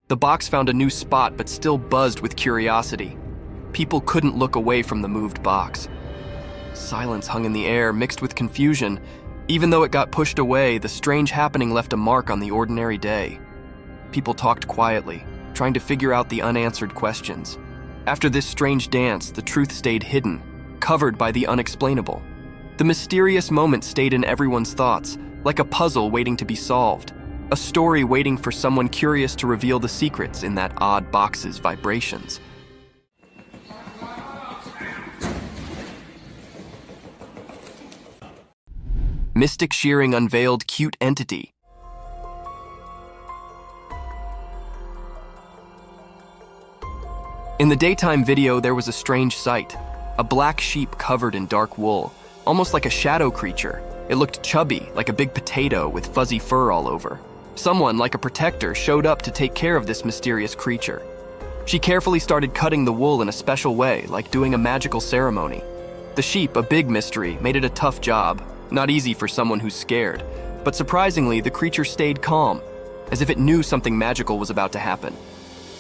The box found a new spot but still buzzed with curiosity. People couldn't look away from the moved box. Silence hung in the air, mixed with confusion. Even though it got pushed away, the strange happening left a mark on the ordinary day. People talked quietly, trying to figure out the unanswered questions. After this strange dance, the truth stayed hidden, covered by the unexplainable. The mysterious moment stayed in everyone's thoughts, like a puzzle waiting to be solved, a story waiting for someone curious to reveal the secrets in that odd box's vibrations. Mystic Shearing unveiled cute entity. In the daytime video, there was a strange sight. A black sheep covered in dark wool, almost like a shadow creature. It looked chubby, like a big potato with fuzzy fur all over. Someone, like a protector, showed up to take care of this mysterious creature. She carefully started cutting the wool in a special way, like doing a magical ceremony. The sheep, a big mystery, made it a tough job. Not easy for someone who's scared. But surprisingly, the creature stayed calm, as if it knew something magical was about to happen.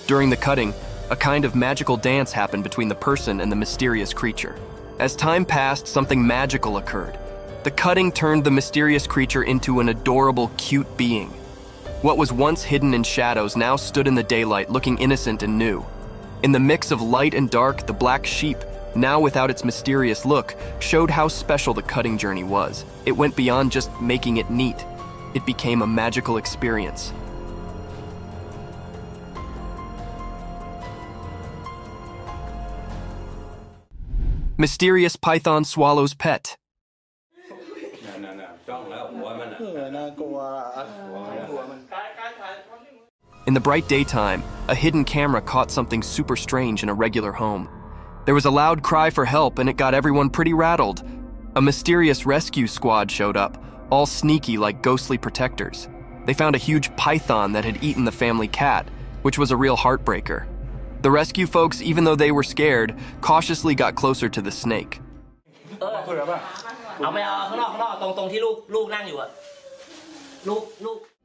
During the cutting, a kind of magical dance happened between the person and the mysterious creature. As time passed, something magical occurred. The cutting turned the mysterious creature into an adorable, cute being. What was once hidden in shadows now stood in the daylight, looking innocent and new. In the mix of light and dark, the black sheep, now without its mysterious look, showed how special the cutting journey was. It went beyond just making it neat. It became a magical experience. Mysterious python swallows pet. In the bright daytime, a hidden camera caught something super strange in a regular home. There was a loud cry for help, and it got everyone pretty rattled. A mysterious rescue squad showed up, all sneaky like ghostly protectors. They found a huge python that had eaten the family cat, which was a real heartbreaker. The rescue folks, even though they were scared, cautiously got closer to the snake.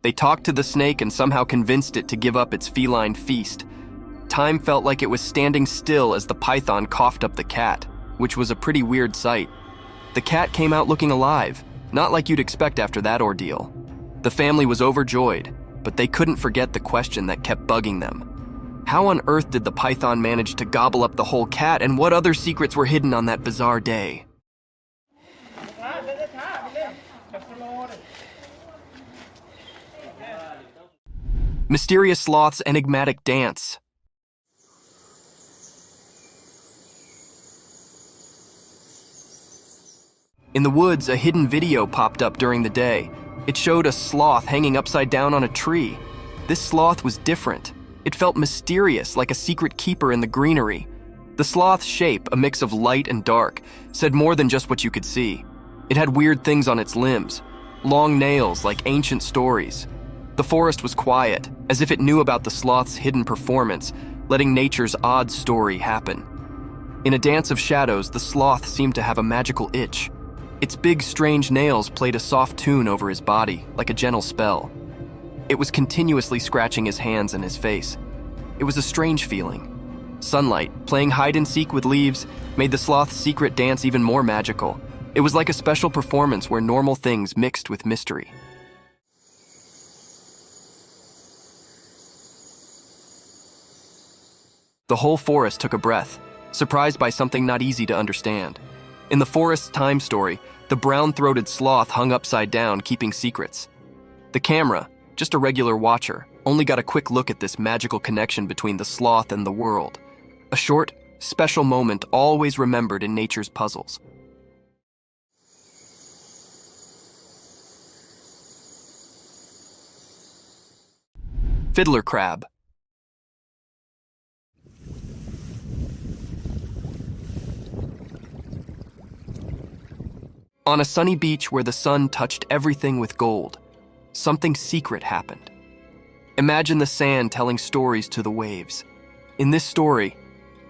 They talked to the snake and somehow convinced it to give up its feline feast. Time felt like it was standing still as the python coughed up the cat, which was a pretty weird sight. The cat came out looking alive, not like you'd expect after that ordeal. The family was overjoyed, but they couldn't forget the question that kept bugging them. How on earth did the python manage to gobble up the whole cat, and what other secrets were hidden on that bizarre day? Mysterious sloth's enigmatic dance. In the woods, a hidden video popped up during the day. It showed a sloth hanging upside down on a tree. This sloth was different. It felt mysterious, like a secret keeper in the greenery. The sloth's shape, a mix of light and dark, said more than just what you could see. It had weird things on its limbs, long nails like ancient stories. The forest was quiet, as if it knew about the sloth's hidden performance, letting nature's odd story happen. In a dance of shadows, the sloth seemed to have a magical itch. Its big, strange nails played a soft tune over his body, like a gentle spell. It was continuously scratching his hands and his face. It was a strange feeling. Sunlight, playing hide-and-seek with leaves, made the sloth's secret dance even more magical. It was like a special performance where normal things mixed with mystery. The whole forest took a breath, surprised by something not easy to understand. In the forest's time story, the brown-throated sloth hung upside down, keeping secrets. The camera, just a regular watcher, only got a quick look at this magical connection between the sloth and the world. A short, special moment always remembered in nature's puzzles. Fiddler crab. On a sunny beach where the sun touched everything with gold, something secret happened. Imagine the sand telling stories to the waves. In this story,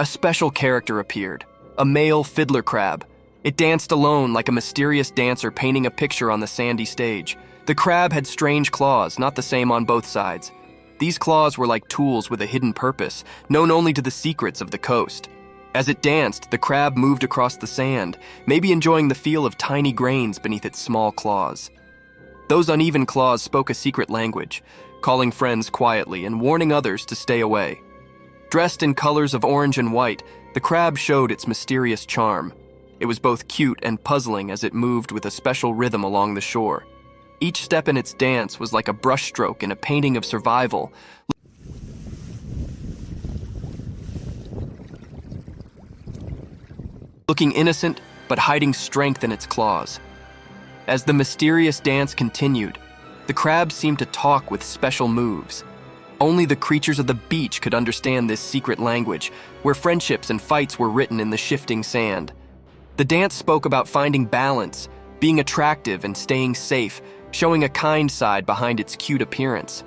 a special character appeared, a male fiddler crab. It danced alone like a mysterious dancer painting a picture on the sandy stage. The crab had strange claws, not the same on both sides. These claws were like tools with a hidden purpose, known only to the secrets of the coast. As it danced, the crab moved across the sand, maybe enjoying the feel of tiny grains beneath its small claws. Those uneven claws spoke a secret language, calling friends quietly and warning others to stay away. Dressed in colors of orange and white, the crab showed its mysterious charm. It was both cute and puzzling as it moved with a special rhythm along the shore. Each step in its dance was like a brushstroke in a painting of survival. Looking innocent, but hiding strength in its claws. As the mysterious dance continued, the crab seemed to talk with special moves. Only the creatures of the beach could understand this secret language, where friendships and fights were written in the shifting sand. The dance spoke about finding balance, being attractive and staying safe, showing a kind side behind its cute appearance.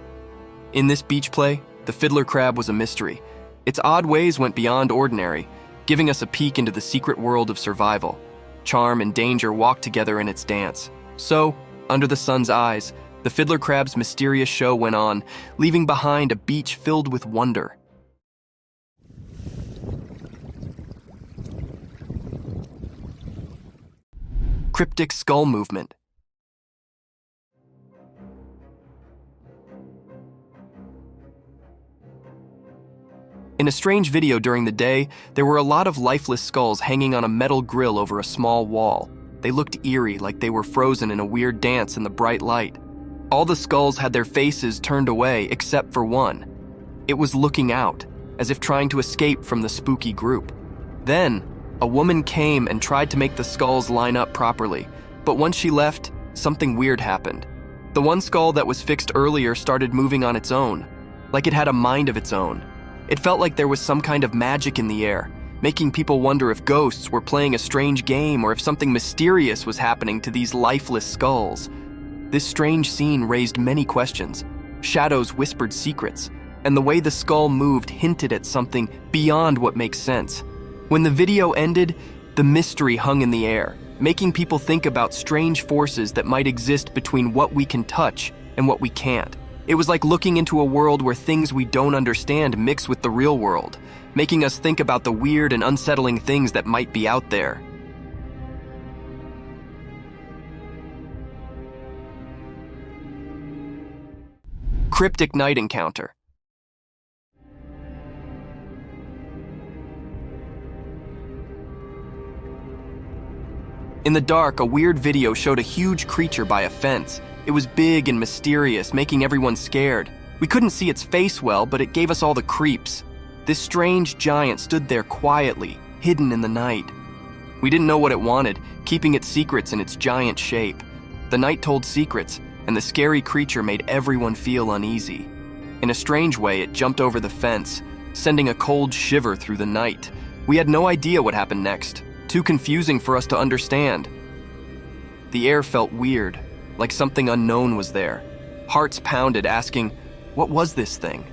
In this beach play, the fiddler crab was a mystery. Its odd ways went beyond ordinary, giving us a peek into the secret world of survival. Charm and danger walked together in its dance. So, under the sun's eyes, the fiddler crab's mysterious show went on, leaving behind a beach filled with wonder. Cryptic skull movement. In a strange video during the day, there were a lot of lifeless skulls hanging on a metal grill over a small wall. They looked eerie, like they were frozen in a weird dance in the bright light. All the skulls had their faces turned away except for one. It was looking out, as if trying to escape from the spooky group. Then, A woman came and tried to make the skulls line up properly, but once she left, something weird happened. The one skull that was fixed earlier started moving on its own, like it had a mind of its own. It felt like there was some kind of magic in the air, making people wonder if ghosts were playing a strange game or if something mysterious was happening to these lifeless skulls. This strange scene raised many questions. Shadows whispered secrets, and the way the skull moved hinted at something beyond what makes sense. When the video ended, the mystery hung in the air, making people think about strange forces that might exist between what we can touch and what we can't. It was like looking into a world where things we don't understand mix with the real world, making us think about the weird and unsettling things that might be out there. Cryptic night encounter. In the dark, a weird video showed a huge creature by a fence. It was big and mysterious, making everyone scared. We couldn't see its face well, but it gave us all the creeps. This strange giant stood there quietly, hidden in the night. We didn't know what it wanted, keeping its secrets in its giant shape. The night told secrets, and the scary creature made everyone feel uneasy. In a strange way, it jumped over the fence, sending a cold shiver through the night. We had no idea what happened next. Too confusing for us to understand. The air felt weird, like something unknown was there. Hearts pounded, asking, what was this thing?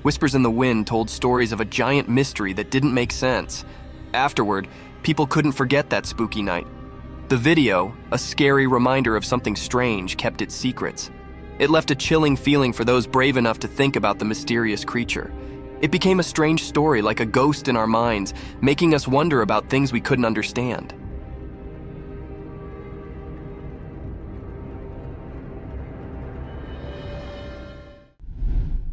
Whispers in the wind told stories of a giant mystery that didn't make sense. Afterward, people couldn't forget that spooky night. The video, a scary reminder of something strange, kept its secrets. It left a chilling feeling for those brave enough to think about the mysterious creature. It became a strange story, like a ghost in our minds, making us wonder about things we couldn't understand.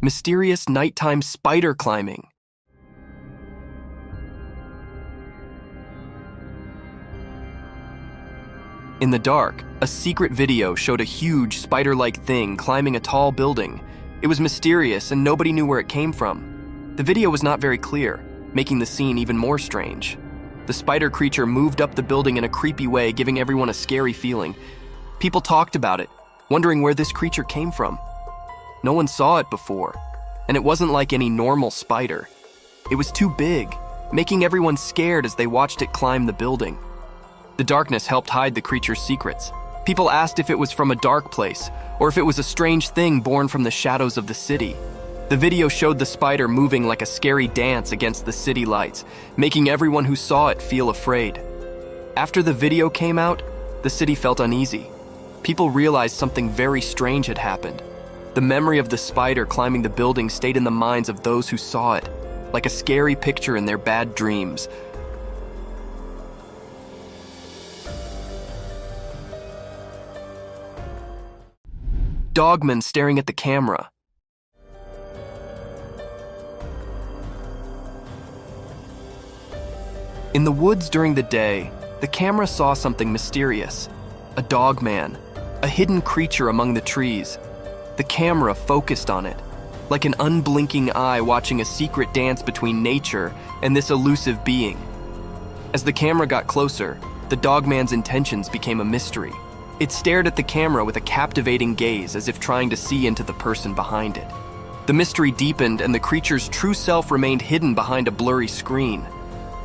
Mysterious nighttime spider climbing. In the dark, a secret video showed a huge spider-like thing climbing a tall building. It was mysterious and nobody knew where it came from. The video was not very clear, making the scene even more strange. The spider creature moved up the building in a creepy way, giving everyone a scary feeling. People talked about it, wondering where this creature came from. No one saw it before, and it wasn't like any normal spider. It was too big, making everyone scared as they watched it climb the building. The darkness helped hide the creature's secrets. People asked if it was from a dark place, or if it was a strange thing born from the shadows of the city. The video showed the spider moving like a scary dance against the city lights, making everyone who saw it feel afraid. After the video came out, the city felt uneasy. People realized something very strange had happened. The memory of the spider climbing the building stayed in the minds of those who saw it, like a scary picture in their bad dreams. Dogman staring at the camera. In the woods during the day, the camera saw something mysterious. A dogman, a hidden creature among the trees. The camera focused on it, like an unblinking eye watching a secret dance between nature and this elusive being. As the camera got closer, the dogman's intentions became a mystery. It stared at the camera with a captivating gaze, as if trying to see into the person behind it. The mystery deepened and the creature's true self remained hidden behind a blurry screen.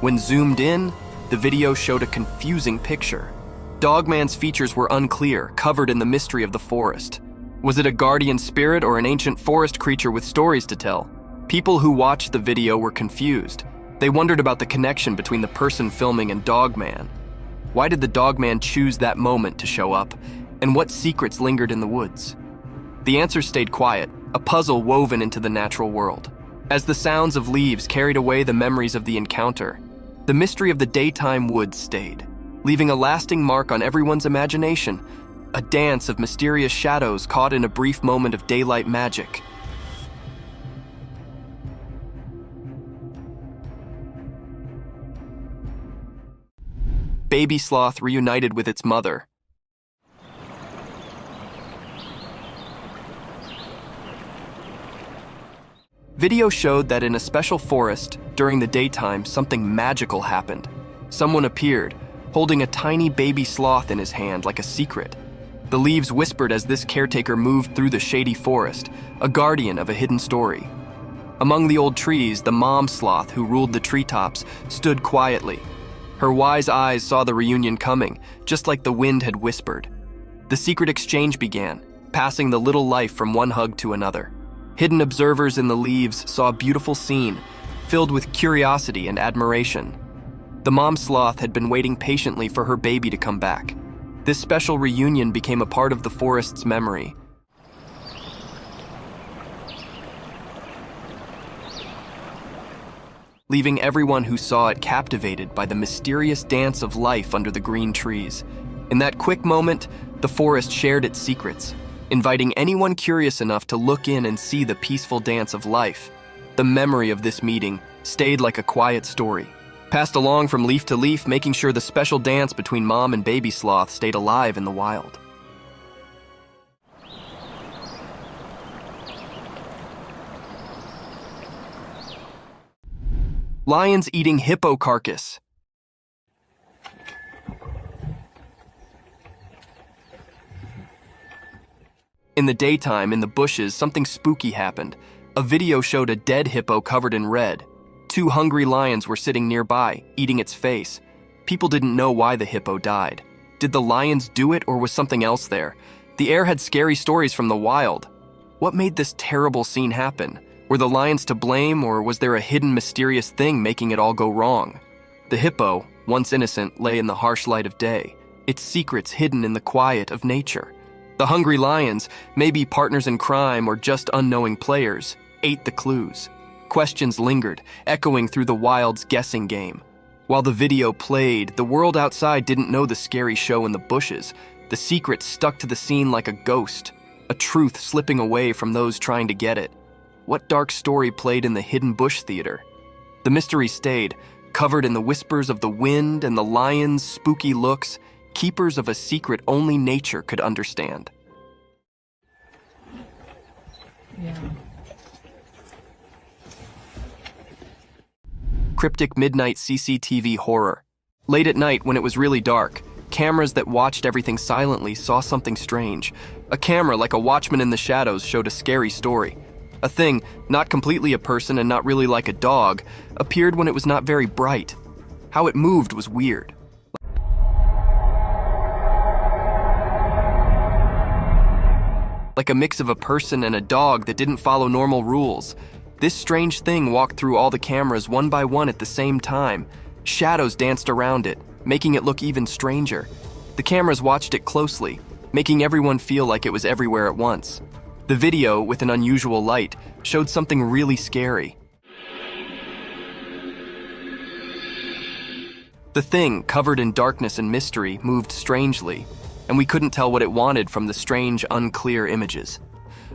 When zoomed in, the video showed a confusing picture. Dogman's features were unclear, covered in the mystery of the forest. Was it a guardian spirit or an ancient forest creature with stories to tell? People who watched the video were confused. They wondered about the connection between the person filming and Dogman. Why did the Dogman choose that moment to show up? And what secrets lingered in the woods? The answer stayed quiet, a puzzle woven into the natural world. As the sounds of leaves carried away the memories of the encounter, the mystery of the daytime woods stayed, leaving a lasting mark on everyone's imagination, a dance of mysterious shadows caught in a brief moment of daylight magic. Baby sloth reunited with its mother. Video showed that in a special forest, during the daytime, something magical happened. Someone appeared, holding a tiny baby sloth in his hand like a secret. The leaves whispered as this caretaker moved through the shady forest, a guardian of a hidden story. Among the old trees, the mom sloth who ruled the treetops stood quietly. Her wise eyes saw the reunion coming, just like the wind had whispered. The secret exchange began, passing the little life from one hug to another. Hidden observers in the leaves saw a beautiful scene, filled with curiosity and admiration. The mom sloth had been waiting patiently for her baby to come back. This special reunion became a part of the forest's memory. Leaving everyone who saw it captivated by the mysterious dance of life under the green trees. In that quick moment, the forest shared its secrets, inviting anyone curious enough to look in and see the peaceful dance of life. The memory of this meeting stayed like a quiet story, passed along from leaf to leaf, making sure the special dance between mom and baby sloth stayed alive in the wild. Lions eating hippo carcass. In the daytime, in the bushes, something spooky happened. A video showed a dead hippo covered in red. 2 hungry lions were sitting nearby, eating its face. People didn't know why the hippo died. Did the lions do it, or was something else there? The air had scary stories from the wild. What made this terrible scene happen? Were the lions to blame, or was there a hidden mysterious thing making it all go wrong? The hippo, once innocent, lay in the harsh light of day, its secrets hidden in the quiet of nature. The hungry lions, maybe partners in crime or just unknowing players, ate the clues. Questions lingered, echoing through the wild's guessing game. While the video played, the world outside didn't know the scary show in the bushes. The secret stuck to the scene like a ghost, a truth slipping away from those trying to get it. What dark story played in the hidden bush theater? The mystery stayed, covered in the whispers of the wind and the lions' spooky looks, keepers of a secret only nature could understand. Yeah. Cryptic midnight CCTV horror. Late at night, when it was really dark, cameras that watched everything silently saw something strange. A camera, like a watchman in the shadows, showed a scary story. A thing, not completely a person and not really like a dog, appeared when it was not very bright. How it moved was weird. Like a mix of a person and a dog that didn't follow normal rules. This strange thing walked through all the cameras one by one at the same time. Shadows danced around it, making it look even stranger. The cameras watched it closely, making everyone feel like it was everywhere at once. The video, with an unusual light, showed something really scary. The thing, covered in darkness and mystery, moved strangely, and we couldn't tell what it wanted from the strange, unclear images.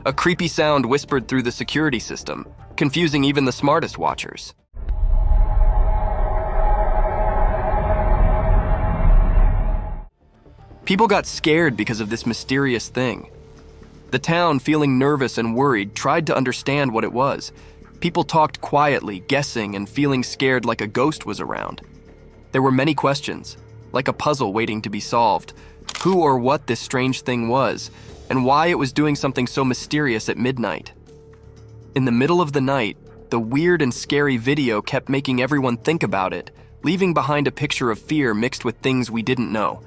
A creepy sound whispered through the security system, confusing even the smartest watchers. People got scared because of this mysterious thing. The town, feeling nervous and worried, tried to understand what it was. People talked quietly, guessing and feeling scared like a ghost was around. There were many questions, like a puzzle waiting to be solved. Who or what this strange thing was, and why it was doing something so mysterious at midnight. In the middle of the night, the weird and scary video kept making everyone think about it, leaving behind a picture of fear mixed with things we didn't know.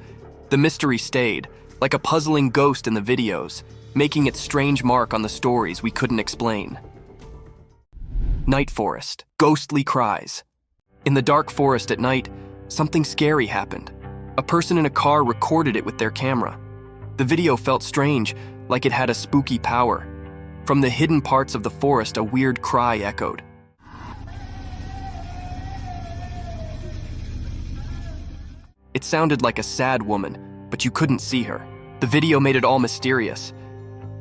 The mystery stayed, like a puzzling ghost in the videos, making its strange mark on the stories we couldn't explain. Night forest, ghostly cries. In the dark forest at night, something scary happened. A person in a car recorded it with their camera. The video felt strange, like it had a spooky power. From the hidden parts of the forest, a weird cry echoed. It sounded like a sad woman, but you couldn't see her. The video made it all mysterious.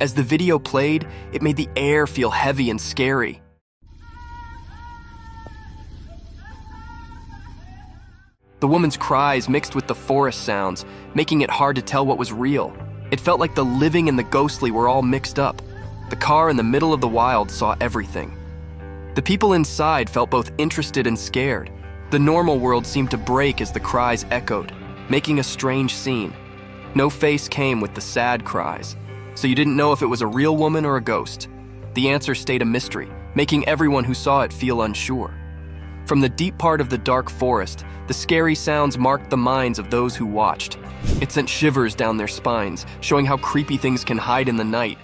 As the video played, it made the air feel heavy and scary. The woman's cries mixed with the forest sounds, making it hard to tell what was real. It felt like the living and the ghostly were all mixed up. The car in the middle of the wild saw everything. The people inside felt both interested and scared. The normal world seemed to break as the cries echoed, making a strange scene. No face came with the sad cries, so you didn't know if it was a real woman or a ghost. The answer stayed a mystery, making everyone who saw it feel unsure. From the deep part of the dark forest, the scary sounds marked the minds of those who watched. It sent shivers down their spines, showing how creepy things can hide in the night.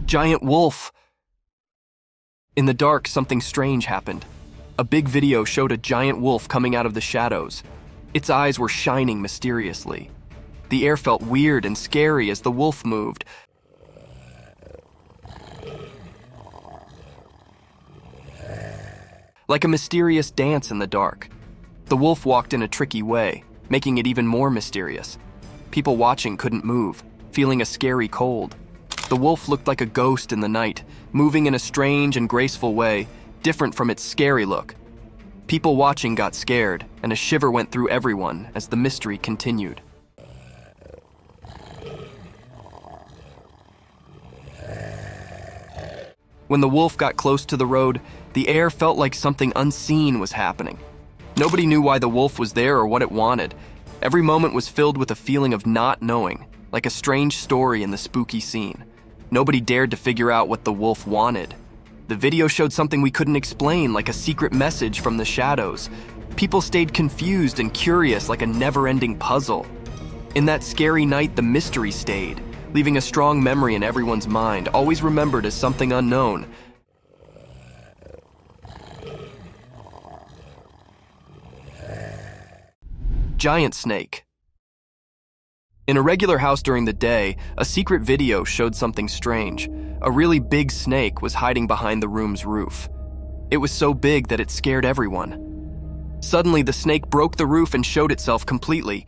Giant wolf! In the dark, something strange happened. A big video showed a giant wolf coming out of the shadows. Its eyes were shining mysteriously. The air felt weird and scary as the wolf moved. Like a mysterious dance in the dark. The wolf walked in a tricky way, making it even more mysterious. People watching couldn't move, feeling a scary cold. The wolf looked like a ghost in the night, moving in a strange and graceful way, different from its scary look. People watching got scared, and a shiver went through everyone as the mystery continued. When the wolf got close to the road, the air felt like something unseen was happening. Nobody knew why the wolf was there or what it wanted. Every moment was filled with a feeling of not knowing, like a strange story in the spooky scene. Nobody dared to figure out what the wolf wanted. The video showed something we couldn't explain, like a secret message from the shadows. People stayed confused and curious, like a never-ending puzzle. In that scary night, the mystery stayed, leaving a strong memory in everyone's mind, always remembered as something unknown. Giant snake. In a regular house during the day, a secret video showed something strange. A really big snake was hiding behind the room's roof. It was so big that it scared everyone. Suddenly, the snake broke the roof and showed itself completely.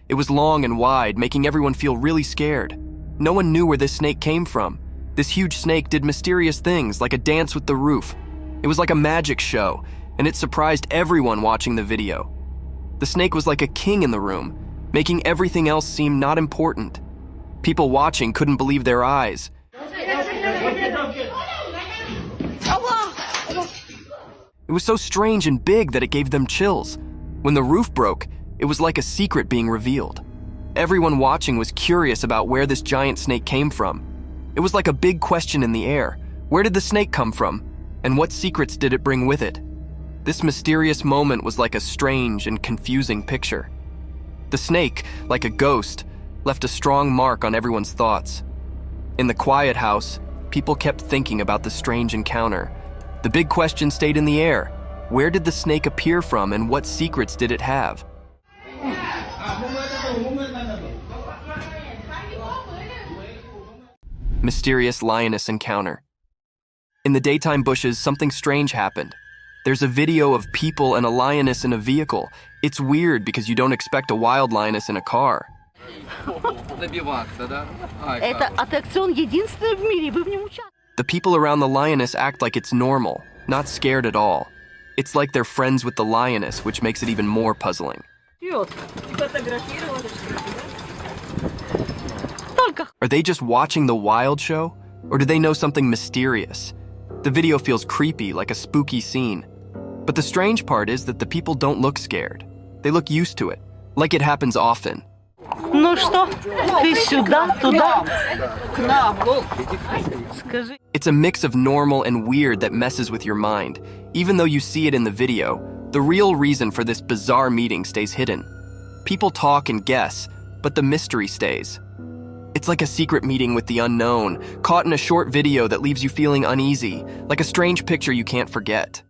It was long and wide, making everyone feel really scared. No one knew where this snake came from. This huge snake did mysterious things, like a dance with the roof. It was like a magic show, and it surprised everyone watching the video. The snake was like a king in the room, making everything else seem not important. People watching couldn't believe their eyes. It was so strange and big that it gave them chills. When the roof broke, it was like a secret being revealed. Everyone watching was curious about where this giant snake came from. It was like a big question in the air. Where did the snake come from? And what secrets did it bring with it? This mysterious moment was like a strange and confusing picture. The snake, like a ghost, left a strong mark on everyone's thoughts. In the quiet house, people kept thinking about the strange encounter. The big question stayed in the air. Where did the snake appear from, and what secrets did it have? Mysterious lioness encounter. In the daytime bushes, something strange happened. There's a video of people and a lioness in a vehicle. It's weird because you don't expect a wild lioness in a car. The people around the lioness act like it's normal, not scared at all. It's like they're friends with the lioness, which makes it even more puzzling. Are they just watching the wild show? Or do they know something mysterious? The video feels creepy, like a spooky scene. But the strange part is that the people don't look scared. They look used to it, like it happens often. It's a mix of normal and weird that messes with your mind. Even though you see it in the video, the real reason for this bizarre meeting stays hidden. People talk and guess, but the mystery stays. It's like a secret meeting with the unknown, caught in a short video that leaves you feeling uneasy, like a strange picture you can't forget.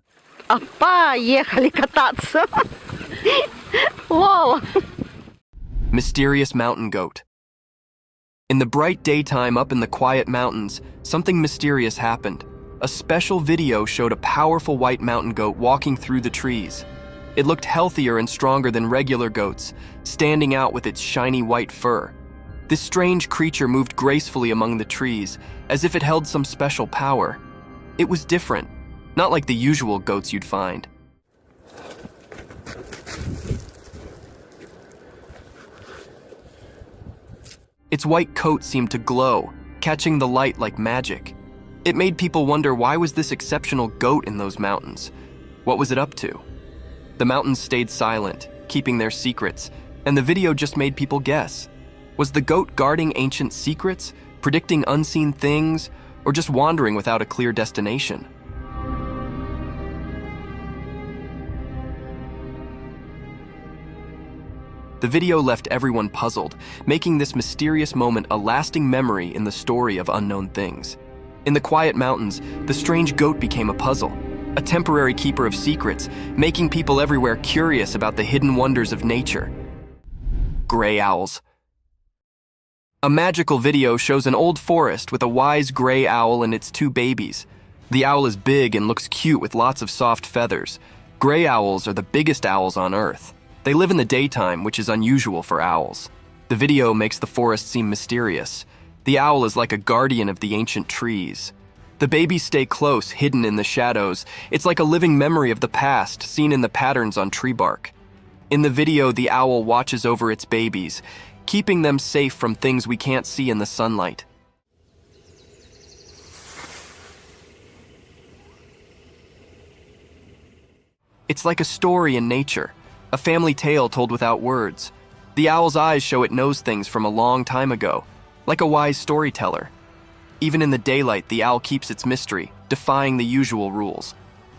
Mysterious mountain goat. In the bright daytime up in the quiet mountains, something mysterious happened. A special video showed a powerful white mountain goat walking through the trees. It looked healthier and stronger than regular goats, standing out with its shiny white fur. This strange creature moved gracefully among the trees, as if it held some special power. It was different, not like the usual goats you'd find. Its white coat seemed to glow, catching the light like magic. It made people wonder, why was this exceptional goat in those mountains? What was it up to? The mountains stayed silent, keeping their secrets, and the video just made people guess. Was the goat guarding ancient secrets, predicting unseen things, or just wandering without a clear destination? The video left everyone puzzled, making this mysterious moment a lasting memory in the story of unknown things. In the quiet mountains, the strange goat became a puzzle, a temporary keeper of secrets, making people everywhere curious about the hidden wonders of nature. Gray owls. A magical video shows an old forest with a wise gray owl and its two babies. The owl is big and looks cute with lots of soft feathers. Gray owls are the biggest owls on Earth. They live in the daytime, which is unusual for owls. The video makes the forest seem mysterious. The owl is like a guardian of the ancient trees. The babies stay close, hidden in the shadows. It's like a living memory of the past, seen in the patterns on tree bark. In the video, the owl watches over its babies, keeping them safe from things we can't see in the sunlight. It's like a story in nature, a family tale told without words. The owl's eyes show it knows things from a long time ago, like a wise storyteller. Even in the daylight, the owl keeps its mystery, defying the usual rules.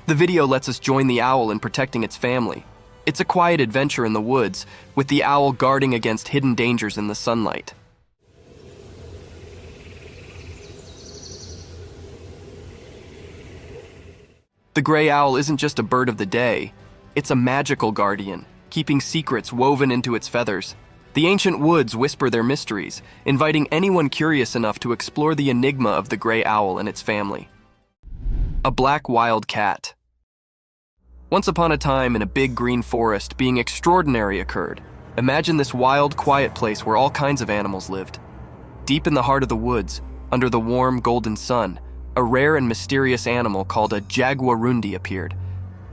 The video lets us join the owl in protecting its family. It's a quiet adventure in the woods, with the owl guarding against hidden dangers in the sunlight. The gray owl isn't just a bird of the day. It's a magical guardian, keeping secrets woven into its feathers. The ancient woods whisper their mysteries, inviting anyone curious enough to explore the enigma of the gray owl and its family. A black wild cat. Once upon a time, in a big green forest, being extraordinary occurred. Imagine this wild, quiet place where all kinds of animals lived. Deep in the heart of the woods, under the warm, golden sun, a rare and mysterious animal called a jaguarundi appeared.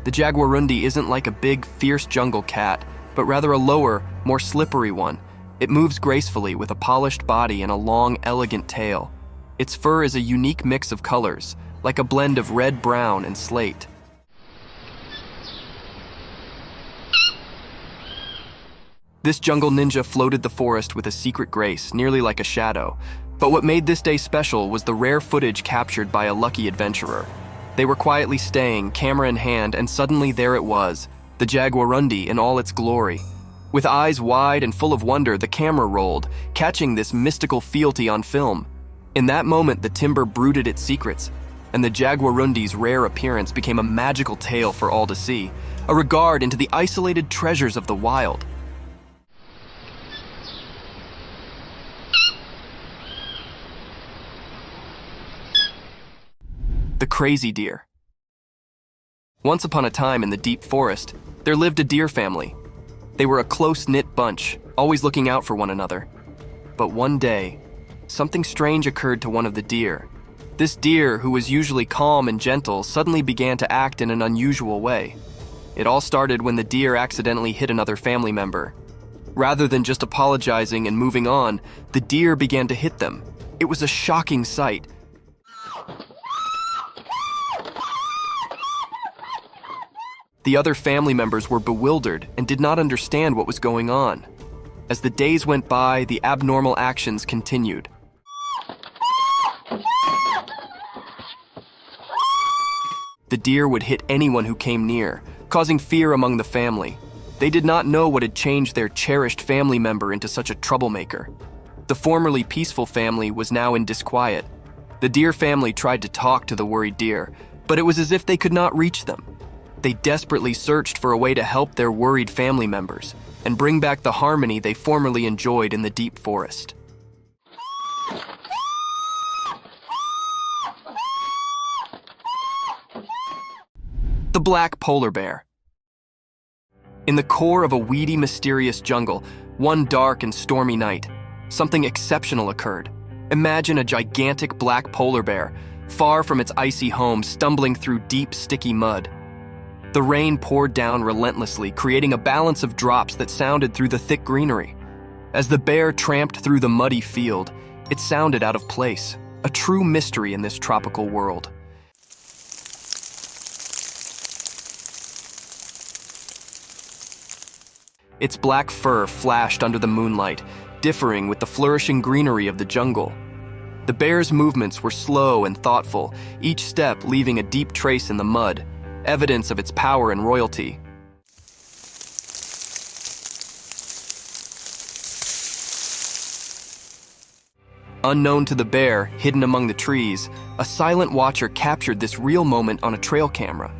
The jaguarundi isn't like a big, fierce jungle cat, but rather a lower, more slippery one. It moves gracefully with a polished body and a long, elegant tail. Its fur is a unique mix of colors, like a blend of red, brown, and slate. This jungle ninja floated the forest with a secret grace, nearly like a shadow. But what made this day special was the rare footage captured by a lucky adventurer. They were quietly staying, camera in hand, and suddenly there it was, the jaguarundi in all its glory. With eyes wide and full of wonder, the camera rolled, catching this mystical fealty on film. In that moment, the timber brooded its secrets, and the jaguarundi's rare appearance became a magical tale for all to see, a regard into the isolated treasures of the wild. The crazy deer. Once upon a time in the deep forest, there lived a deer family. They were a close-knit bunch, always looking out for one another. But one day, something strange occurred to one of the deer. This deer, who was usually calm and gentle, suddenly began to act in an unusual way. It all started when the deer accidentally hit another family member. Rather than just apologizing and moving on, the deer began to hit them. It was a shocking sight. The other family members were bewildered and did not understand what was going on. As the days went by, the abnormal actions continued. The deer would hit anyone who came near, causing fear among the family. They did not know what had changed their cherished family member into such a troublemaker. The formerly peaceful family was now in disquiet. The deer family tried to talk to the worried deer, but it was as if they could not reach them. They desperately searched for a way to help their worried family members and bring back the harmony they formerly enjoyed in the deep forest. The black polar bear. In the core of a weedy, mysterious jungle, one dark and stormy night, something exceptional occurred. Imagine a gigantic black polar bear, far from its icy home, stumbling through deep, sticky mud. The rain poured down relentlessly, creating a balance of drops that sounded through the thick greenery. As the bear tramped through the muddy field, it sounded out of place, a true mystery in this tropical world. Its black fur flashed under the moonlight, differing with the flourishing greenery of the jungle. The bear's movements were slow and thoughtful, each step leaving a deep trace in the mud, evidence of its power and royalty. Unknown to the bear, hidden among the trees, a silent watcher captured this real moment on a trail camera.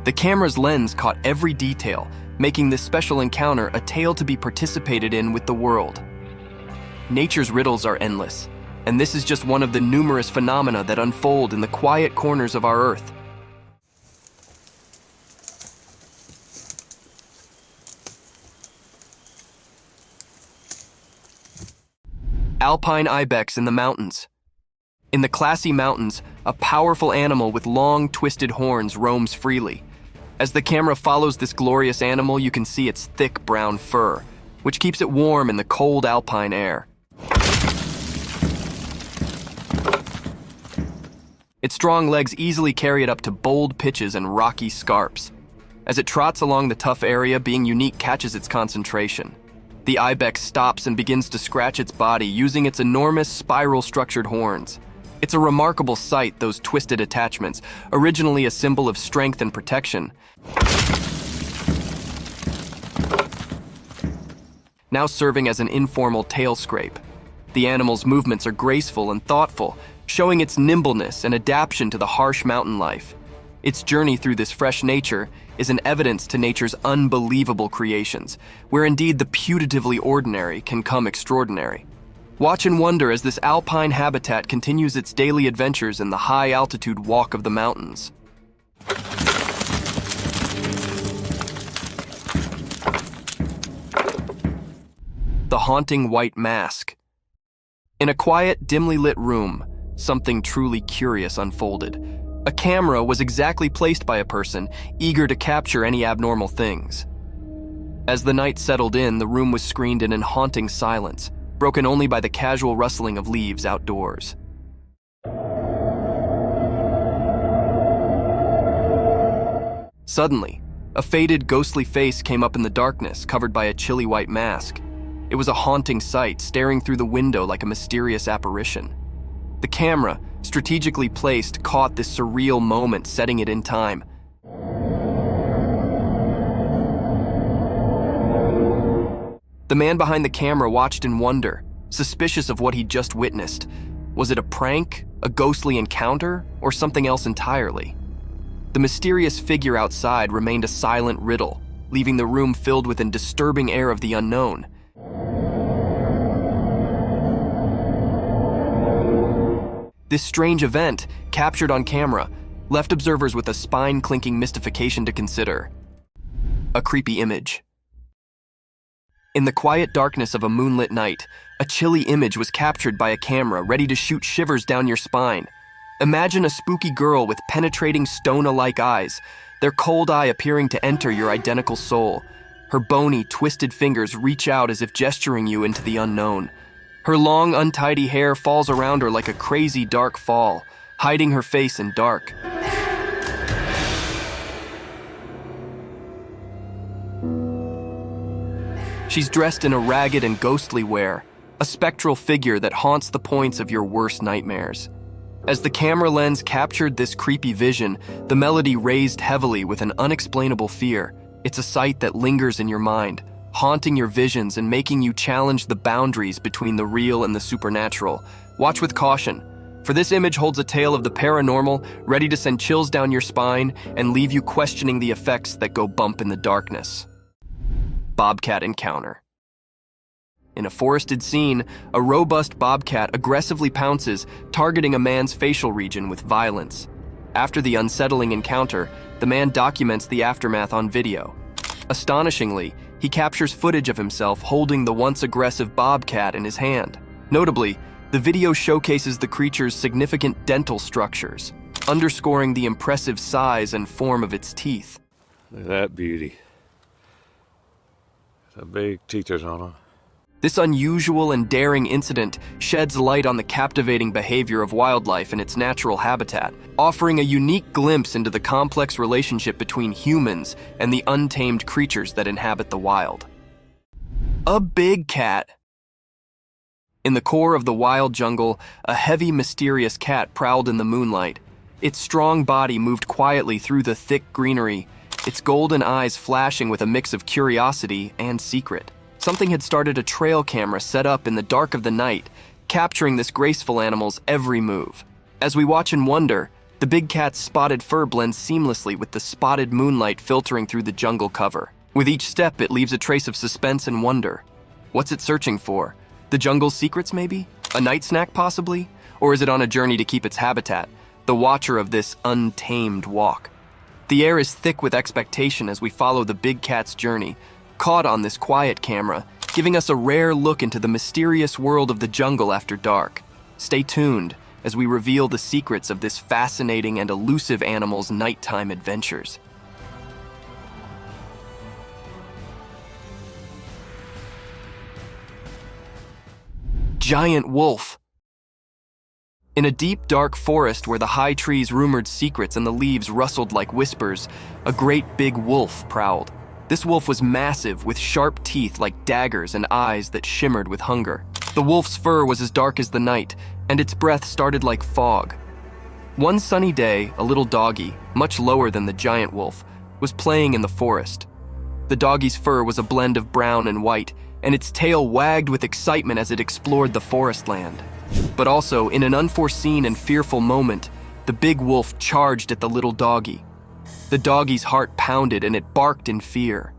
The camera's lens caught every detail, making this special encounter a tale to be participated in with the world. Nature's riddles are endless, and this is just one of the numerous phenomena that unfold in the quiet corners of our Earth. Alpine ibex in the mountains. In the classy mountains, a powerful animal with long, twisted horns roams freely. As the camera follows this glorious animal, you can see its thick brown fur, which keeps it warm in the cold alpine air. Its strong legs easily carry it up to bold pitches and rocky scarps. As it trots along the tough area, being unique catches its concentration. The ibex stops and begins to scratch its body using its enormous spiral-structured horns. It's a remarkable sight, those twisted attachments, originally a symbol of strength and protection, now serving as an informal tail scrape. The animal's movements are graceful and thoughtful, showing its nimbleness and adaptation to the harsh mountain life. Its journey through this fresh nature is an evidence to nature's unbelievable creations, where indeed the putatively ordinary can come extraordinary. Watch and wonder as this alpine habitat continues its daily adventures in the high-altitude walk of the mountains. The haunting white mask. In a quiet, dimly lit room, something truly curious unfolded. A camera was exactly placed by a person, eager to capture any abnormal things. As the night settled in, the room was screened in haunting silence, broken only by the casual rustling of leaves outdoors. Suddenly, a faded, ghostly face came up in the darkness, covered by a chilly white mask. It was a haunting sight, staring through the window like a mysterious apparition. The camera, strategically placed, caught this surreal moment, setting it in time. The man behind the camera watched in wonder, suspicious of what he'd just witnessed. Was it a prank, a ghostly encounter, or something else entirely? The mysterious figure outside remained a silent riddle, leaving the room filled with a disturbing air of the unknown. This strange event, captured on camera, left observers with a spine-clinking mystification to consider. A creepy image. In the quiet darkness of a moonlit night, a chilly image was captured by a camera ready to shoot shivers down your spine. Imagine a spooky girl with penetrating stone-alike eyes, their cold eye appearing to enter your identical soul. Her bony, twisted fingers reach out as if gesturing you into the unknown. Her long, untidy hair falls around her like a crazy dark fall, hiding her face in dark. She's dressed in a ragged and ghostly wear, a spectral figure that haunts the points of your worst nightmares. As the camera lens captured this creepy vision, the melody raised heavily with an unexplainable fear. It's a sight that lingers in your mind, haunting your visions and making you challenge the boundaries between the real and the supernatural. Watch with caution, for this image holds a tale of the paranormal, ready to send chills down your spine and leave you questioning the effects that go bump in the darkness. Bobcat encounter. In a forested scene, a robust bobcat aggressively pounces, targeting a man's facial region with violence. After the unsettling encounter, the man documents the aftermath on video. Astonishingly, he captures footage of himself holding the once aggressive bobcat in his hand. Notably, the video showcases the creature's significant dental structures, underscoring the impressive size and form of its teeth. Look at that beauty. The big teethers on it. This unusual and daring incident sheds light on the captivating behavior of wildlife in its natural habitat, offering a unique glimpse into the complex relationship between humans and the untamed creatures that inhabit the wild. A big cat. In the core of the wild jungle, a heavy, mysterious cat prowled in the moonlight. Its strong body moved quietly through the thick greenery, its golden eyes flashing with a mix of curiosity and secret. Something had started a trail camera set up in the dark of the night, capturing this graceful animal's every move. As we watch and wonder, the big cat's spotted fur blends seamlessly with the spotted moonlight filtering through the jungle cover. With each step, it leaves a trace of suspense and wonder. What's it searching for? The jungle's secrets, maybe? A night snack, possibly? Or is it on a journey to keep its habitat, the watcher of this untamed walk? The air is thick with expectation as we follow the big cat's journey, caught on this quiet camera, giving us a rare look into the mysterious world of the jungle after dark. Stay tuned as we reveal the secrets of this fascinating and elusive animal's nighttime adventures. Giant wolf. In a deep, dark forest where the high trees rumored secrets and the leaves rustled like whispers, a great big wolf prowled. This wolf was massive, with sharp teeth like daggers and eyes that shimmered with hunger. The wolf's fur was as dark as the night, and its breath started like fog. One sunny day, a little doggy, much lower than the giant wolf, was playing in the forest. The doggy's fur was a blend of brown and white, and its tail wagged with excitement as it explored the forest land. But also, in an unforeseen and fearful moment, the big wolf charged at the little doggy. The doggy's heart pounded and it barked in fear.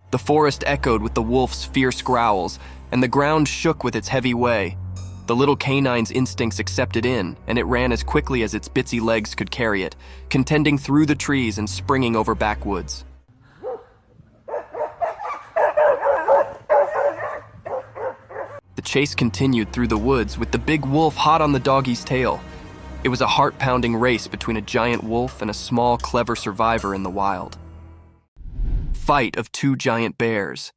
The forest echoed with the wolf's fierce growls, and the ground shook with its heavy way. The little canine's instincts accepted in, and it ran as quickly as its bitsy legs could carry it, contending through the trees and springing over backwoods. The chase continued through the woods with the big wolf hot on the doggy's tail. It was a heart-pounding race between a giant wolf and a small, clever survivor in the wild. Fight of two giant bears.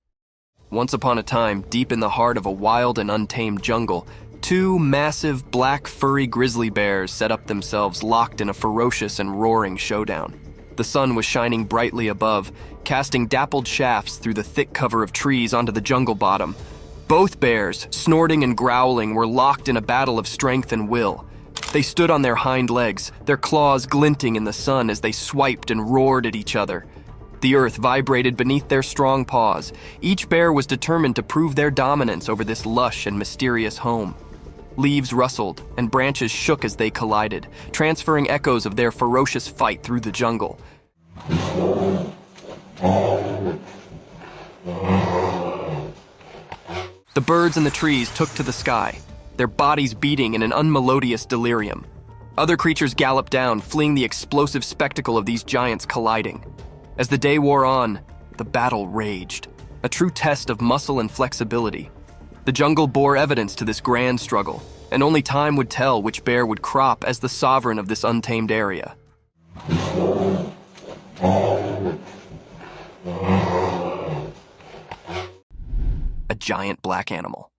Once upon a time, deep in the heart of a wild and untamed jungle, two massive, black, furry grizzly bears set up themselves locked in a ferocious and roaring showdown. The sun was shining brightly above, casting dappled shafts through the thick cover of trees onto the jungle bottom. Both bears, snorting and growling, were locked in a battle of strength and will. They stood on their hind legs, their claws glinting in the sun as they swiped and roared at each other. The earth vibrated beneath their strong paws. Each bear was determined to prove their dominance over this lush and mysterious home. Leaves rustled, and branches shook as they collided, transferring echoes of their ferocious fight through the jungle. The birds in the trees took to the sky, their bodies beating in an unmelodious delirium. Other creatures galloped down, fleeing the explosive spectacle of these giants colliding. As the day wore on, the battle raged, a true test of muscle and flexibility. The jungle bore evidence to this grand struggle, and only time would tell which bear would crop as the sovereign of this untamed area. A giant black animal.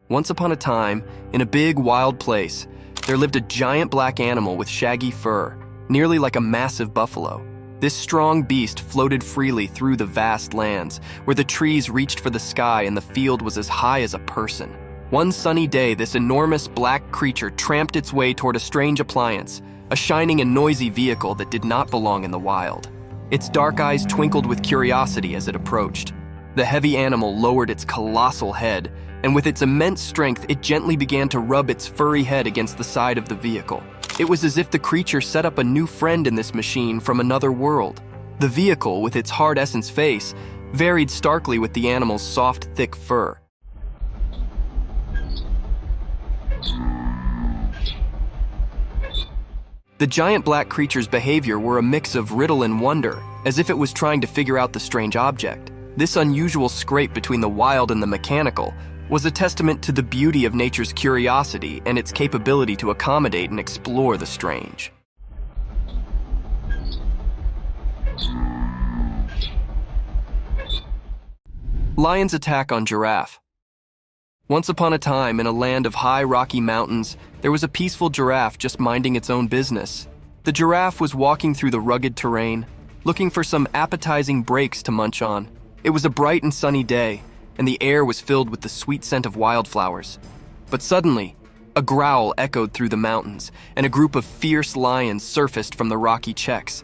Once upon a time, in a big wild place, there lived a giant black animal with shaggy fur, nearly like a massive buffalo. This strong beast floated freely through the vast lands, where the trees reached for the sky and the field was as high as a person. One sunny day, this enormous black creature tramped its way toward a strange appliance, a shining and noisy vehicle that did not belong in the wild. Its dark eyes twinkled with curiosity as it approached. The heavy animal lowered its colossal head, and with its immense strength, it gently began to rub its furry head against the side of the vehicle. It was as if the creature set up a new friend in this machine from another world. The vehicle, with its hard essence face, varied starkly with the animal's soft, thick fur. The giant black creature's behavior were a mix of riddle and wonder, as if it was trying to figure out the strange object. This unusual scrape between the wild and the mechanical was a testament to the beauty of nature's curiosity and its capability to accommodate and explore the strange. Lion's attack on giraffe. Once upon a time, in a land of high rocky mountains, there was a peaceful giraffe just minding its own business. The giraffe was walking through the rugged terrain, looking for some appetizing breaks to munch on. It was a bright and sunny day, and the air was filled with the sweet scent of wildflowers. But suddenly, a growl echoed through the mountains, and a group of fierce lions surfaced from the rocky checks.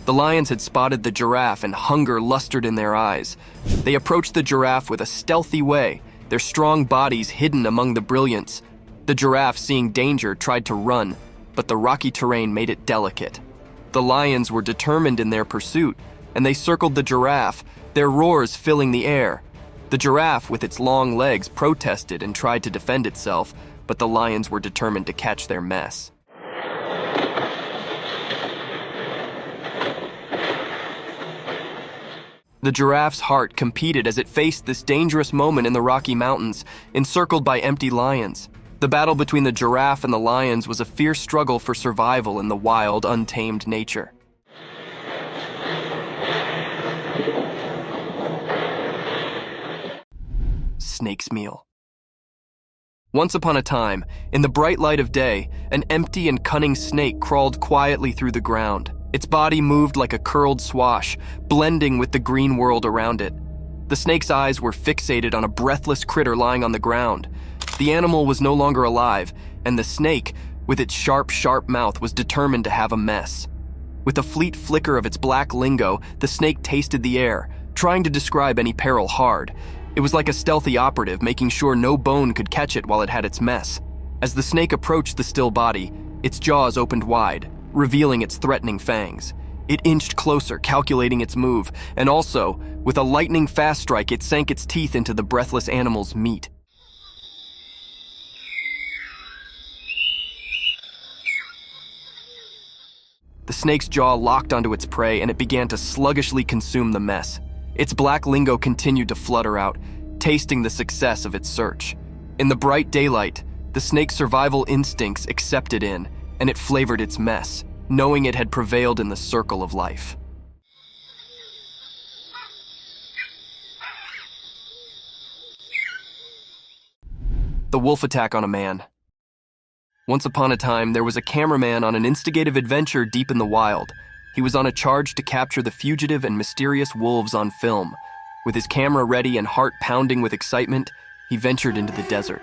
The lions had spotted the giraffe, and hunger lustered in their eyes. They approached the giraffe with a stealthy way, their strong bodies hidden among the brilliance. The giraffe, seeing danger, tried to run, but the rocky terrain made it delicate. The lions were determined in their pursuit, and they circled the giraffe, their roars filling the air. The giraffe, with its long legs, protested and tried to defend itself, but the lions were determined to catch their mess. The giraffe's heart competed as it faced this dangerous moment in the Rocky Mountains, encircled by empty lions. The battle between the giraffe and the lions was a fierce struggle for survival in the wild, untamed nature. Snake's meal. Once upon a time, in the bright light of day, an empty and cunning snake crawled quietly through the ground. Its body moved like a curled swash, blending with the green world around it. The snake's eyes were fixated on a breathless critter lying on the ground. The animal was no longer alive, and the snake, with its sharp mouth, was determined to have a mess. With a fleet flicker of its black lingo, the snake tasted the air, trying to describe any peril hard. It was like a stealthy operative, making sure no bone could catch it while it had its mess. As the snake approached the still body, its jaws opened wide, revealing its threatening fangs. It inched closer, calculating its move, and also, with a lightning-fast strike, it sank its teeth into the breathless animal's meat. The snake's jaw locked onto its prey, and it began to sluggishly consume the mess. Its black lingo continued to flutter out, tasting the success of its search. In the bright daylight, the snake's survival instincts accepted in, and it flavored its mess, knowing it had prevailed in the circle of life. The wolf attack on a man. Once upon a time, there was a cameraman on an instigative adventure deep in the wild. He was on a charge to capture the fugitive and mysterious wolves on film. With his camera ready and heart pounding with excitement, he ventured into the desert.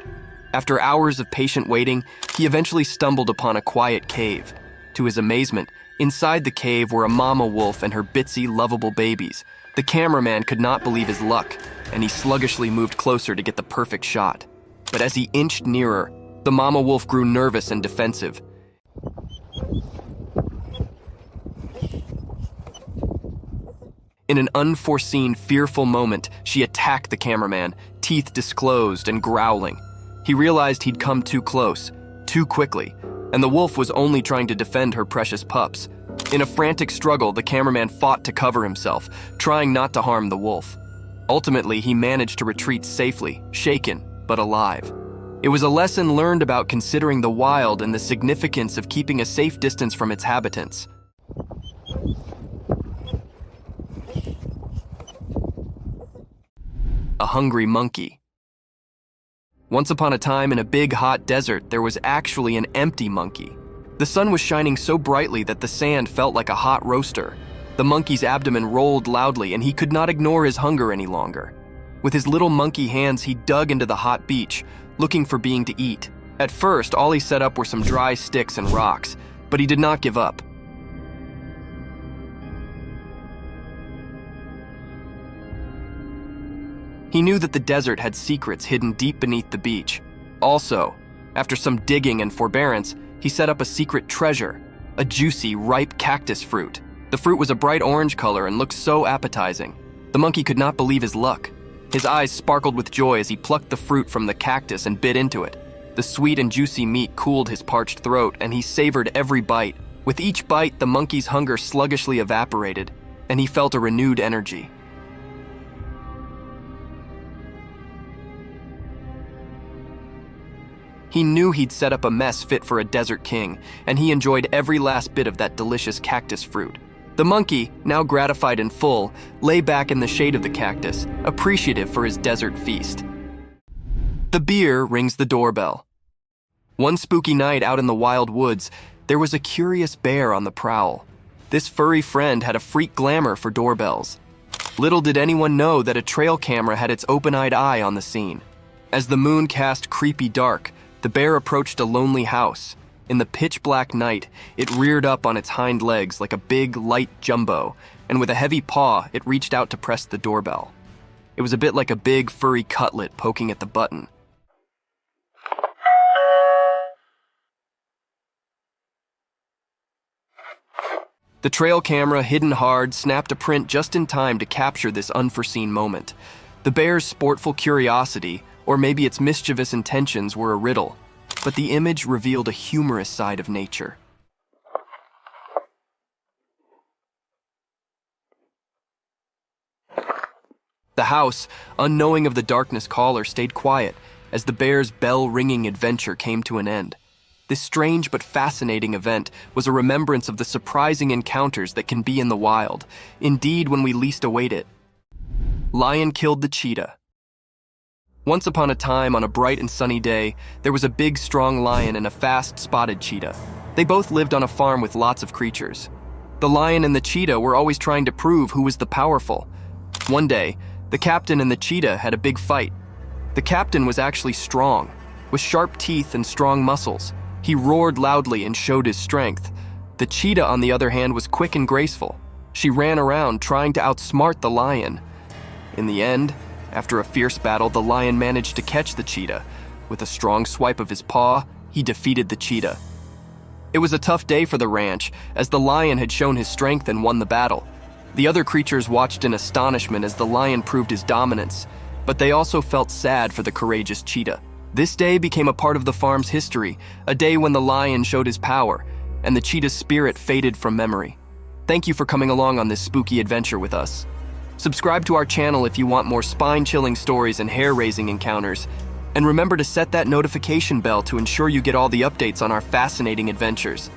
After hours of patient waiting, he eventually stumbled upon a quiet cave. To his amazement, inside the cave were a mama wolf and her bitsy, lovable babies. The cameraman could not believe his luck, and he sluggishly moved closer to get the perfect shot. But as he inched nearer, the mama wolf grew nervous and defensive. In an unforeseen, fearful moment, she attacked the cameraman, teeth disclosed and growling. He realized he'd come too close, too quickly, and the wolf was only trying to defend her precious pups. In a frantic struggle, the cameraman fought to cover himself, trying not to harm the wolf. Ultimately, he managed to retreat safely, shaken, but alive. It was a lesson learned about considering the wild and the significance of keeping a safe distance from its habitants. A hungry monkey. Once upon a time, in a big, hot desert, there was actually an empty monkey. The sun was shining so brightly that the sand felt like a hot roaster. The monkey's abdomen rolled loudly, and he could not ignore his hunger any longer. With his little monkey hands, he dug into the hot beach, looking for being to eat. At first, all he set up were some dry sticks and rocks, but he did not give up. He knew that the desert had secrets hidden deep beneath the beach. Also, after some digging and forbearance, he set up a secret treasure, a juicy, ripe cactus fruit. The fruit was a bright orange color and looked so appetizing. The monkey could not believe his luck. His eyes sparkled with joy as he plucked the fruit from the cactus and bit into it. The sweet and juicy meat cooled his parched throat, and he savored every bite. With each bite, the monkey's hunger sluggishly evaporated, and he felt a renewed energy. He knew he'd set up a mess fit for a desert king, and he enjoyed every last bit of that delicious cactus fruit. The monkey, now gratified in full, lay back in the shade of the cactus, appreciative for his desert feast. The bear rings the doorbell. One spooky night out in the wild woods, there was a curious bear on the prowl. This furry friend had a freak glamour for doorbells. Little did anyone know that a trail camera had its open-eyed eye on the scene. As the moon cast creepy dark, the bear approached a lonely house. In the pitch-black night, it reared up on its hind legs like a big, light jumbo, and with a heavy paw, it reached out to press the doorbell. It was a bit like a big, furry cutlet poking at the button. The trail camera, hidden hard, snapped a print just in time to capture this unforeseen moment. The bear's sportful curiosity, or maybe its mischievous intentions, were a riddle, but the image revealed a humorous side of nature. The house, unknowing of the darkness caller, stayed quiet as the bear's bell-ringing adventure came to an end. This strange but fascinating event was a remembrance of the surprising encounters that can be in the wild, indeed when we least await it. Lion killed the cheetah. Once upon a time, on a bright and sunny day, there was a big, strong lion and a fast, spotted cheetah. They both lived on a farm with lots of creatures. The lion and the cheetah were always trying to prove who was the powerful. One day, the captain and the cheetah had a big fight. The captain was actually strong, with sharp teeth and strong muscles. He roared loudly and showed his strength. The cheetah, on the other hand, was quick and graceful. She ran around trying to outsmart the lion. In the end, after a fierce battle, the lion managed to catch the cheetah. With a strong swipe of his paw, he defeated the cheetah. It was a tough day for the ranch, as the lion had shown his strength and won the battle. The other creatures watched in astonishment as the lion proved his dominance, but they also felt sad for the courageous cheetah. This day became a part of the farm's history, a day when the lion showed his power, and the cheetah's spirit faded from memory. Thank you for coming along on this spooky adventure with us. Subscribe to our channel if you want more spine-chilling stories and hair-raising encounters, and remember to set that notification bell to ensure you get all the updates on our fascinating adventures.